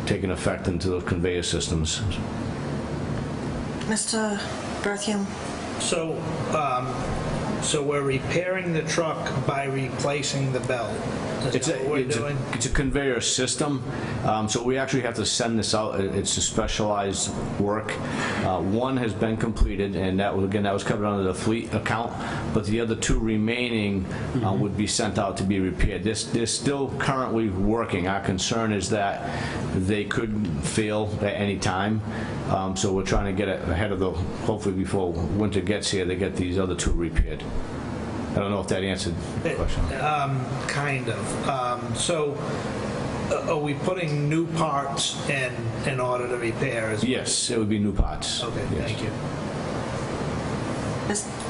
taking effect into the conveyor systems. Mr. Berthium? So we're repairing the truck by replacing the belt. Is that what we're doing? It's a conveyor system, so we actually have to send this out. It's a specialized work. One has been completed, and that was covered under the fleet account, but the other two remaining would be sent out to be repaired. They're still currently working. Our concern is that they could fail at any time, so we're trying to get ahead of hopefully before winter gets here, they get these other two repaired. I don't know if that answered the question. Kind of. So are we putting new parts in order to repair? Yes, it would be new parts. Okay, yes. Thank you.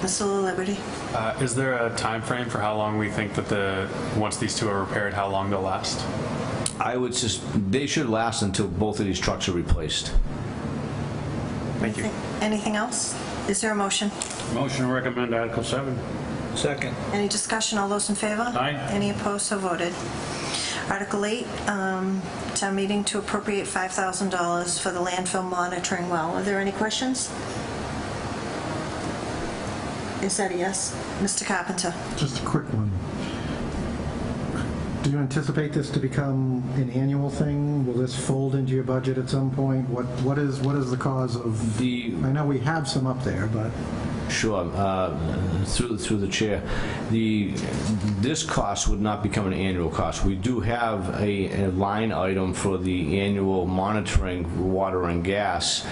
Mr. Liberty? Is there a time frame for how long we think that once these two are repaired, how long they'll last? They should last until both of these trucks are replaced. Thank you. Anything else? Is there a motion? Motion to recommend Article 7. Second. Any discussion? All those in favor? Aye. Any opposed? So voted. Article 8, town meeting to appropriate $5,000 for the landfill monitoring well. Are there any questions? Is that a yes? Mr. Carpenter? Just a quick one. Do you anticipate this to become an annual thing? Will this fold into your budget at some point? What is the cause of I know we have some up there, but... Sure. Through the chair, this cost would not become an annual cost. We do have a line item for the annual monitoring water and gas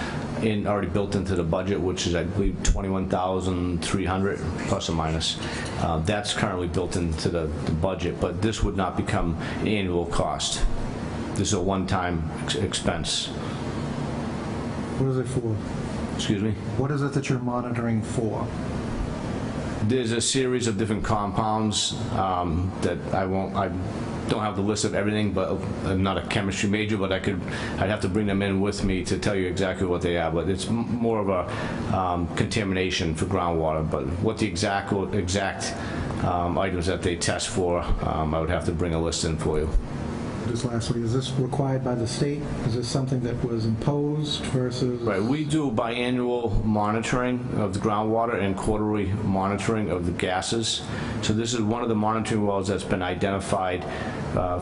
already built into the budget, which is, I believe, $21,300 plus or minus. That's currently built into the budget, but this would not become an annual cost. This is a one-time expense. What is it for? Excuse me? What is it that you're monitoring for? There's a series of different compounds that I don't have the list of everything, but I'm not a chemistry major, but I'd have to bring them in with me to tell you exactly what they are. But it's more of a contamination for groundwater. But what the exact items that they test for, I would have to bring a list in for you. Just lastly, is this required by the state? Is this something that was imposed versus... Right, we do biannual monitoring of the groundwater and quarterly monitoring of the gases. So this is one of the monitoring wells that's been identified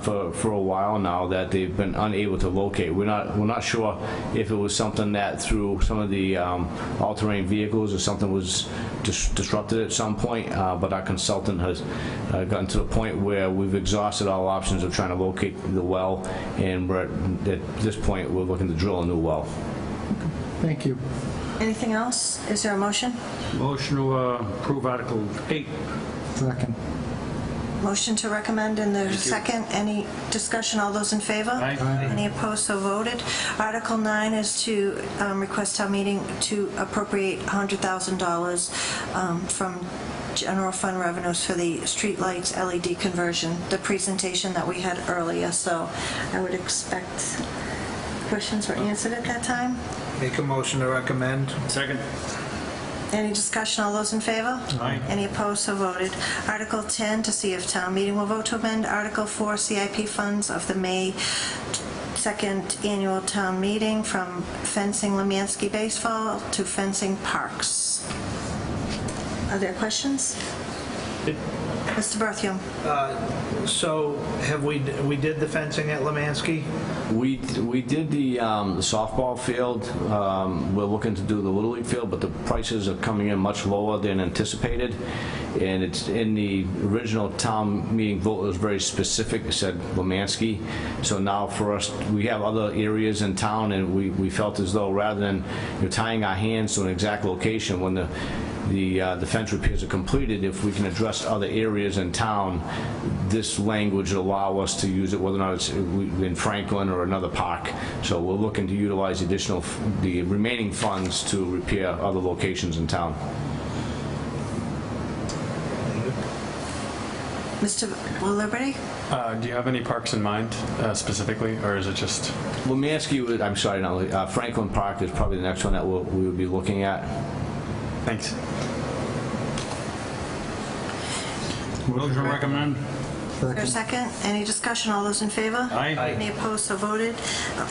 for a while now that they've been unable to locate. We're not sure if it was something that through some of the all-terrain vehicles or something was disrupted at some point, but our consultant has gotten to the point where we've exhausted all options of trying to locate the well, and at this point we're looking to drill a new well. Thank you. Anything else? Is there a motion? Motion to approve Article 8. Second. Motion to recommend in the second. Any discussion? All those in favor? Aye. Any opposed? So voted. Article 9 is to request town meeting to appropriate $100,000 from general fund revenues for the streetlights LED conversion, the presentation that we had earlier. So I would expect questions were answered at that time. Make a motion to recommend. Second. Any discussion? All those in favor? Aye. Any opposed? So voted. Article 10, to see if town meeting will vote to amend Article 4 CIP funds of the May 2nd annual town meeting from fencing Lemansky baseball to fencing parks. Are there questions? Mr. Berthium? So have we did the fencing at Lemansky? We did the softball field. We're looking to do the Little League field, but the prices are coming in much lower than anticipated. And it's in the original town meeting vote, it was very specific. It said Lemansky. So now for us, we have other areas in town, and we felt as though rather than tying our hands to an exact location, when the fence repairs are completed, if we can address other areas in town, this language will allow us to use it, whether or not it's in Franklin or another park. So we're looking to utilize the remaining funds to repair other locations in town. Mr. Liberty? Do you have any parks in mind specifically, or is it just? Let me ask you, I'm sorry, no, Franklin Park is probably the next one that we will be looking at. Thanks. Motion recommend. Is there a second? Any discussion? All those in favor? Aye. Aye. Any opposed? So voted.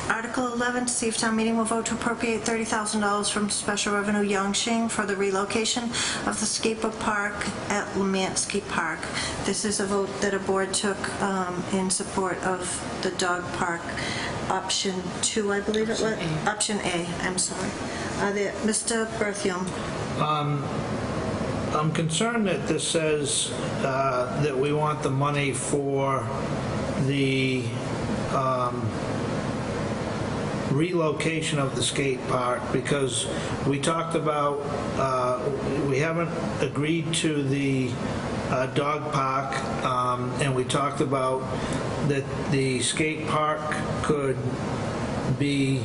Article 11, to see if town meeting will vote to appropriate $30,000 from special revenue Yangshing for the relocation of the skateboard park at Lemansky Park. This is a vote that a board took in support of the dog park. Option 2, I believe it was. Option A, I'm sorry. Mr. Berthium. I'm concerned that this says that we want the money for the relocation of the skate park, because we talked about, we haven't agreed to the dog park, and we talked about that the skate park could be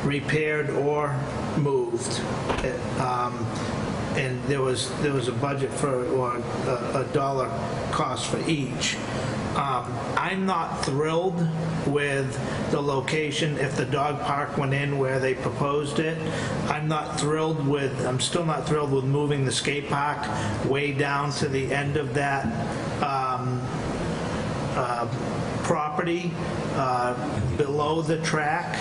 repaired or moved. And there was a budget for, or a dollar cost for each. I'm not thrilled with the location if the dog park went in where they proposed it. I'm still not thrilled with moving the skate park way down to the end of that property below the track,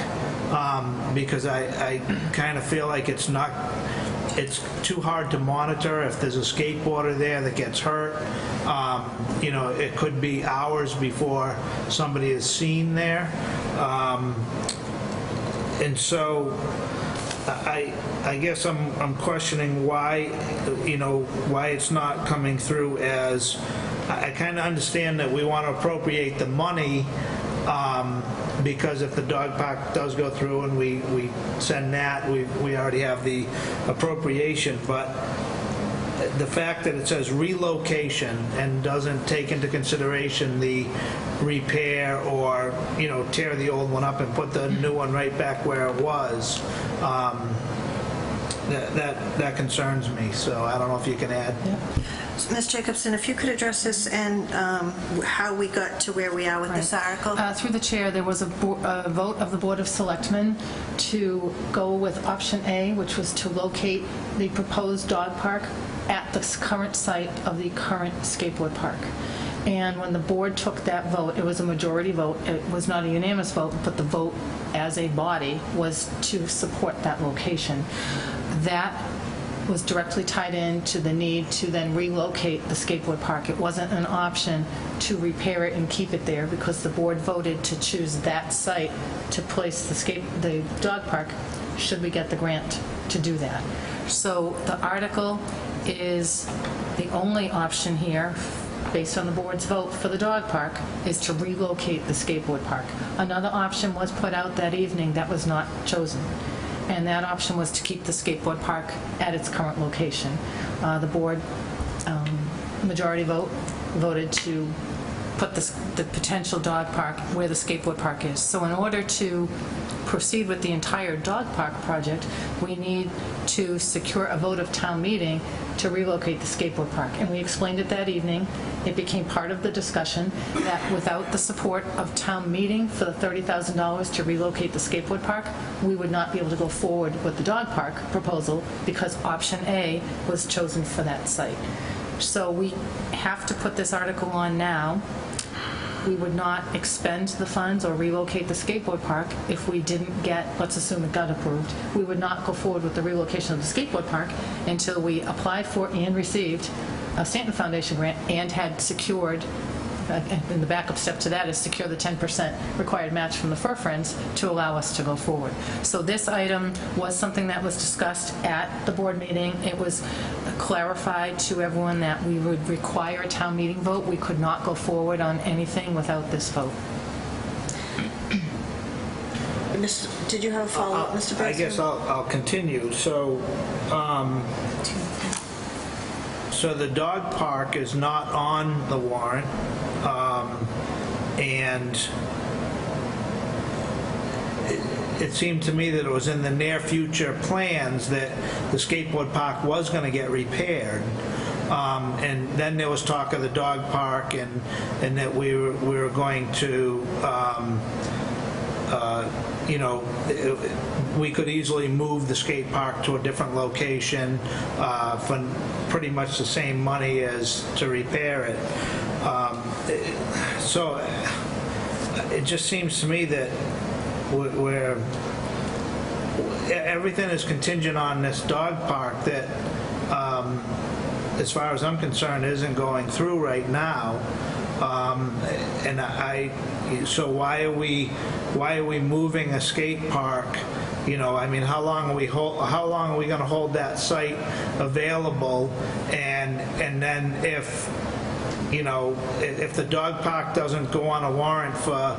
because I kind of feel like it's too hard to monitor. If there's a skateboarder there that gets hurt, it could be hours before somebody is seen there. And so I guess I'm questioning why it's not coming through as, I kind of understand that we want to appropriate the money, because if the dog park does go through and we send that, we already have the appropriation. But the fact that it says relocation and doesn't take into consideration the repair or tear the old one up and put the new one right back where it was, that concerns me. So I don't know if you can add. Yeah. Ms. Jacobson, if you could address this and how we got to where we are with this article. Through the chair, there was a vote of the Board of Selectmen to go with option A, which was to locate the proposed dog park at the current site of the current skateboard park. And when the board took that vote, it was a majority vote. It was not a unanimous vote, but the vote as a body was to support that location. That was directly tied into the need to then relocate the skateboard park. It wasn't an option to repair it and keep it there, because the board voted to choose that site to place the dog park should we get the grant to do that. So the article is the only option here, based on the board's vote for the dog park, is to relocate the skateboard park. Another option was put out that evening that was not chosen, and that option was to keep the skateboard park at its current location. The board, majority vote, voted to put the potential dog park where the skateboard park is. So in order to proceed with the entire dog park project, we need to secure a vote of town meeting to relocate the skateboard park. And we explained it that evening. It became part of the discussion that without the support of town meeting for the $30,000 to relocate the skateboard park, we would not be able to go forward with the dog park proposal, because option A was chosen for that site. So we have to put this article on now. We would not expend the funds or relocate the skateboard park if we didn't get, let's assume it got approved, we would not go forward with the relocation of the skateboard park until we applied for and received a Stanton Foundation grant and had secured, and the backup step to that is secure the 10% required match from the Fur Friends to allow us to go forward. So this item was something that was discussed at the board meeting. It was clarified to everyone that we would require a town meeting vote. We could not go forward on anything without this vote. Did you have a follow-up, Mr. Berthium? I guess I'll continue. So so the dog park is not on the warrant, and it seemed to me that it was in the near future plans that the skateboard park was going to get repaired. And then there was talk of the dog park, and that we were going to, you know, we could easily move the skate park to a different location for pretty much the same money as to repair it. So it just seems to me that where everything is contingent on this dog park that, as far as I'm concerned, isn't going through right now. So why are we moving a skate park? You know, I mean, how long are we going to hold that site available? And then if, you know, if the dog park doesn't go on a warrant for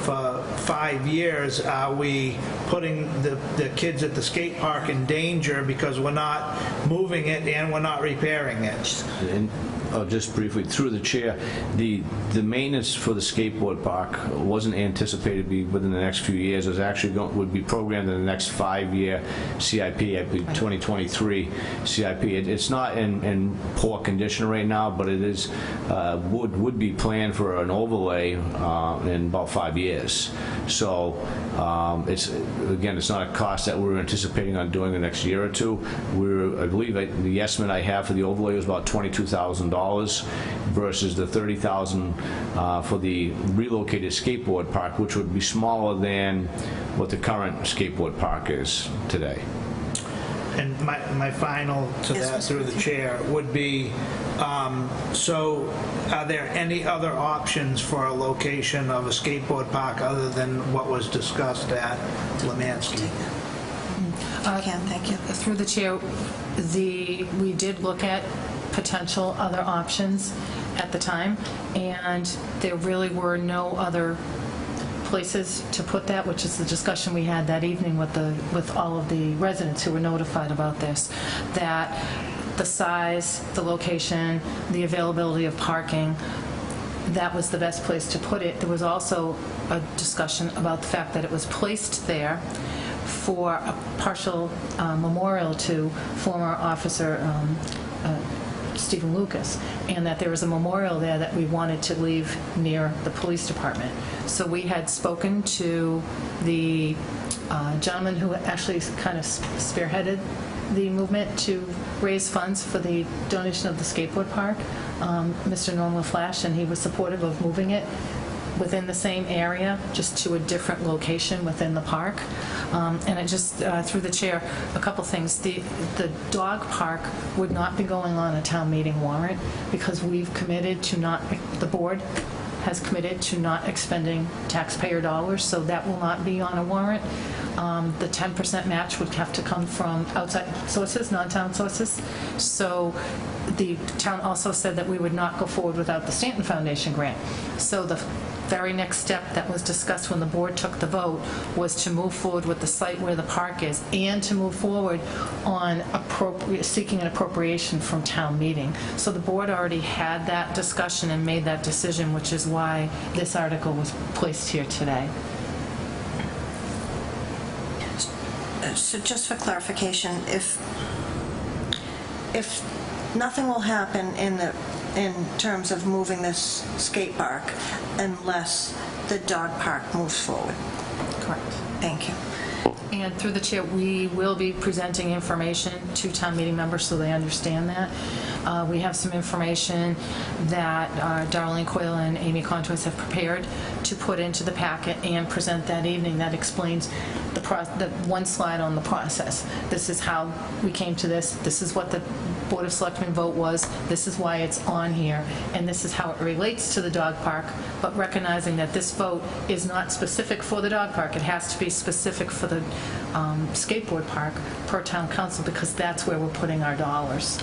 5 years, are we putting the kids at the skate park in danger because we're not moving it and we're not repairing it? And just briefly, through the chair, the maintenance for the skateboard park wasn't anticipated to be within the next few years. It was actually would be programmed in the next 5-year CIP, I believe 2023 CIP. It's not in poor condition right now, but it is would be planned for an overlay in about 5 years. So it's not a cost that we're anticipating on doing the next year or two. I believe the estimate I have for the overlay was about $22,000 versus the $30,000 for the relocated skateboard park, which would be smaller than what the current skateboard park is today. And my final to that, through the chair, would be, so are there any other options for a location of a skateboard park other than what was discussed at Lemansky? Thank you. Through the chair, we did look at potential other options at the time, and there really were no other places to put that, which is the discussion we had that evening with all of the residents who were notified about this, that the size, the location, the availability of parking, that was the best place to put it. There was also a discussion about the fact that it was placed there for a partial memorial to former officer Stephen Lucas, and that there was a memorial there that we wanted to leave near the police department. So we had spoken to the gentleman who actually kind of spearheaded the movement to raise funds for the donation of the skateboard park, Mr. Norm LaFlash, and he was supportive of moving it within the same area, just to a different location within the park. And it just, through the chair, a couple things. The dog park would not be going on a town meeting warrant because we've committed to not, the board has committed to not expending taxpayer dollars, so that will not be on a warrant. The 10% match would have to come from outside sources, non-town sources. So the town also said that we would not go forward without the Stanton Foundation grant. So the very next step that was discussed when the board took the vote was to move forward with the site where the park is and to move forward on seeking an appropriation from town meeting. So the board already had that discussion and made that decision, which is why this article was placed here today. So just for clarification, if nothing will happen in terms of moving this skate park unless the dog park moves forward. Correct. Thank you. And through the chair, we will be presenting information to town meeting members so they understand that. We have some information that Darlene Coyle and Amy Contois have prepared to put into the packet and present that evening that explains the one slide on the process. This is how we came to this. This is what the Board of Selectmen vote was. This is why it's on here. And this is how it relates to the dog park, but recognizing that this vote is not specific for the dog park. It has to be specific for the skateboard park per town council because that's where we're putting our dollars.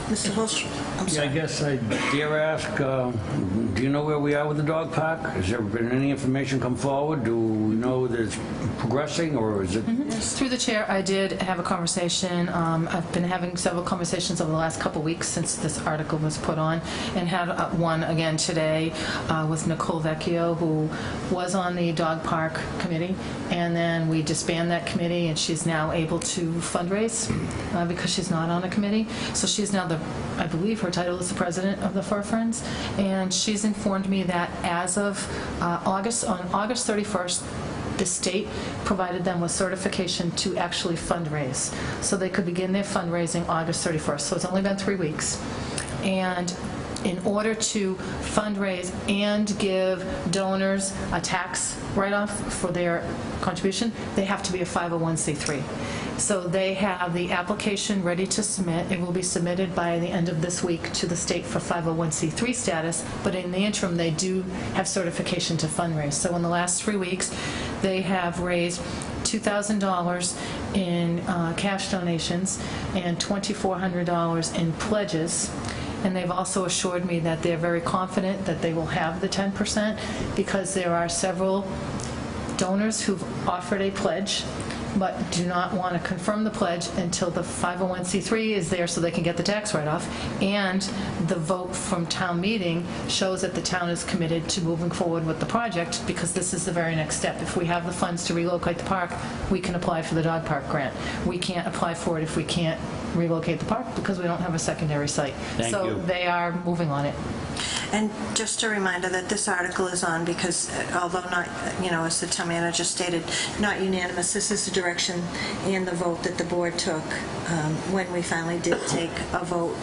Mr. Wilsh, I'm sorry. I guess I dare ask, do you know where we are with the dog park? Has there been any information come forward? Do we know that it's progressing, or is it? Through the chair, I did have a conversation. I've been having several conversations over the last couple weeks since this article was put on, and had one again today with Nicole Vecchio, who was on the dog park committee, and then we disbanded that committee, and she's now able to fundraise because she's not on a committee. So she's now I believe her title is the president of the Fur Friends, and she's informed me that as of August 31st, the state provided them with certification to actually fundraise. So they could begin their fundraising August 31st. So it's only been 3 weeks. And in order to fundraise and give donors a tax write-off for their contribution, they have to be a 501c3. So they have the application ready to submit. It will be submitted by the end of this week to the state for 501c3 status, but in the interim, they do have certification to fundraise. So in the last 3 weeks, they have raised $2,000 in cash donations and $2,400 in pledges. And they've also assured me that they're very confident that they will have the 10% because there are several donors who've offered a pledge but do not want to confirm the pledge until the 501c3 is there so they can get the tax write-off, and the vote from town meeting shows that the town is committed to moving forward with the project, because this is the very next step. If we have the funds to relocate the park, we can apply for the dog park grant. We can't apply for it if we can't relocate the park because we don't have a secondary site. So they are moving on it. And just a reminder that this article is on because, although not, as the town manager stated, not unanimous, this is the direction and the vote that the board took when we finally did take a vote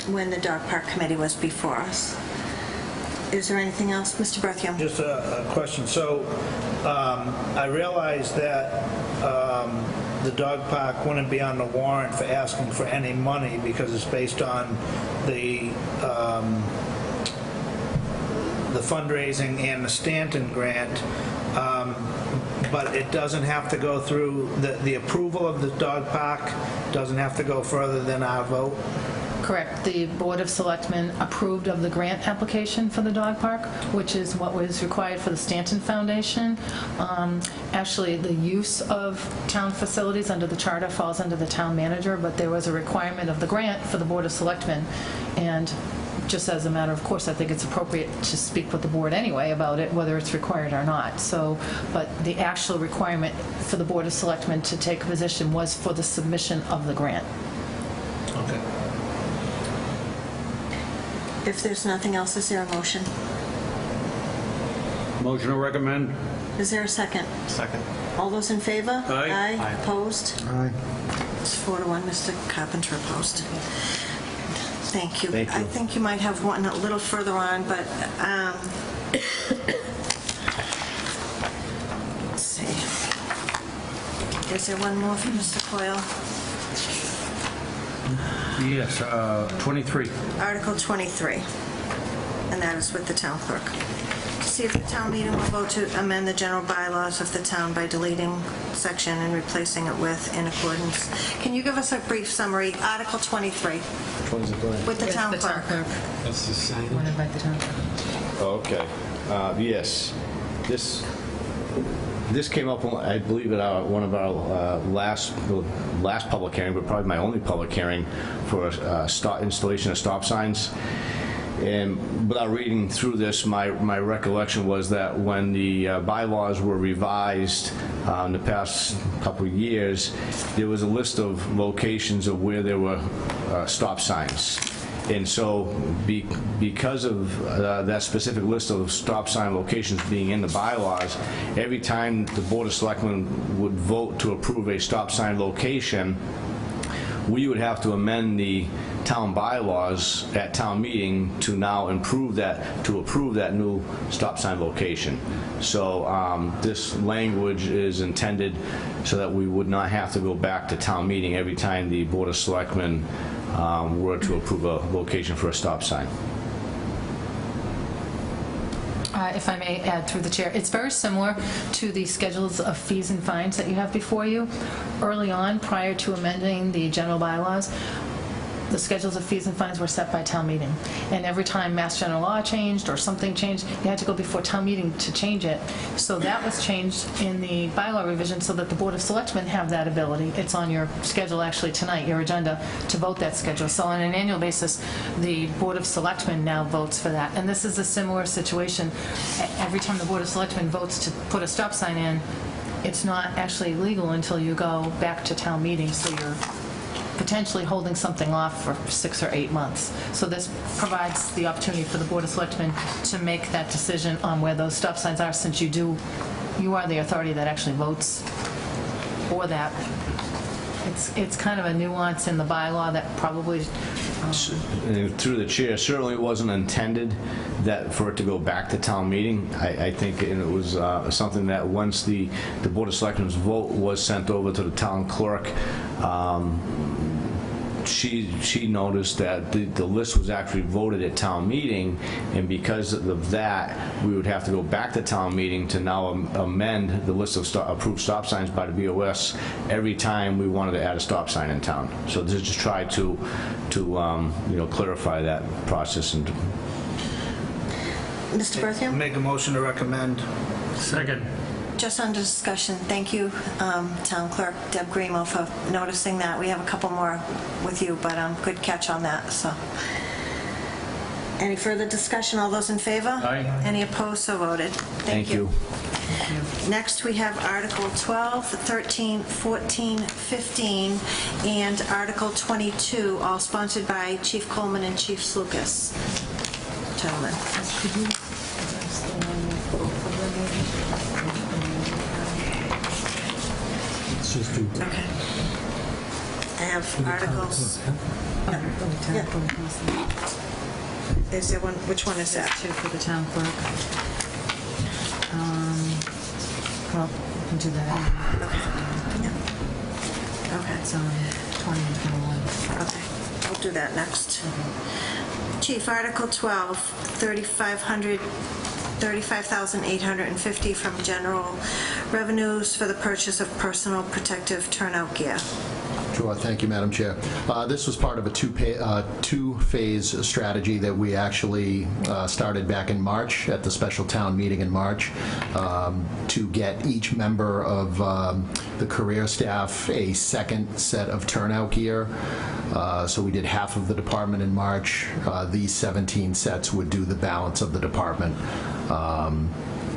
when the dog park committee was before us. Is there anything else, Mr. Berthium? Just a question. So I realize that the dog park wouldn't be on the warrant for asking for any money because it's based on the fundraising and the Stanton grant, but it doesn't have to go through the approval of the dog park doesn't have to go further than our vote. Correct. The Board of Selectmen approved of the grant application for the dog park, which is what was required for the Stanton Foundation. Actually, the use of town facilities under the charter falls under the town manager, but there was a requirement of the grant for the Board of Selectmen. And just as a matter of course, I think it's appropriate to speak with the board anyway about it, whether it's required or not. So, but the actual requirement for the Board of Selectmen to take a position was for the submission of the grant. Okay. If there's nothing else, is there a motion? Motion to recommend. Is there a second? Second. All those in favor? Aye. Aye. Opposed? Aye. It's 4-1. Mr. Carpenter opposed. Thank you. Thank you. I think you might have one a little further on, but let's see. Is there one more for Mr. Coyle? Yes, 23. Article 23, and that is with the town clerk. To see if the town meeting will vote to amend the general bylaws of the town by deleting section and replacing it with in accordance. Can you give us a brief summary? Article 23. Which one is it going? With the town clerk. That's the same. Want to invite the town clerk? Okay. Yes. This came up, I believe, at one of our last public hearing, but probably my only public hearing for installation of stop signs. And without reading through this, my recollection was that when the bylaws were revised in the past couple of years, there was a list of locations of where there were stop signs. And so because of that specific list of stop sign locations being in the bylaws, every time the Board of Selectmen would vote to approve a stop sign location, we would have to amend the town bylaws at town meeting to now approve that new stop sign location. So this language is intended so that we would not have to go back to town meeting every time the Board of Selectmen were to approve a location for a stop sign. If I may add through the chair, it's very similar to the schedules of fees and fines that you have before you. Early on, prior to amending the general bylaws, the schedules of fees and fines were set by town meeting. And every time Mass General Law changed or something changed, you had to go before town meeting to change it. So that was changed in the bylaw revision so that the Board of Selectmen have that ability. It's on your schedule actually tonight, your agenda, to vote that schedule. So on an annual basis, the Board of Selectmen now votes for that. And this is a similar situation. Every time the Board of Selectmen votes to put a stop sign in, it's not actually legal until you go back to town meeting, so you're potentially holding something off for 6 or 8 months. So this provides the opportunity for the Board of Selectmen to make that decision on where those stop signs are, since you are the authority that actually votes for that. It's kind of a nuance in the bylaw that probably... Through the chair, certainly wasn't intended that for it to go back to town meeting. I think it was something that once the Board of Selectmen's vote was sent over to the town clerk, she noticed that the list was actually voted at town meeting, and because of that, we would have to go back to town meeting to now amend the list of approved stop signs by the BOS every time we wanted to add a stop sign in town. So this just try to clarify that process. And Mr. Berthium? Make a motion to recommend. Second. Just under discussion, thank you, Town Clerk Deb Grimo, for noticing that. We have a couple more with you, but good catch on that. So, any further discussion? All those in favor? Aye. Any opposed? So voted. Thank you. Next, we have Article 12, 13, 14, 15, and Article 22, all sponsored by Chief Coleman and Chief Slucas. Gentlemen. Okay. I have articles. No. Yeah. Is there one? Which one is that? Two for the town clerk. Well, you can do that. Okay. Yeah. Okay. It's 20 and 21. Okay. We'll do that next. Chief, Article 12, $35,850 from general revenues for the purchase of personal protective turnout gear. Sure. Thank you, Madam Chair. This was part of a two-phase strategy that we actually started back in March at the special town meeting in March to get each member of the career staff a second set of turnout gear. So we did half of the department in March. These 17 sets would do the balance of the department,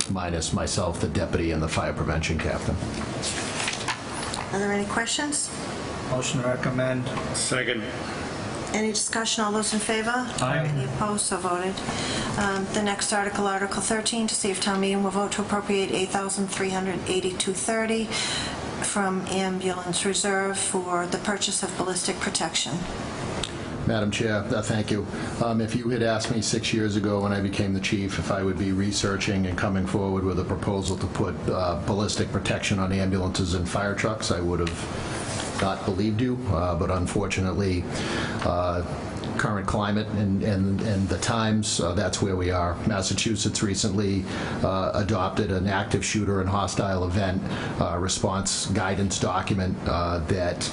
minus myself, the deputy, and the fire prevention captain. Are there any questions? Motion to recommend. Second. Any discussion? All those in favor? Aye. Any opposed? So voted. The next article, Article 13, to see if town meeting will vote to appropriate $8,382.30 from ambulance reserve for the purchase of ballistic protection. Madam Chair, thank you. If you had asked me 6 years ago when I became the chief if I would be researching and coming forward with a proposal to put ballistic protection on ambulances and fire trucks, I would have not believed you, but unfortunately, current climate and the times, that's where we are. Massachusetts recently adopted an active shooter and hostile event response guidance document that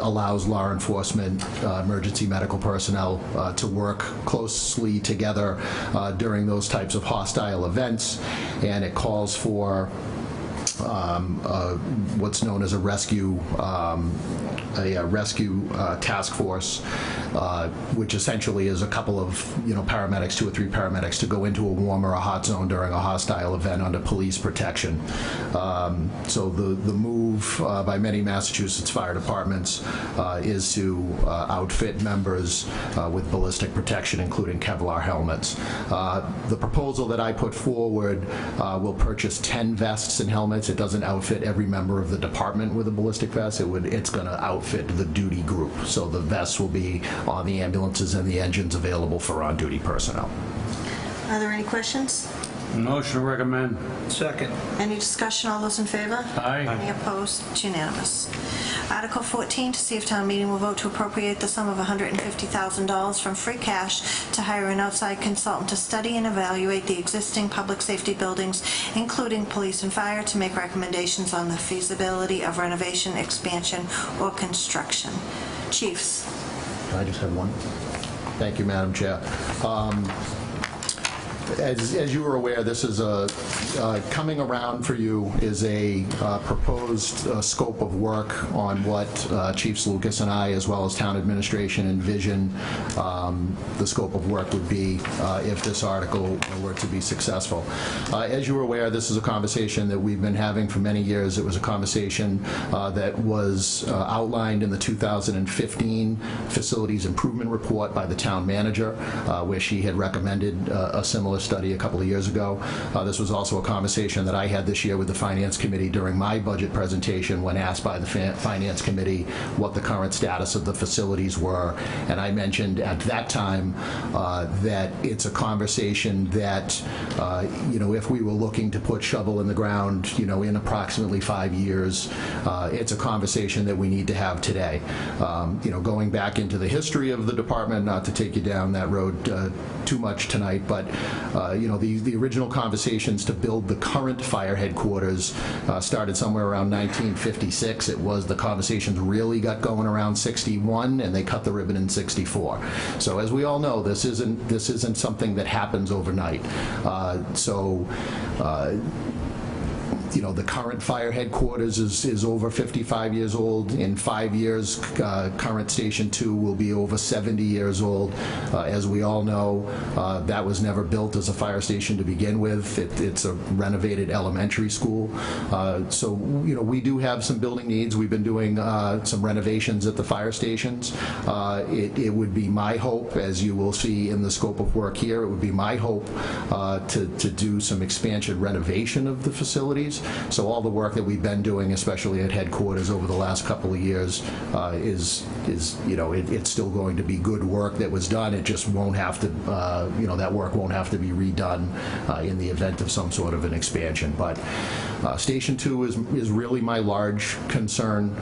allows law enforcement, emergency medical personnel to work closely together during those types of hostile events, and it calls for what's known as a rescue task force, which essentially is a couple of paramedics, 2 or 3 paramedics, to go into a warm or a hot zone during a hostile event under police protection. So the move by many Massachusetts fire departments is to outfit members with ballistic protection, including Kevlar helmets. The proposal that I put forward will purchase 10 vests and helmets. It doesn't outfit every member of the department with a ballistic vest. It's going to outfit the duty group. So the vests will be on the ambulances and the engines available for on-duty personnel. Are there any questions? Motion to recommend. Second. Any discussion? All those in favor? Aye. Any opposed? It's unanimous. Article 14, to see if town meeting will vote to appropriate the sum of $150,000 from free cash to hire an outside consultant to study and evaluate the existing public safety buildings, including police and fire, to make recommendations on the feasibility of renovation, expansion, or construction. Chiefs. I just have one. Thank you, Madam Chair. As you are aware, this is coming around for you is a proposed scope of work on what Chiefs Lucas and I, as well as town administration, envision the scope of work would be if this article were to be successful. As you are aware, this is a conversation that we've been having for many years. It was a conversation that was outlined in the 2015 Facilities Improvement Report by the town manager, where she had recommended a similar study a couple of years ago. This was also a conversation that I had this year with the Finance Committee during my budget presentation when asked by the Finance Committee what the current status of the facilities were. And I mentioned at that time that it's a conversation that, if we were looking to put shovel in the ground, in approximately 5 years, it's a conversation that we need to have today. Going back into the history of the department, not to take you down that road too much tonight, but the original conversations to build the current fire headquarters started somewhere around 1956. It was the conversations really got going around 61, and they cut the ribbon in 64. So as we all know, this isn't something that happens overnight. The current fire headquarters is over 55 years old. In 5 years, current Station 2 will be over 70 years old. As we all know, that was never built as a fire station to begin with. It's a renovated elementary school. So we do have some building needs. We've been doing some renovations at the fire stations. It would be my hope, as you will see in the scope of work here, it would be my hope to do some expansion renovation of the facilities. So all the work that we've been doing, especially at headquarters over the last couple of years, it's still going to be good work that was done. It just won't have to, that work won't have to be redone in the event of some sort of an expansion. But Station 2 is really my large concern.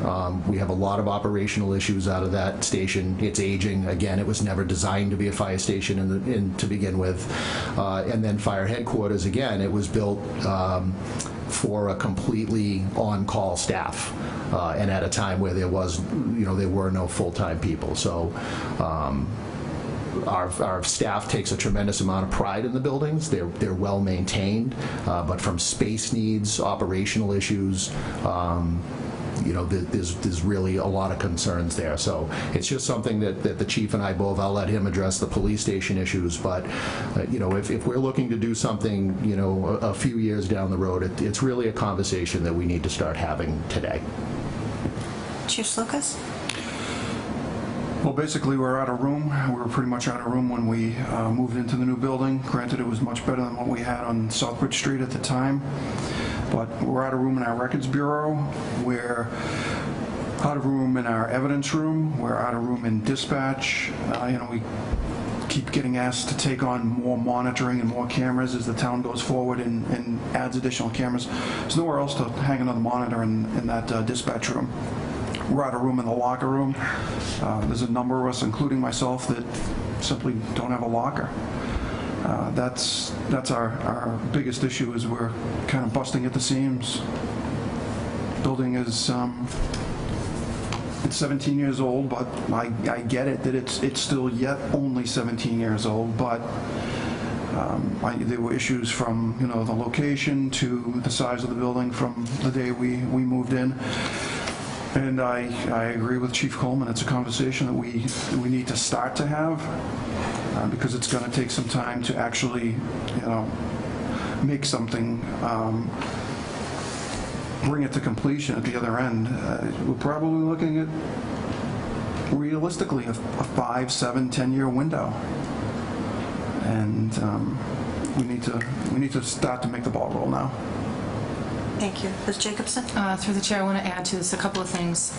We have a lot of operational issues out of that station. It's aging. Again, it was never designed to be a fire station to begin with. And then fire headquarters, again, it was built for a completely on-call staff, and at a time where there were no full-time people. So our staff takes a tremendous amount of pride in the buildings. They're well maintained, but from space needs, operational issues, there's really a lot of concerns there. So it's just something that the chief and I both, I'll let him address the police station issues, but if we're looking to do something, a few years down the road, it's really a conversation that we need to start having today. Chief Lucas? Well, basically, we're out of room. We were pretty much out of room when we moved into the new building. Granted, it was much better than what we had on Southbridge Street at the time. But we're out of room in our records bureau, we're out of room in our evidence room, we're out of room in dispatch. We keep getting asked to take on more monitoring and more cameras as the town goes forward and adds additional cameras. There's nowhere else to hang another monitor in that dispatch room. We're out of room in the locker room. There's a number of us, including myself, that simply don't have a locker. That's our biggest issue, is we're kind of busting at the seams. Building is it's 17 years old, but I get it that it's still yet only 17 years old. But there were issues from the location to the size of the building from the day we moved in. And I agree with Chief Coleman. It's a conversation that we need to start to have. Because it's going to take some time to actually, make something, bring it to completion at the other end. We're probably looking at, realistically, a 5, 7, 10-year window, and we need to start to make the ball roll now. Thank you. Ms. Jacobson? Through the chair, I want to add to this a couple of things.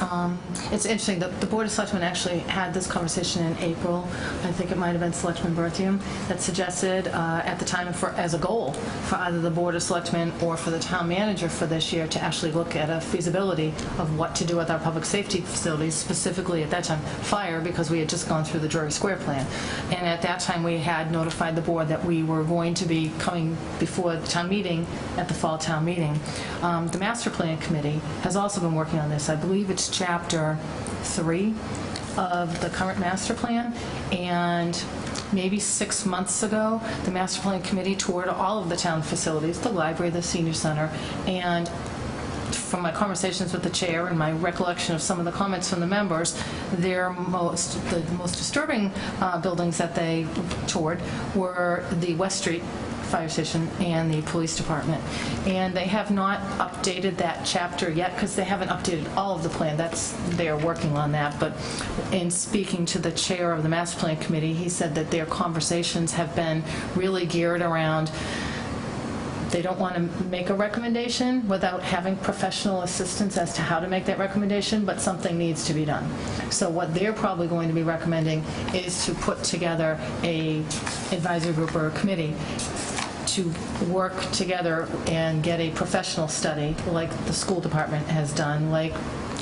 It's interesting that the Board of Selectmen actually had this conversation in April. I think it might have been Selectman Berthium that suggested at the time as a goal for either the Board of Selectmen or for the town manager for this year to actually look at a feasibility of what to do with our public safety facilities, specifically at that time fire, because we had just gone through the Drury Square plan. And at that time we had notified the board that we were going to be coming before the town meeting at the fall town meeting. The Master Plan Committee has also been working on this. I believe it's Chapter 3 of the current master plan, and maybe 6 months ago, the master plan committee toured all of the town facilities, the library, the senior center, and from my conversations with the chair and my recollection of some of the comments from the members, the most disturbing buildings that they toured were the West Street Fire Station and the Police Department. And they have not updated that chapter yet because they haven't updated all of the plan. They're working on that. But in speaking to the chair of the Master Plan Committee, he said that their conversations have been really geared around they don't want to make a recommendation without having professional assistance as to how to make that recommendation, but something needs to be done. So what they're probably going to be recommending is to put together a advisory group or a committee to work together and get a professional study like the school department has done, like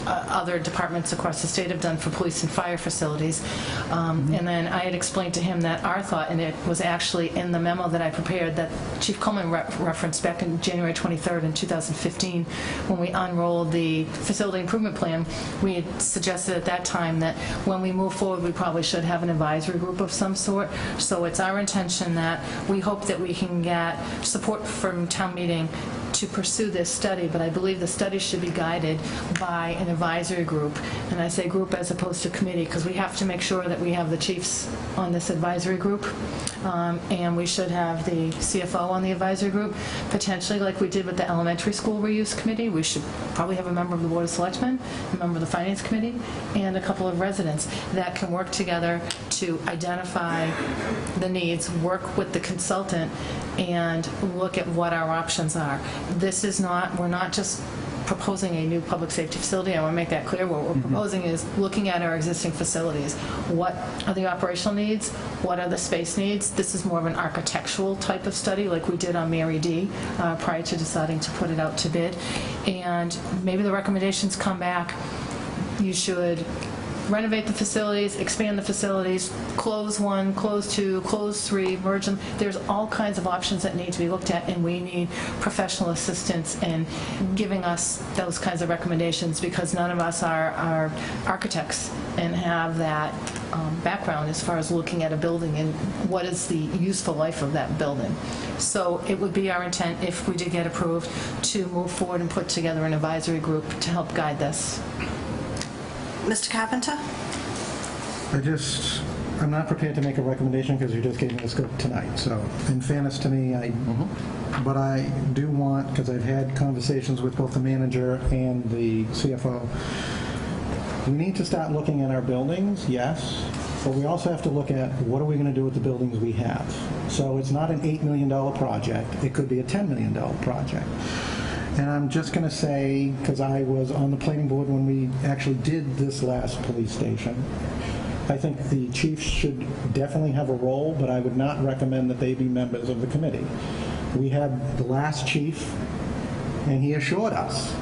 other departments across the state have done for police and fire facilities. And then I had explained to him that our thought, and it was actually in the memo that I prepared that Chief Coleman referenced back in January 23rd in 2015 when we unrolled the facility improvement plan, we had suggested at that time that when we move forward we probably should have an advisory group of some sort. So it's our intention that we hope that we can get support from town meeting to pursue this study, but I believe the study should be guided by an advisory group. And I say group as opposed to committee because we have to make sure that we have the chiefs on this advisory group. And we should have the CFO on the advisory group, potentially like we did with the elementary school reuse committee. We should probably have a member of the Board of Selectmen, a member of the Finance Committee, and a couple of residents that can work together to identify the needs, work with the consultant, and look at what our options are. This is not, we're not just proposing a new public safety facility. I want to make that clear. What we're proposing is looking at our existing facilities. What are the operational needs? What are the space needs? This is more of an architectural type of study like we did on Mary D. Prior to deciding to put it out to bid. And maybe the recommendations come back. You should renovate the facilities, expand the facilities, close one, close two, close three, merge them. There's all kinds of options that need to be looked at, and we need professional assistance in giving us those kinds of recommendations because none of us are architects and have that background as far as looking at a building and what is the useful life of that building. So it would be our intent, if we did get approved, to move forward and put together an advisory group to help guide this. Mr. Carpenter? I'm not prepared to make a recommendation because you just gave me the scope tonight. So in fairness to me, but I do want, because I've had conversations with both the manager and the CFO, we need to start looking at our buildings, yes, but we also have to look at what are we going to do with the buildings we have. So it's not an $8 million project. It could be a $10 million project. And I'm just going to say, because I was on the planning board when we actually did this last police station, I think the chiefs should definitely have a role, but I would not recommend that they be members of the committee. We had the last chief, and he assured us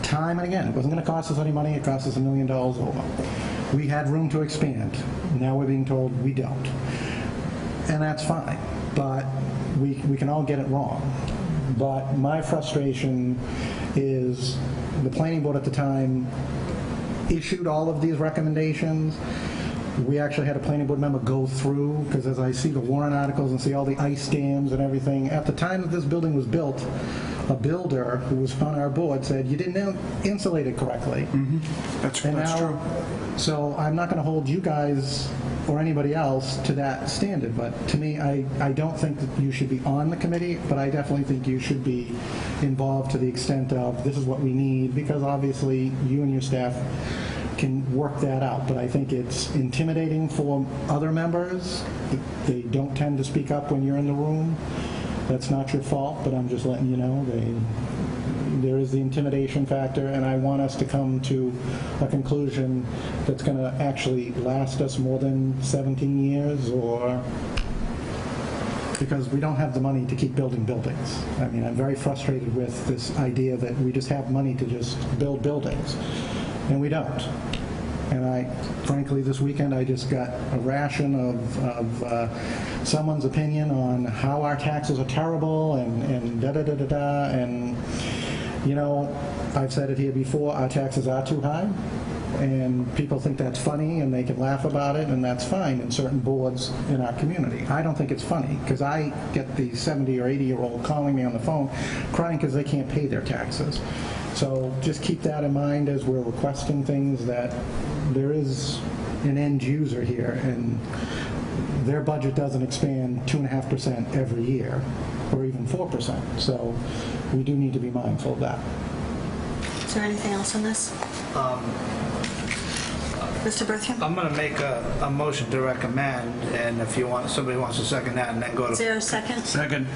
time and again, it wasn't going to cost us any money, it cost us $1 million over. We had room to expand. Now we're being told we don't. And that's fine, but we can all get it wrong. But my frustration is the planning board at the time issued all of these recommendations. We actually had a planning board member go through, because as I see the warrant articles and see all the ice dams and everything, at the time that this building was built, a builder who was on our board said, you didn't insulate it correctly. That's true. So I'm not going to hold you guys or anybody else to that standard, but to me, I don't think that you should be on the committee, but I definitely think you should be involved to the extent of this is what we need, because obviously you and your staff can work that out, but I think it's intimidating for other members. They don't tend to speak up when you're in the room. That's not your fault, but I'm just letting you know there is the intimidation factor, and I want us to come to a conclusion that's going to actually last us more than 17 years, or because we don't have the money to keep building buildings. I mean, I'm very frustrated with this idea that we just have money to just build buildings, and we don't. And frankly, this weekend I just got a ration of someone's opinion on how our taxes are terrible and da-da-da-da-da, and you know, I've said it here before, our taxes are too high, and people think that's funny, and they can laugh about it, and that's fine in certain boards in our community. I don't think it's funny, because I get the 70 or 80-year-old calling me on the phone crying because they can't pay their taxes. So just keep that in mind as we're requesting things, that there is an end user here, and their budget doesn't expand 2.5% every year, or even 4%. So we do need to be mindful of that. Is there anything else on this? Mr. Berthium? I'm going to make a motion to recommend, and if somebody wants to second that, and then go to... Is there a second? Second.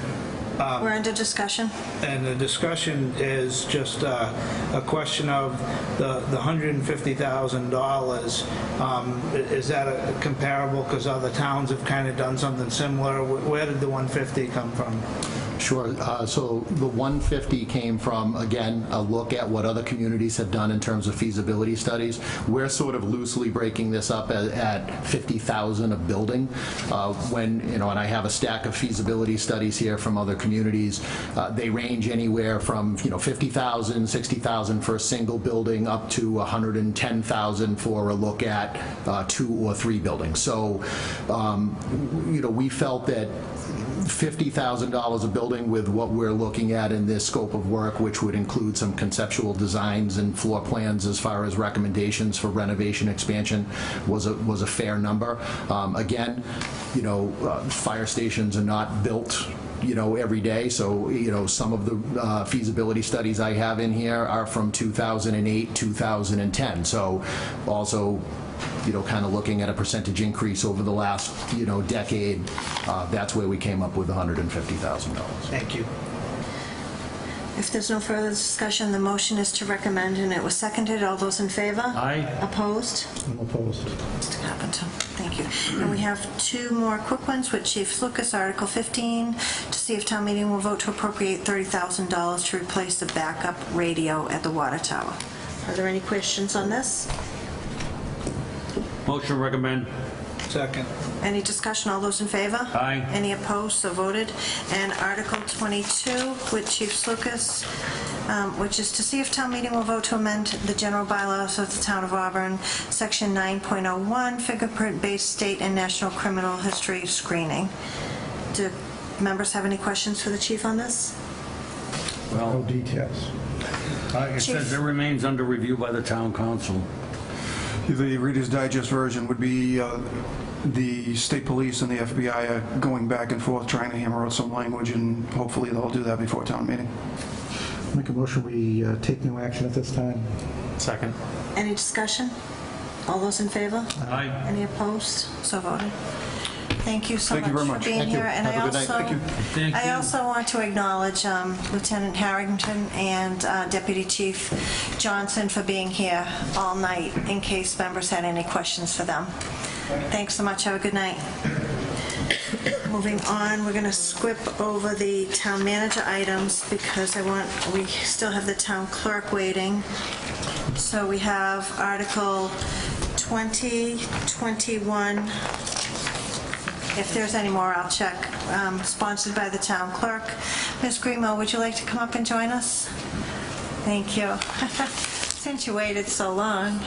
We're under discussion. And the discussion is just a question of the $150,000. Is that comparable, because other towns have kind of done something similar? Where did the 150 come from? Sure. So the 150 came from, again, a look at what other communities have done in terms of feasibility studies. We're sort of loosely breaking this up at 50,000 a building. And I have a stack of feasibility studies here from other communities. They range anywhere from 50,000, 60,000 for a single building, up to 110,000 for a look at 2 or 3 buildings. So we felt that $50,000 a building with what we're looking at in this scope of work, which would include some conceptual designs and floor plans as far as recommendations for renovation expansion, was a fair number. Again, fire stations are not built every day. So, some of the feasibility studies I have in here are from 2008, 2010. So also, kind of looking at a percentage increase over the last, decade, that's where we came up with $150,000. Thank you. If there's no further discussion, the motion is to recommend, and it was seconded. All those in favor? Aye. Opposed? I'm opposed. Mr. Carpenter, thank you. And we have 2 more quick ones with Chief Lucas. Article 15, to see if town meeting will vote to appropriate $30,000 to replace the backup radio at the water tower. Are there any questions on this? Motion recommend. Second. Any discussion? All those in favor? Aye. Any opposed? So voted. And Article 22 with Chief Lucas, which is to see if town meeting will vote to amend the general bylaws of the town of Auburn, section 9.01, fingerprint-based state and national criminal history screening. Do members have any questions for the chief on this? No details. It says it remains under review by the town council. The Reader's Digest version would be the state police and the FBI are going back and forth trying to hammer out some language, and hopefully they'll do that before town meeting. Make a motion we take no action at this time. Second. Any discussion? All those in favor? Aye. Any opposed? So voted. Thank you so Thank you very much much. for being Thank you. here. And Have a good night. Thank you. Thank I you. also want to acknowledge Lieutenant Harrington and Deputy Chief Johnson for being here all night in case members had any questions for them. Thanks so much. Have a good night. Moving on, we're going to skip over the town manager items because we still have the town clerk waiting. So we have Article 20, 21. If there's any more, I'll check. Sponsored by the town clerk. Ms. Grimo, would you like to come up and join us? Thank you. Since you waited so long.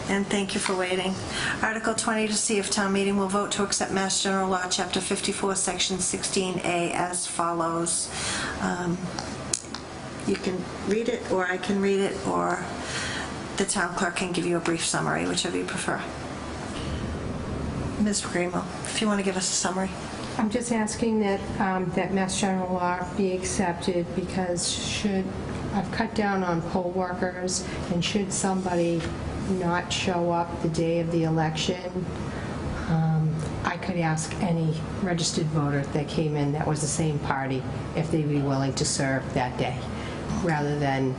And thank you for waiting. Article 20, to see if town meeting will vote to accept Mass General Law, Chapter 54, Section 16A as follows. You can read it, or I can read it, or the town clerk can give you a brief summary, whichever you prefer. Ms. Grimo, if you want to give us a summary. I'm just asking that that Mass General Law be accepted because I've cut down on poll workers, and should somebody not show up the day of the election, I could ask any registered voter that came in that was the same party if they'd be willing to serve that day, rather than,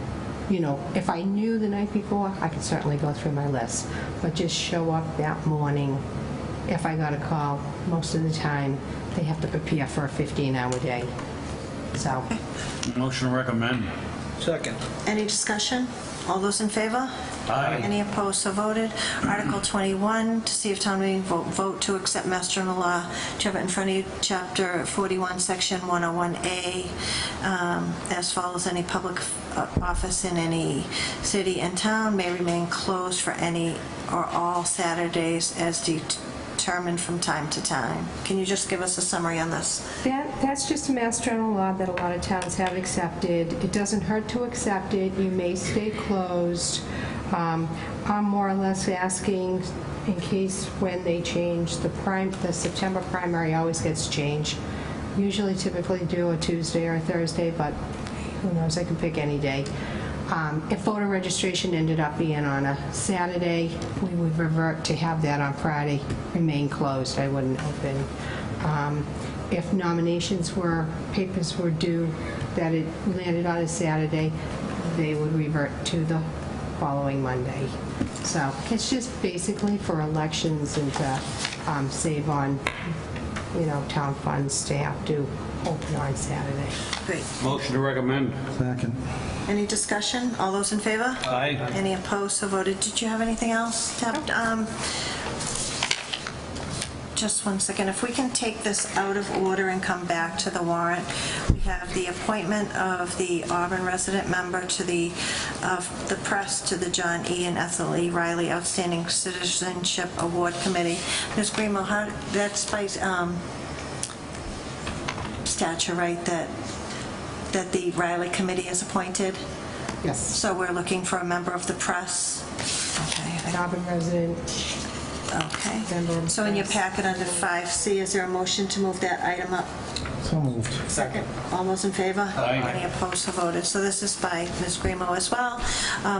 if I knew the night before, I could certainly go through my list, but just show up that morning. If I got a call, most of the time, they have to prepare for a 15-hour day. So. Motion recommend. Second. Any discussion? All those in favor? Aye. Any opposed, so voted. Article 21, to see if town meeting vote to accept Mass General Law. Do you have it in front of you? Chapter 41, Section 101A, as follows: any public office in any city and town may remain closed for any or all Saturdays as determined from time to time. Can you just give us a summary on this? That's just a Mass General law that a lot of towns have accepted. It doesn't hurt to accept it. You may stay closed. I'm more or less asking in case when they change the September primary always gets changed. Usually typically do a Tuesday or a Thursday, but who knows, I can pick any day. If voter registration ended up being on a Saturday, we would revert to have that on Friday, remain closed. I wouldn't open. If papers were due that it landed on a Saturday, they would revert to the following Monday. So it's just basically for elections and to save on, town funds to have to open on Saturday. Great. Motion to recommend. Second. Any discussion? All those in favor? Aye. Any opposed, so voted. Did you have anything else, Deb? Just one second. If we can take this out of order and come back to the warrant. We have the appointment of the Auburn resident member to the press to the John E. and Ethel E. Riley Outstanding Citizenship Award Committee. Ms. Grimo, that's by statute, right, that the Riley Committee is appointed? Yes. So we're looking for a member of the press? Okay. An Auburn resident. Okay. So in your packet under 5C, is there a motion to move that item up? So moved. Second. All those in favor? Aye. Any opposed, so voted. So this is by Ms. Grimo as well.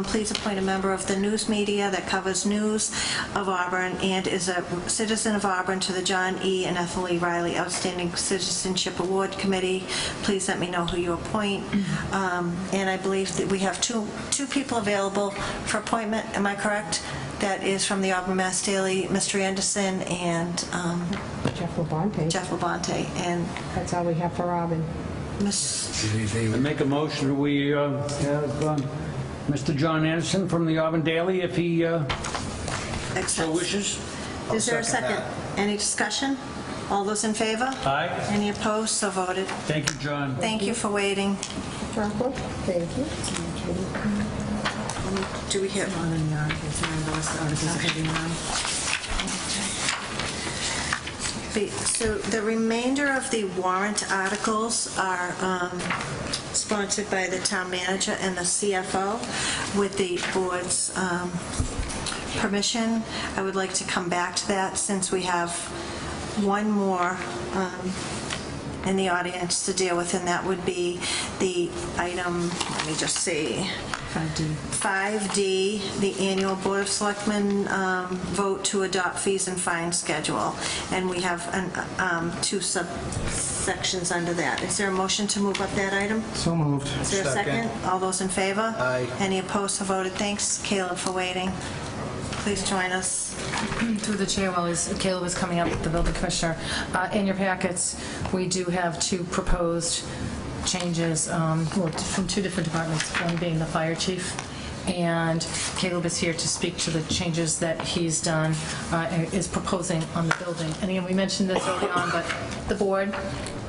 Please appoint a member of the news media that covers news of Auburn and is a citizen of Auburn to the John E. and Ethel E. Riley Outstanding Citizenship Award Committee. Please let me know who you appoint. And I believe that we have two people available for appointment. Am I correct? That is from the Auburn Mass Daily, Mr. Anderson and Jeff Labonte. And that's all we have for Auburn. I make a motion, we have Mr. John Anderson from the Auburn Daily, if he so wishes. Is there a second? Any discussion? All those in favor? Aye. Any opposed? So voted. Thank you, John. Thank you for waiting. Thank you. Do we have one in the articles? So the remainder of the warrant articles are sponsored by the town manager and the CFO. With the board's permission, I would like to come back to that since we have one more in the audience to deal with, and that would be the item, let me just see. 5D, the annual Board of Selectmen vote to adopt fees and fines schedule. And we have two subsections under that. Is there a motion to move up that item? So moved. Is there a second? All those in favor? Aye. Any opposed, so voted. Thanks, Caleb, for waiting. Please join us. Through the chair, while Caleb is coming up, the building commissioner, in your packets, we do have two proposed changes from two different departments, one being the fire chief, and Caleb is here to speak to the changes that he's done, is proposing on the building. And again, we mentioned this early on, but the board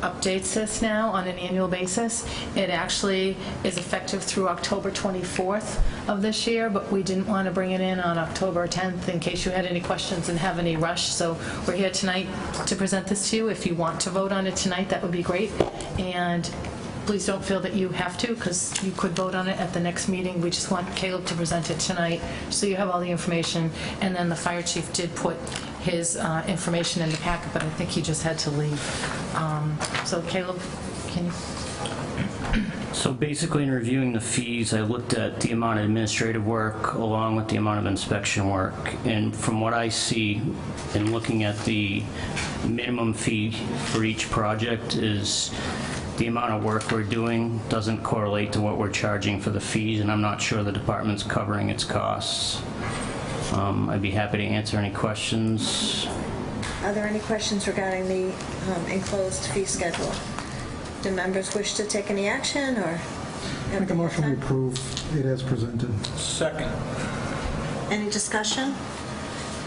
updates this now on an annual basis. It actually is effective through October 24th of this year, but we didn't want to bring it in on October 10th in case you had any questions and have any rush. So we're here tonight to present this to you. If you want to vote on it tonight, that would be great. And please don't feel that you have to, because you could vote on it at the next meeting. We just want Caleb to present it tonight so you have all the information. And then the fire chief did put his information in the packet, but I think he just had to leave. So Caleb, can you? So basically, in reviewing the fees, I looked at the amount of administrative work along with the amount of inspection work. And from what I see in looking at the minimum fee for each project is the amount of work we're doing doesn't correlate to what we're charging for the fees, and I'm not sure the department's covering its costs. I'd be happy to answer any questions. Are there any questions regarding the enclosed fee schedule? Do members wish to take any action, or? Make a motion to approve it as presented. Second. Any discussion?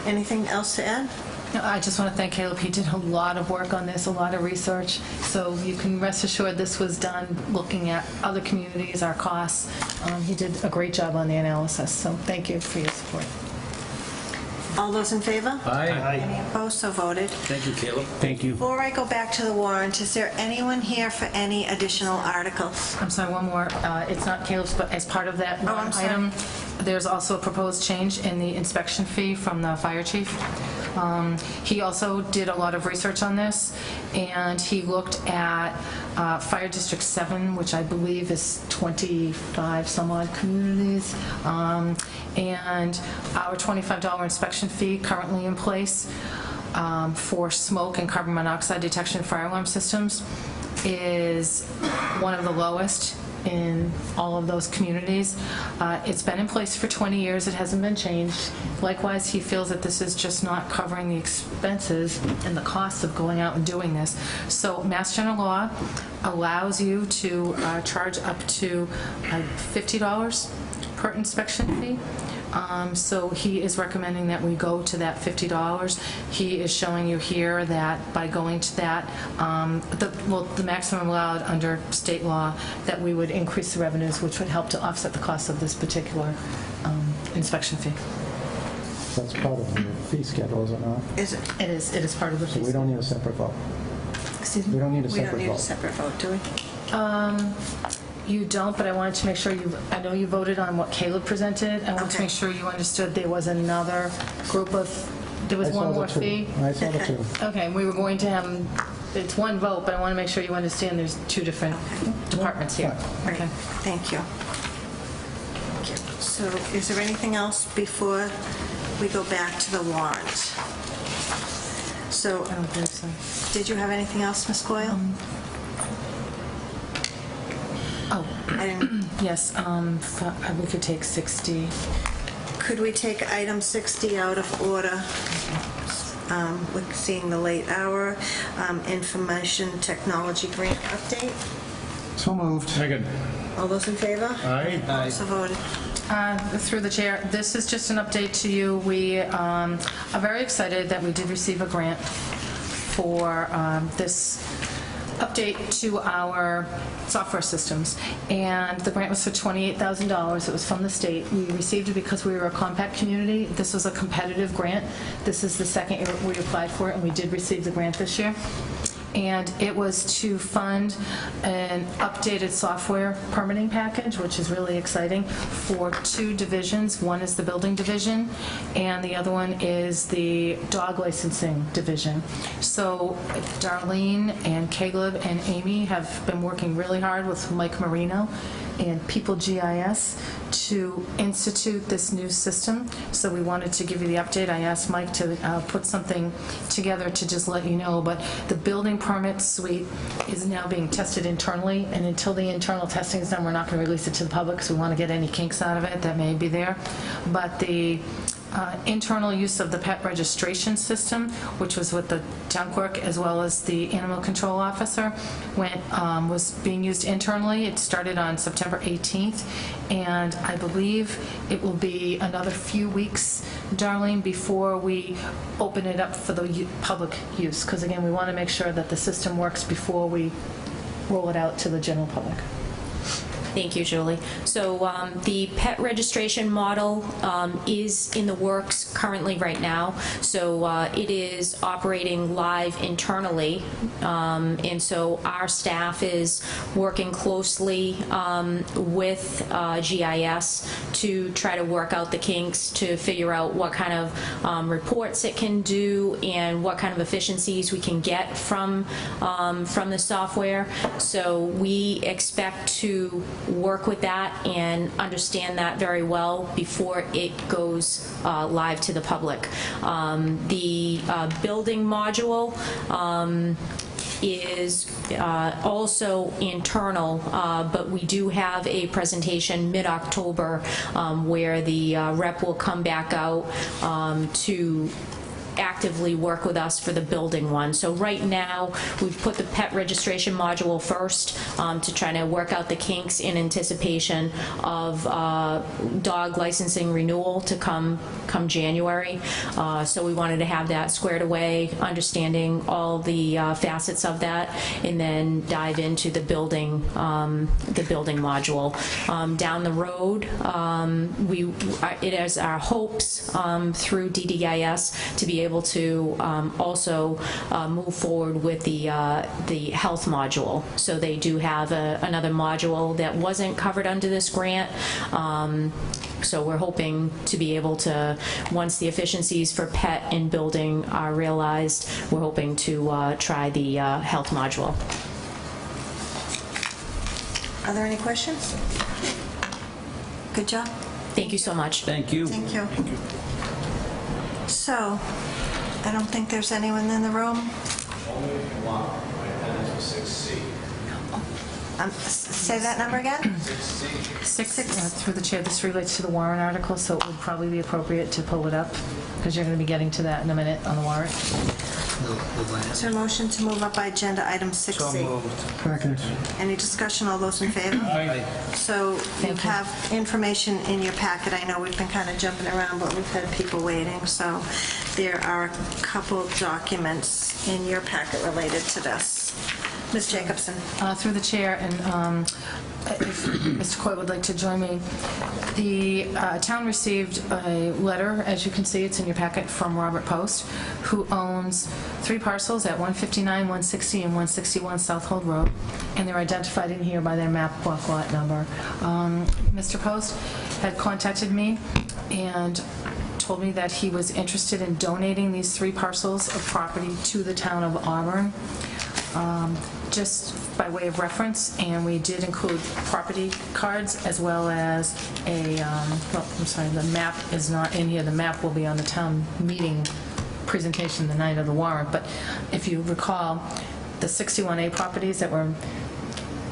Anything else to add? No, I just want to thank Caleb. He did a lot of work on this, a lot of research. So you can rest assured this was done looking at other communities, our costs. He did a great job on the analysis. So thank you for your support. All those in favor? Aye. Any opposed? So voted. Thank you, Caleb. Thank you. Before I go back to the warrant, is there anyone here for any additional articles? I'm sorry, one more. It's not Caleb's, but as part of that I'm sorry. item, there's also a proposed change in the inspection fee from the fire chief. He also did a lot of research on this, and he looked at Fire District 7, which I believe is 25 some odd communities, and our $25 inspection fee currently in place for smoke and carbon monoxide detection fire alarm systems is one of the lowest in all of those communities. It's been in place for 20 years. It hasn't been changed. Likewise, he feels that this is just not covering the expenses and the costs of going out and doing this. So Mass General Law allows you to charge up to $50 per inspection fee. So he is recommending that we go to that $50. He is showing you here that by going to that, the maximum allowed under state law, that we would increase the revenues, which would help to offset the cost of this particular inspection fee. That's part of the fee schedule, is it not? Is it? It is part of the So fee. we don't need a separate vote. Excuse me? We don't need a We don't separate need a vote. separate vote, do we? You don't, but I wanted to make sure I know you voted on what Caleb presented. I want to make sure you understood there was another group of, there was I saw one the more two. fee. I saw the two. Okay, we were going to have, it's one vote, but I want to make sure you understand there's two different departments here. Okay. Thank you. Thank you. So is there anything else before we go back to the warrant? So, I don't think so. did you have anything else, Ms. Coyle? I didn't. Yes, we could take 60. Could we take item 60 out of order? With seeing the late hour, information technology grant update. So moved. Second. All those in favor? Aye. So voted. Through the chair, this is just an update to you. We are very excited that we did receive a grant for this update to our software systems, and the grant was for $28,000. It was from the state. We received it because we were a compact community. This was a competitive grant. This is the second year we applied for it, and we did receive the grant this year. And it was to fund an updated software permitting package, which is really exciting, for two divisions. One is the building division, and the other one is the dog licensing division. So Darlene and Caleb and Amy have been working really hard with Mike Marino and People GIS to institute this new system. So we wanted to give you the update. I asked Mike to put something together to just let you know, but the building permit suite is now being tested internally, and until the internal testing is done, we're not going to release it to the public because we want to get any kinks out of it that may be there. But the internal use of the pet registration system, which was with the town clerk as well as the animal control officer, was being used internally. It started on September 18th, and I believe it will be another few weeks, Darlene, before we open it up for the public use, because again, we want to make sure that the system works before we roll it out to the general public. Thank you, Julie. So the pet registration model is in the works currently right now. So it is operating live internally. And so our staff is working closely with GIS to try to work out the kinks, to figure out what kind of reports it can do and what kind of efficiencies we can get from the software. So we expect to work with that and understand that very well before it goes live to the public. The building module is also internal, but we do have a presentation mid-October where the rep will come back out to actively work with us for the building one. So right now, we've put the pet registration module first to try to work out the kinks in anticipation of dog licensing renewal to come January. So we wanted to have that squared away, understanding all the facets of that, and then dive into the building module. Down the road, it is our hopes through DDIS to be able to also move forward with the health module. So they do have another module that wasn't covered under this grant. So we're hoping to be able to, once the efficiencies for pet and building are realized, we're hoping to try the health module. Are there any questions? Good job. Thank you so much. Thank you. Thank you. So, I don't think there's anyone in the room. Say that number again? Six. Through the chair, this relates to the warrant article, so it would probably be appropriate to pull it up, because you're going to be getting to that in a minute on the warrant. Is there a motion to move up by agenda item 6C? So moved. Second. Any discussion? All those in favor? Aye. So you have information in your packet. I know we've been kind of jumping around, but we've had people waiting. So there are a couple of documents in your packet related to this. Ms. Jacobson. Through the chair, and if Mr. Coy would like to join me, the town received a letter, as you can see, it's in your packet, from Robert Post, who owns 3 parcels at 159, 160, and 161 South Hold Road, and they're identified in here by their map block lot number. Mr. Post had contacted me and told me that he was interested in donating these 3 parcels of property to the town of Auburn. Just by way of reference, and we did include property cards as well as a, well, I'm sorry, the map is not in here. The map will be on the town meeting presentation the night of the warrant, but if you recall, the 61A properties that were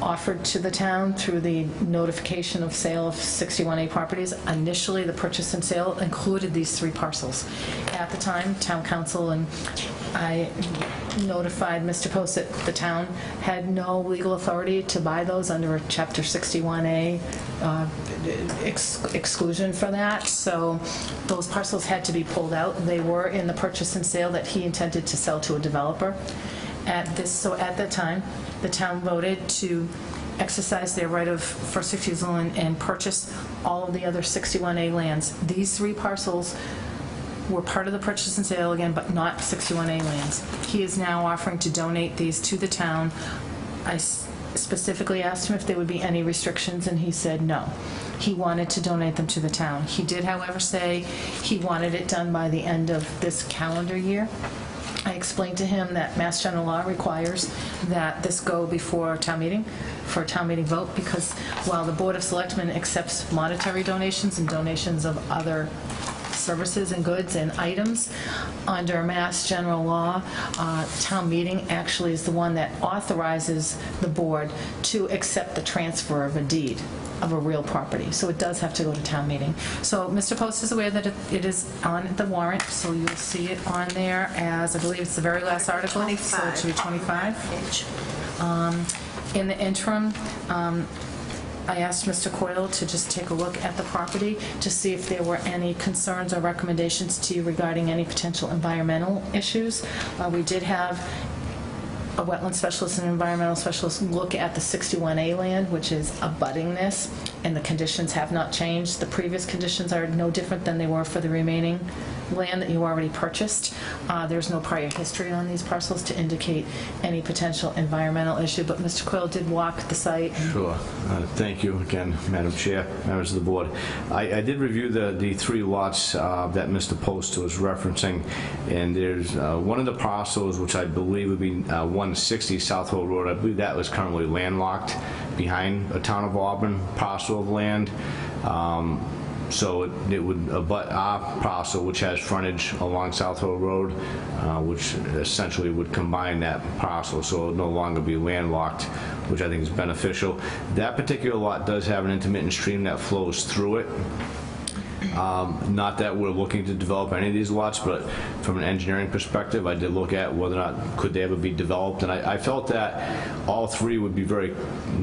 offered to the town through the notification of sale of 61A properties, initially the purchase and sale included these 3 parcels. At the time, town council and I notified Mr. Post that the town had no legal authority to buy those under a Chapter 61A exclusion for that, so those parcels had to be pulled out. They were in the purchase and sale that he intended to sell to a developer. At that time, the town voted to exercise their right of first refusal and purchase all of the other 61A lands. These 3 parcels were part of the purchase and sale again, but not 61A lands. He is now offering to donate these to the town. I specifically asked him if there would be any restrictions, and he said no. He wanted to donate them to the town. He did, however, say he wanted it done by the end of this calendar year. I explained to him that Mass General Law requires that this go before town meeting, for a town meeting vote, because while the Board of Selectmen accepts monetary donations and donations of other services and goods and items, under Mass General Law, town meeting actually is the one that authorizes the board to accept the transfer of a deed of a real property. So it does have to go to town meeting. So Mr. Post is aware that it is on the warrant, so you'll see it on there as, I believe it's the very last article. 25. So it should be 25. In the interim, I asked Mr. Coyle to just take a look at the property to see if there were any concerns or recommendations to you regarding any potential environmental issues. We did have a wetland specialist and environmental specialist look at the 61A land, which is abutting this, and the conditions have not changed. The previous conditions are no different than they were for the remaining land that you already purchased. There's no prior history on these parcels to indicate any potential environmental issue, but Mr. Quill did walk the site. Sure. Thank you again, Madam Chair, members of the board. I did review the 3 lots that Mr. Post was referencing, and there's one of the parcels, which I believe would be 160 South Hill Road. I believe that was currently landlocked behind a Town of Auburn parcel of land. So it would abut our parcel, which has frontage along South Hill Road, which essentially would combine that parcel, so it would no longer be landlocked, which I think is beneficial. That particular lot does have an intermittent stream that flows through it. Not that we're looking to develop any of these lots, but from an engineering perspective, I did look at whether or not could they ever be developed, and I felt that all three would be very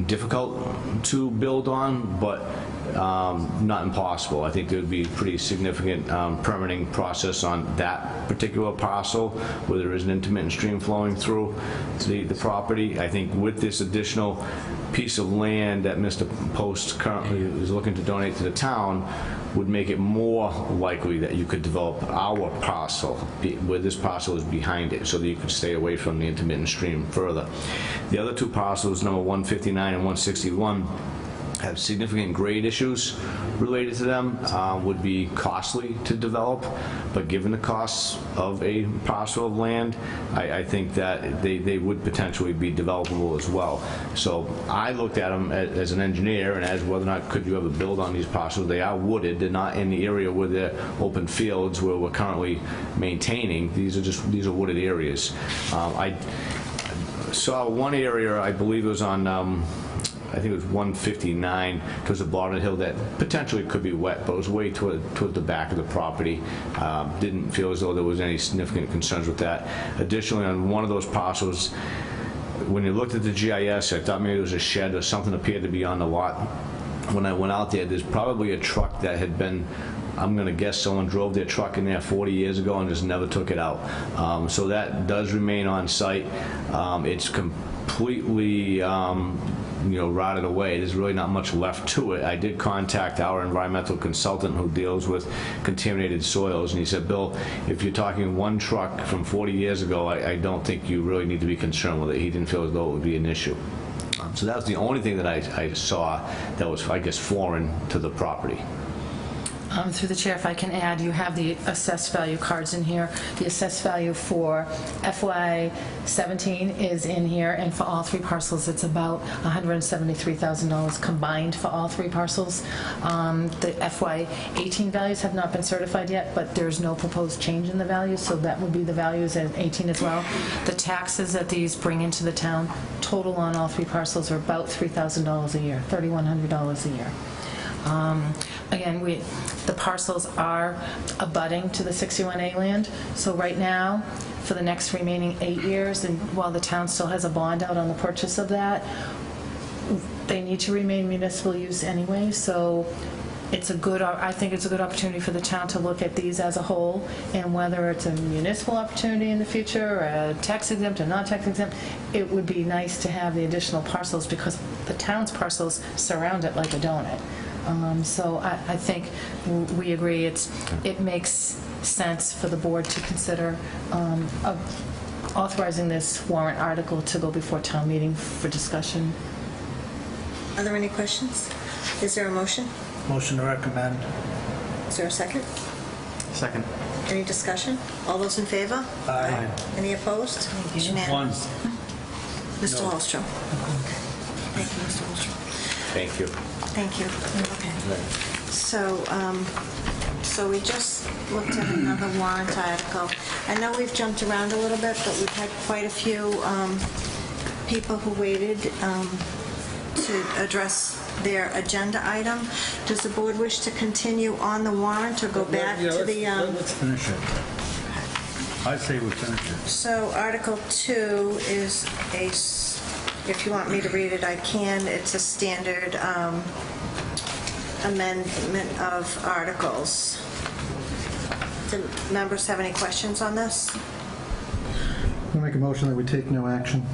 difficult to build on, but not impossible. I think there would be a pretty significant permitting process on that particular parcel where there is an intermittent stream flowing through the property. I think with this additional piece of land that Mr. Post currently is looking to donate to the town would make it more likely that you could develop our parcel where this parcel is behind it so that you could stay away from the intermittent stream further. The other two parcels, number 159 and 161, have significant grade issues related to them, would be costly to develop, but given the costs of a parcel of land, I think that they would potentially be developable as well. So I looked at them as an engineer and as whether or not could you ever build on these parcels. They are wooded, they're not in the area where they're open fields where we're currently maintaining. These are wooded areas. I saw one area, I believe it was on I think it was 159 towards the bottom of the hill that potentially could be wet, but it was way toward the back of the property. Didn't feel as though there was any significant concerns with that. Additionally, on one of those parcels, when you looked at the GIS, I thought maybe it was a shed or something appeared to be on the lot. When I went out there, there's probably a truck that had been, I'm going to guess someone drove their truck in there 40 years ago and just never took it out. So that does remain on site. It's completely rotted away. There's really not much left to it. I did contact our environmental consultant who deals with contaminated soils, and he said, Bill, if you're talking one truck from 40 years ago, I don't think you really need to be concerned with it. He didn't feel as though it would be an issue. So that was the only thing that I saw that was, I guess, foreign to the property. Through the chair, if I can add, you have the assessed value cards in here. The assessed value for FY17 is in here, and for all three parcels, it's about $173,000 combined for all three parcels. The FY18 values have not been certified yet, but there's no proposed change in the values, so that would be the values in 18 as well. The taxes that these bring into the town, total on all three parcels, are about $3,000 a year, $3,100 a year. Again, the parcels are abutting to the 61A land, so right now, for the next remaining 8 years, and while the town still has a bond out on the purchase of that, they need to remain municipal use anyway, so I think it's a good opportunity for the town to look at these as a whole, and whether it's a municipal opportunity in the future, or a tax exempt or not tax exempt, it would be nice to have the additional parcels because the town's parcels surround it like a donut. So I think we agree it makes sense for the board to consider authorizing this warrant article to go before town meeting for discussion. Are there any questions? Is there a motion? Motion to recommend. Is there a second? Second. Any discussion? All those in favor? Aye. Any opposed? It's unanimous. Mr. No. Hallstrom. Thank you, Mr. Hallstrom. Thank you. Thank you. Okay. So we just looked at another warrant article. I know we've jumped around a little bit, but we've had quite a few people who waited to address their agenda item. Does the board wish to continue on the warrant or go back to the... Let's finish it. I say we finish it. So Article 2 is if you want me to read it, I can. It's a standard amendment of articles. Do members have any questions on this? I'll make a motion that we take no action.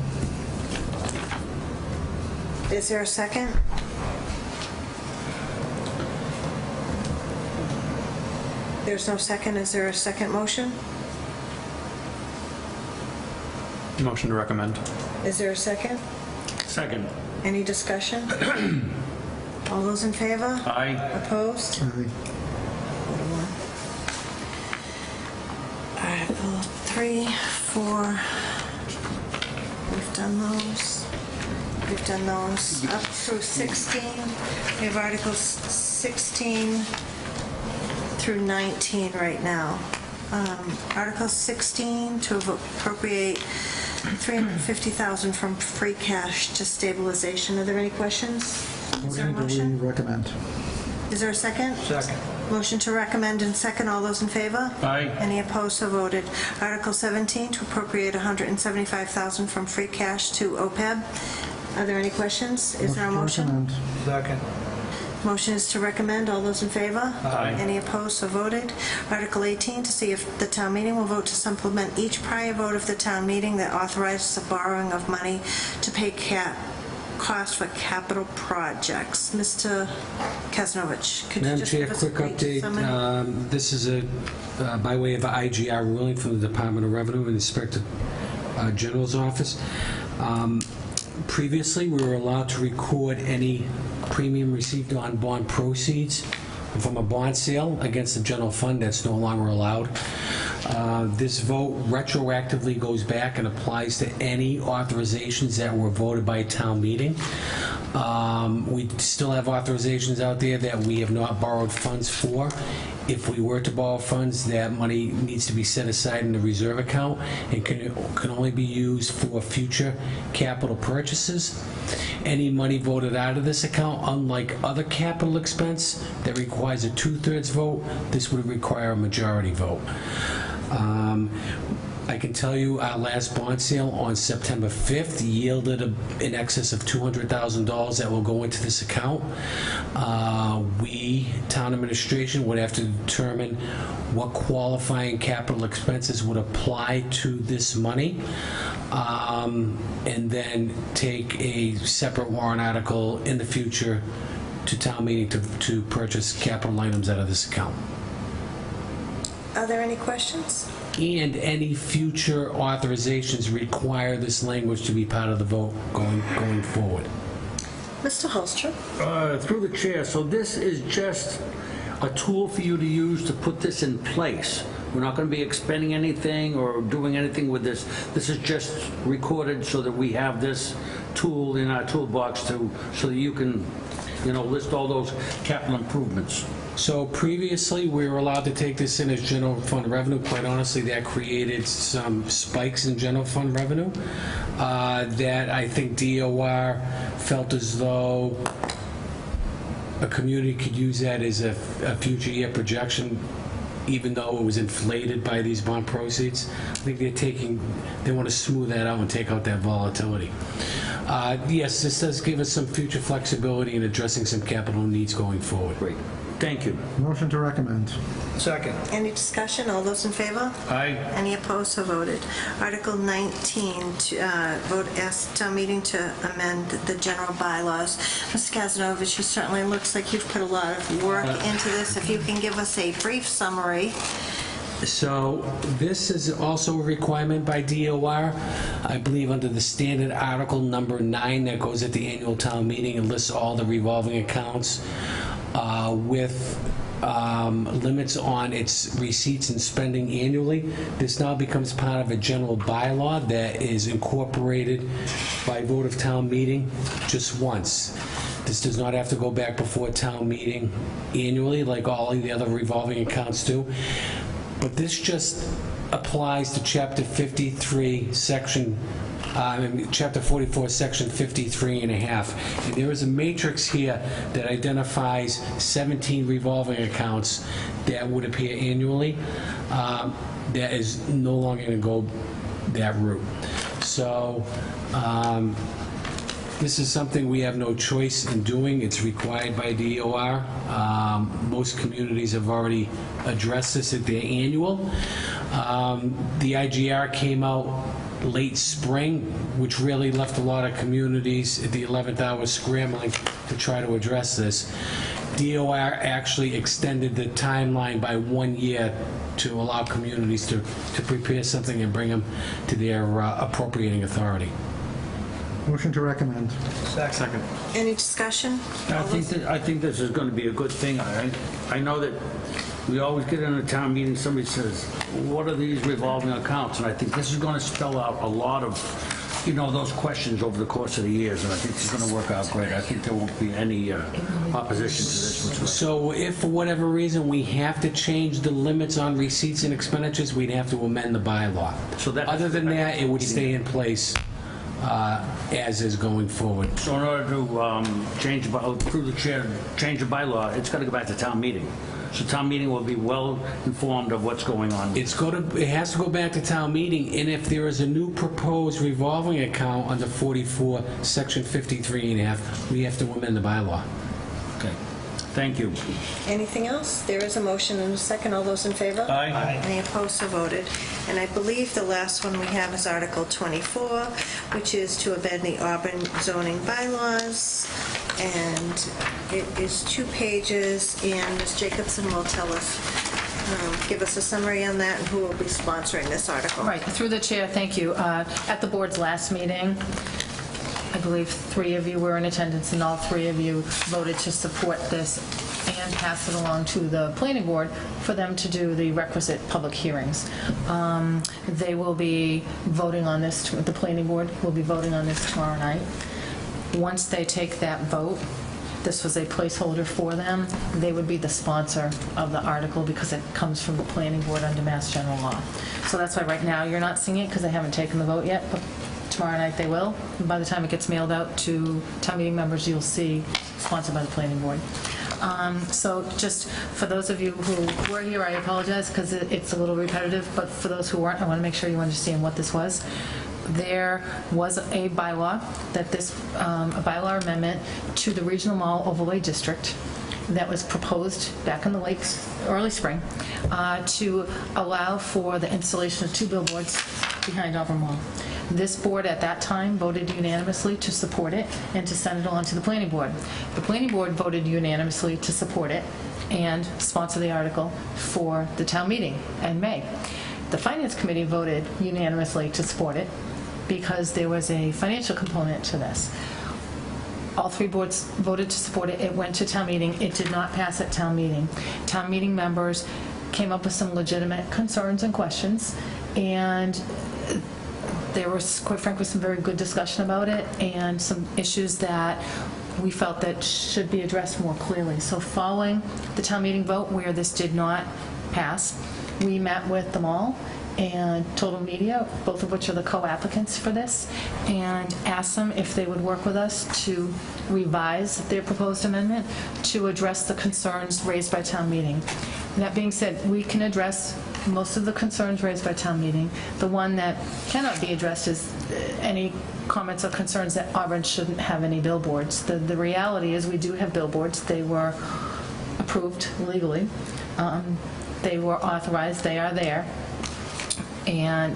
Is there a second? There's no second. Is there a second motion? Motion to recommend. Is there a second? Second. Any discussion? All those in favor? Aye. Opposed? Article 3, 4, we've done those. We've done those up through 16. We have Articles 16 through 19 right now. Article 16 to appropriate $350,000 from free cash to stabilization. Are there any questions? Is there a motion? We recommend. Is there a second? Second. Motion to recommend and second. All those in favor? Aye. Any opposed? So voted. Article 17, to appropriate $175,000 from free cash to OPEB. Are there any questions? Is there a motion? Second. Motion is to recommend. All those in favor? Aye. Any opposed? So voted. Article 18, to see if the town meeting will vote to supplement each prior vote of the town meeting that authorizes the borrowing of money to pay costs for capital projects. Mr. Kasnovich, could you Madam just Chair, give us a quick brief summary? update. This is by way of an IGR ruling from the Department of Revenue and the Inspector General's office. Previously, we were allowed to record any premium received on bond proceeds from a bond sale against the general fund. That's no longer allowed. This vote retroactively goes back and applies to any authorizations that were voted by town meeting. We still have authorizations out there that we have not borrowed funds for. If we were to borrow funds, that money needs to be set aside in the reserve account and can only be used for future capital purchases. Any money voted out of this account, unlike other capital expense that requires a 2/3 vote, this would require a majority vote. I can tell you our last bond sale on September 5th yielded in excess of $200,000 that will go into this account. We, town administration, would have to determine what qualifying capital expenses would apply to this money, and then take a separate warrant article in the future to town meeting to purchase capital items out of this account. Are there any questions? And any future authorizations require this language to be part of the vote going forward. Mr. Holstrom? Through the chair, so this is just a tool for you to use to put this in place. We're not going to be expending anything or doing anything with this. This is just recorded so that we have this tool in our toolbox so that you can, list all those capital improvements. So previously, we were allowed to take this in as general fund revenue. Quite honestly, that created some spikes in general fund revenue that I think DOR felt as though a community could use that as a future year projection, even though it was inflated by these bond proceeds. I think they want to smooth that out and take out that volatility. Yes, this does give us some future flexibility in addressing some capital needs going forward. Great. Thank you. Motion to recommend. Second. Any discussion? All those in favor? Aye. Any opposed? So voted. Article 19, to vote ask town meeting to amend the general bylaws. Mr. Kazanovich, it certainly looks like you've put a lot of work into this. If you can give us a brief summary. So this is also a requirement by DOR, I believe under the standard article number 9 that goes at the annual town meeting and lists all the revolving accounts with limits on its receipts and spending annually. This now becomes part of a general bylaw that is incorporated by vote of town meeting just once. This does not have to go back before town meeting annually like all of the other revolving accounts do. But this just applies to Chapter 53, Chapter 44, Section 53 and a half. And there is a matrix here that identifies 17 revolving accounts that would appear annually. That is no longer going to go that route. So this is something we have no choice in doing. It's required by DOR. Most communities have already addressed this at their annual. The IGR came out late spring, which really left a lot of communities at the 11th hour scrambling to try to address this. DOR actually extended the timeline by 1 year to allow communities to prepare something and bring them to their appropriating authority. Motion to recommend. Second. Any discussion? I think this is going to be a good thing. I know that we always get in a town meeting, somebody says, what are these revolving accounts? And I think this is going to spell out a lot of, those questions over the course of the years, and I think it's going to work out great. I think there won't be any opposition to this. So if for whatever reason we have to change the limits on receipts and expenditures, we'd have to amend the bylaw. So other than that, it would stay in place as is going forward. So in order to change, through the chair, change the bylaw, it's got to go back to town meeting. so town meeting will be well informed of what's going on. It has to go back to town meeting, and if there is a new proposed revolving account under 44, section 53.5, we have to amend the bylaw. Okay. Thank you. Anything else? There is a motion and a second. All those in favor? Aye. Any opposed, so voted. And I believe the last one we have is Article 24, which is to amend the Auburn zoning bylaws. And it is 2 pages, and Ms. Jacobson will tell us, give us a summary on that and who will be sponsoring this article. Right, through the chair, thank you. At the board's last meeting, I believe 3 of you were in attendance, and all 3 of you voted to support this and pass it along to the planning board for them to do the requisite public hearings. They will be voting on this, the planning board will be voting on this tomorrow night. Once they take that vote, this was a placeholder for them, they would be the sponsor of the article because it comes from the planning board under Mass General Law. So that's why right now you're not seeing it because they haven't taken the vote yet, but tomorrow night they will. And by the time it gets mailed out to town meeting members, you'll see sponsored by the planning board. So just for those of you who were here, I apologize because it's a little repetitive, but for those who weren't, I want to make sure you understand what this was. There was a bylaw that a bylaw amendment to the Regional Mall Overlay District that was proposed back in the early spring to allow for the installation of 2 billboards behind Auburn Mall. This board at that time voted unanimously to support it and to send it on to the planning board. The planning board voted unanimously to support it and sponsor the article for the town meeting in May. The Finance Committee voted unanimously to support it because there was a financial component to this. All 3 boards voted to support it. It went to town meeting. It did not pass at town meeting. Town meeting members came up with some legitimate concerns and questions, and there was, quite frankly, some very good discussion about it and some issues that we felt that should be addressed more clearly. So following the town meeting vote where this did not pass, we met with them all and Total Media, both of which are the co-applicants for this, and asked them if they would work with us to revise their proposed amendment to address the concerns raised by town meeting. And that being said, we can address most of the concerns raised by town meeting. The one that cannot be addressed is any comments or concerns that Auburn shouldn't have any billboards. The reality is we do have billboards. They were approved legally. They were authorized. They are there.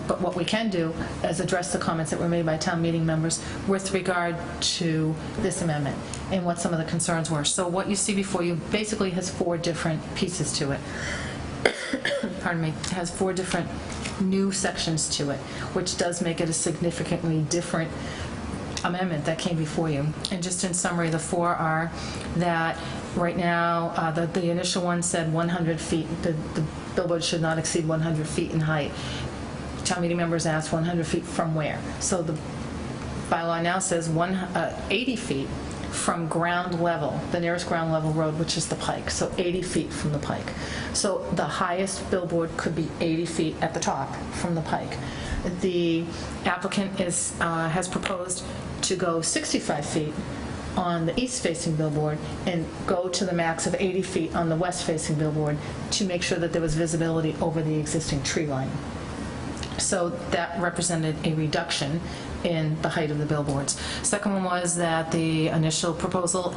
But what we can do is address the comments that were made by town meeting members with regard to this amendment and what some of the concerns were. So what you see before you basically has 4 different pieces to it. Pardon me. It has 4 different new sections to it, which does make it a significantly different amendment that came before you. And just in summary, the 4 are that right now, the initial one said 100 feet. The billboard should not exceed 100 feet in height. Town meeting members asked 100 feet from where? So the bylaw now says 80 feet from ground level, the nearest ground level road, which is the Pike. So 80 feet from the Pike. So the highest billboard could be 80 feet at the top from the Pike. The applicant has proposed to go 65 feet on the east-facing billboard and go to the max of 80 feet on the west-facing billboard to make sure that there was visibility over the existing tree line. So that represented a reduction in the height of the billboards. Second one was that the initial proposal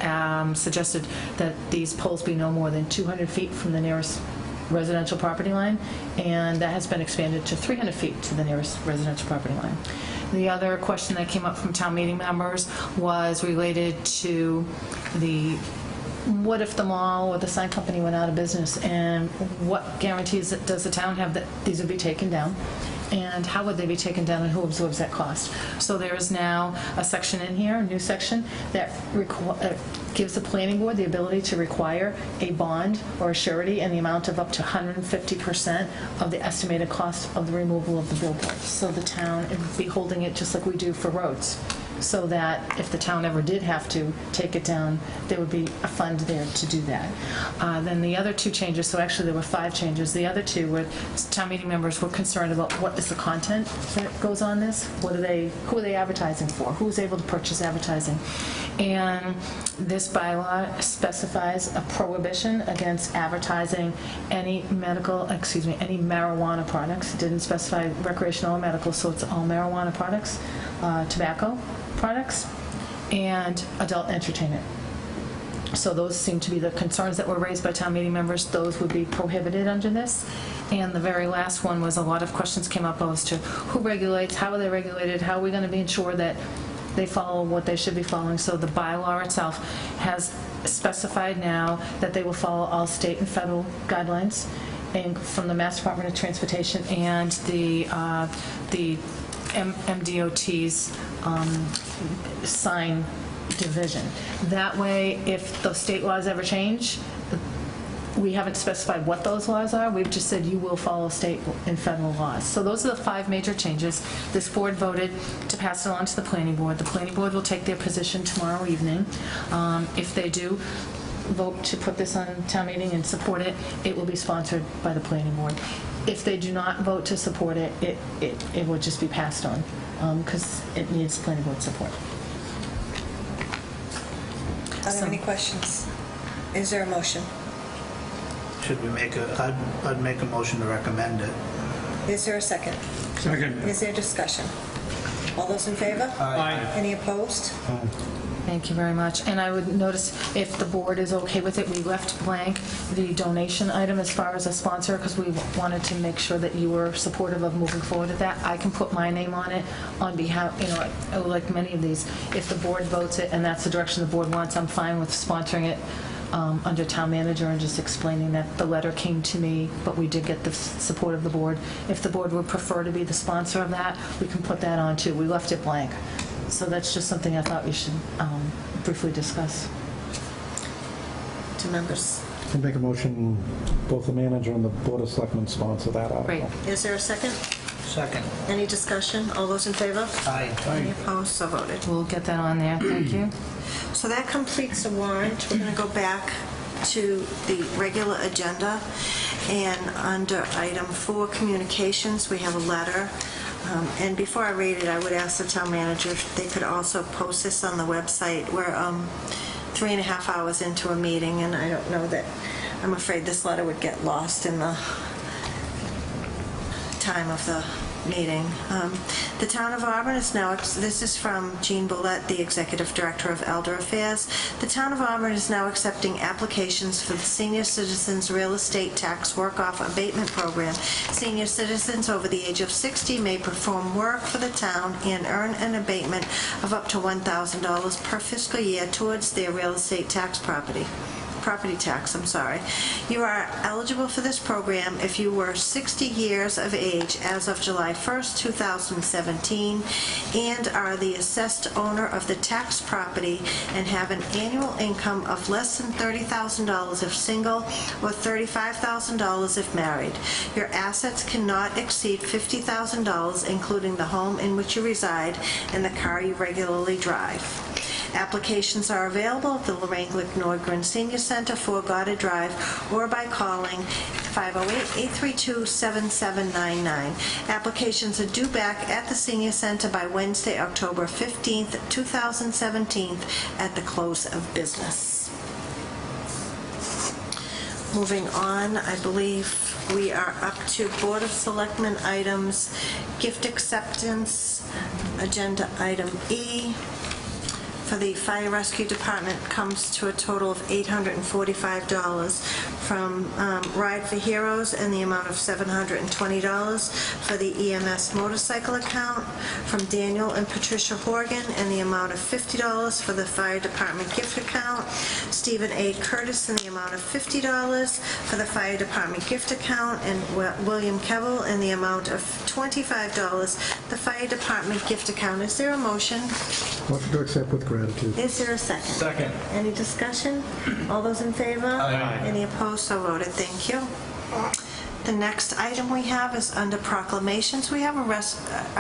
suggested that these poles be no more than 200 feet from the nearest residential property line, and that has been expanded to 300 feet to the nearest residential property line. The other question that came up from town meeting members was related to what if the mall or the sign company went out of business, and what guarantees does the town have that these would be taken down? And how would they be taken down, and who absorbs that cost? So there is now a section in here, a new section, that gives the planning board the ability to require a bond or a surety in the amount of up to 150% of the estimated cost of the removal of the billboard. So the town would be holding it just like we do for roads. so that if the town ever did have to take it down, there would be a fund there to do that. Then the other two changes, so actually there were 5 changes. The other two were town meeting members were concerned about what is the content that goes on this? Who are they advertising for? Who's able to purchase advertising? And this bylaw specifies a prohibition against advertising any marijuana products. It didn't specify recreational or medical, so it's all marijuana products, tobacco products, and adult entertainment. So those seem to be the concerns that were raised by town meeting members. Those would be prohibited under this. And the very last one was a lot of questions came up as to who regulates, how are they regulated, how are we going to be ensured that they follow what they should be following. So the bylaw itself has specified now that they will follow all state and federal guidelines and from the Mass Department of Transportation and the MDOT's sign division. That way, if those state laws ever change, we haven't specified what those laws are. We've just said you will follow state and federal laws. So those are the 5 major changes. This board voted to pass it on to the planning board. The planning board will take their position tomorrow evening. If they do vote to put this on town meeting and support it, it will be sponsored by the planning board. If they do not vote to support it, it will just be passed on because it needs planning board support. Are there any questions? Is there a motion? Should we make I'd make a motion to recommend it. Is there a second? Second. Is there discussion? All those in favor? Aye. Any opposed? Thank you very much. And I would notice if the board is okay with it, we left blank the donation item as far as a sponsor because we wanted to make sure that you were supportive of moving forward with that. I can put my name on it on behalf, like many of these. If the board votes it and that's the direction the board wants, I'm fine with sponsoring it under town manager and just explaining that the letter came to me, but we did get the support of the board. If the board would prefer to be the sponsor of that, we can put that on too. We left it blank. So that's just something I thought we should briefly discuss. To members. I'll make a motion, both the manager and the Board of Selectmen sponsor that article. Great. Is there a second? Second. Any discussion? All those in favor? Aye. Any opposed? So voted. We'll get that on there. Thank you. So that completes the warrant. We're going to go back to the regular agenda. And under item 4, communications, we have a letter. And before I read it, I would ask the town manager if they could also post this on the website. We're 3.5 hours into a meeting, and I don't know that, I'm afraid this letter would get lost in the time of the meeting. The Town of Auburn is now, this is from Jean Boulette, the Executive Director of Elder Affairs. The Town of Auburn is now accepting applications for the Senior Citizens Real Estate Tax Work-Off Abatement Program. Senior citizens over the age of 60 may perform work for the town and earn an abatement of up to $1,000 per fiscal year towards their real estate tax property tax. You are eligible for this program if you were 60 years of age as of July 1st, 2017, and are the assessed owner of the tax property and have an annual income of less than $30,000 if single or $35,000 if married. Your assets cannot exceed $50,000, including the home in which you reside and the car you regularly drive. Applications are available at the Lorraine Glick Nordgren Senior Center, 4 Goddard Drive, or by calling 508-832-7799. Applications are due back at the Senior Center by Wednesday, October 15th, 2017, at the close of business. Moving on, I believe we are up to Board of Selectmen items, gift acceptance, agenda item E. For the Fire Rescue Department comes to a total of $845 from Ride for Heroes in the amount of $720 for the EMS motorcycle account, from Daniel and Patricia Horgan in the amount of $50 for the Fire Department gift account, Stephen A. Curtis in the amount of $50 for the Fire Department gift account, and William Kevel in the amount of $25 the Fire Department gift account. Is there a motion? Motion to accept with gratitude. Is there a second? Second. Any discussion? All those in favor? Aye. Any opposed? So voted. Thank you. The next item we have is under proclamations. We have a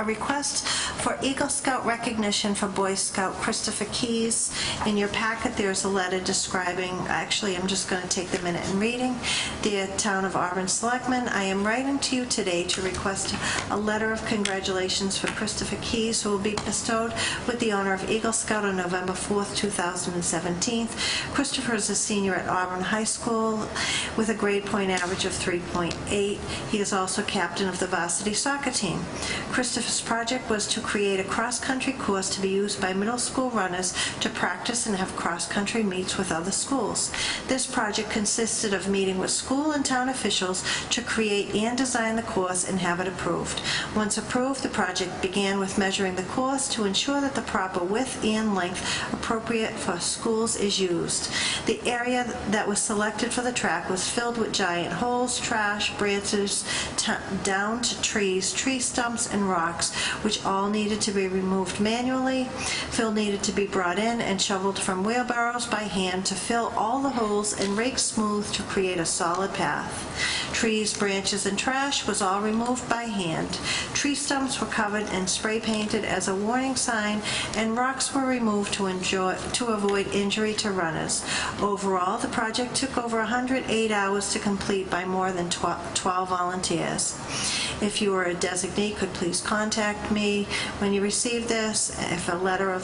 request for Eagle Scout recognition for Boy Scout Christopher Keys. In your packet, there's a letter describing, actually, I'm just going to take the minute and reading. Dear Town of Auburn Selectmen, I am writing to you today to request a letter of congratulations for Christopher Keys, who will be bestowed with the honor of Eagle Scout on November 4th, 2017. Christopher is a senior at Auburn High School with a grade point average of 3.8. He is also captain of the varsity soccer team. Christopher's project was to create a cross-country course to be used by middle school runners to practice and have cross-country meets with other schools. This project consisted of meeting with school and town officials to create and design the course and have it approved. Once approved, the project began with measuring the course to ensure that the proper width and length appropriate for schools is used. The area that was selected for the track was filled with giant holes, trash, branches, down to trees, tree stumps, and rocks, which all needed to be removed manually. Fill needed to be brought in and shoveled from wheelbarrows by hand to fill all the holes and raked smooth to create a solid path. Trees, branches, and trash was all removed by hand. Tree stumps were covered and spray painted as a warning sign, and rocks were removed to avoid injury to runners. Overall, the project took over 108 hours to complete by more than 12 volunteers. If you are a designee, could please contact me when you receive this, if a letter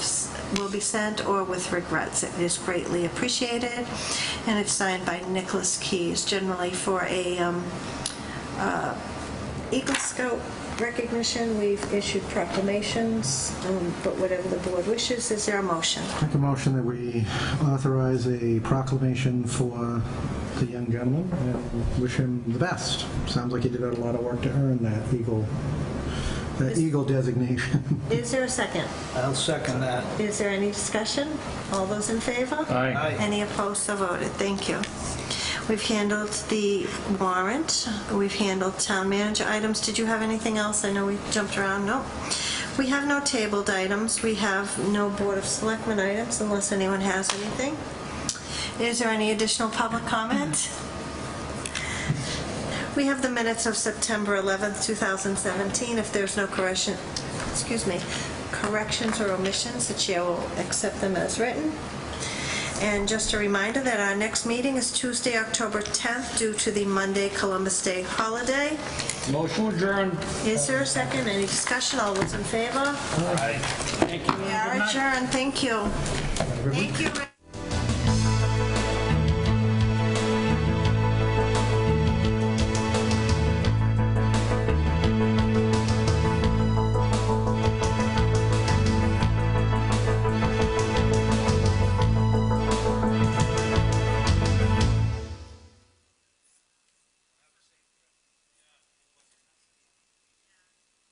will be sent, or with regrets. It is greatly appreciated, and it's signed by Nicholas Keys. Generally, for a Eagle Scout recognition, we've issued proclamations, but whatever the board wishes. Is there a motion? Make a motion that we authorize a proclamation for the young gentleman and wish him the best. Sounds like he did a lot of work to earn that Eagle designation. Is there a second? I'll second that. Is there any discussion? All those in favor? Aye. Aye. Any opposed? So voted. Thank you. We've handled the warrant. We've handled town manager items. Did you have anything else? I know we jumped around. No. We have no tabled items. We have no Board of Selectmen items unless anyone has anything. Is there any additional public comment? We have the minutes of September 11th, 2017. If there's no corrections or omissions, the chair will accept them as written. And just a reminder that our next meeting is Tuesday, October 10th, due to the Monday Columbus Day holiday. Motion adjourned. Is there a second? Any discussion? All those in favor? Aye. Thank you. We are adjourned. Thank you. Thank you.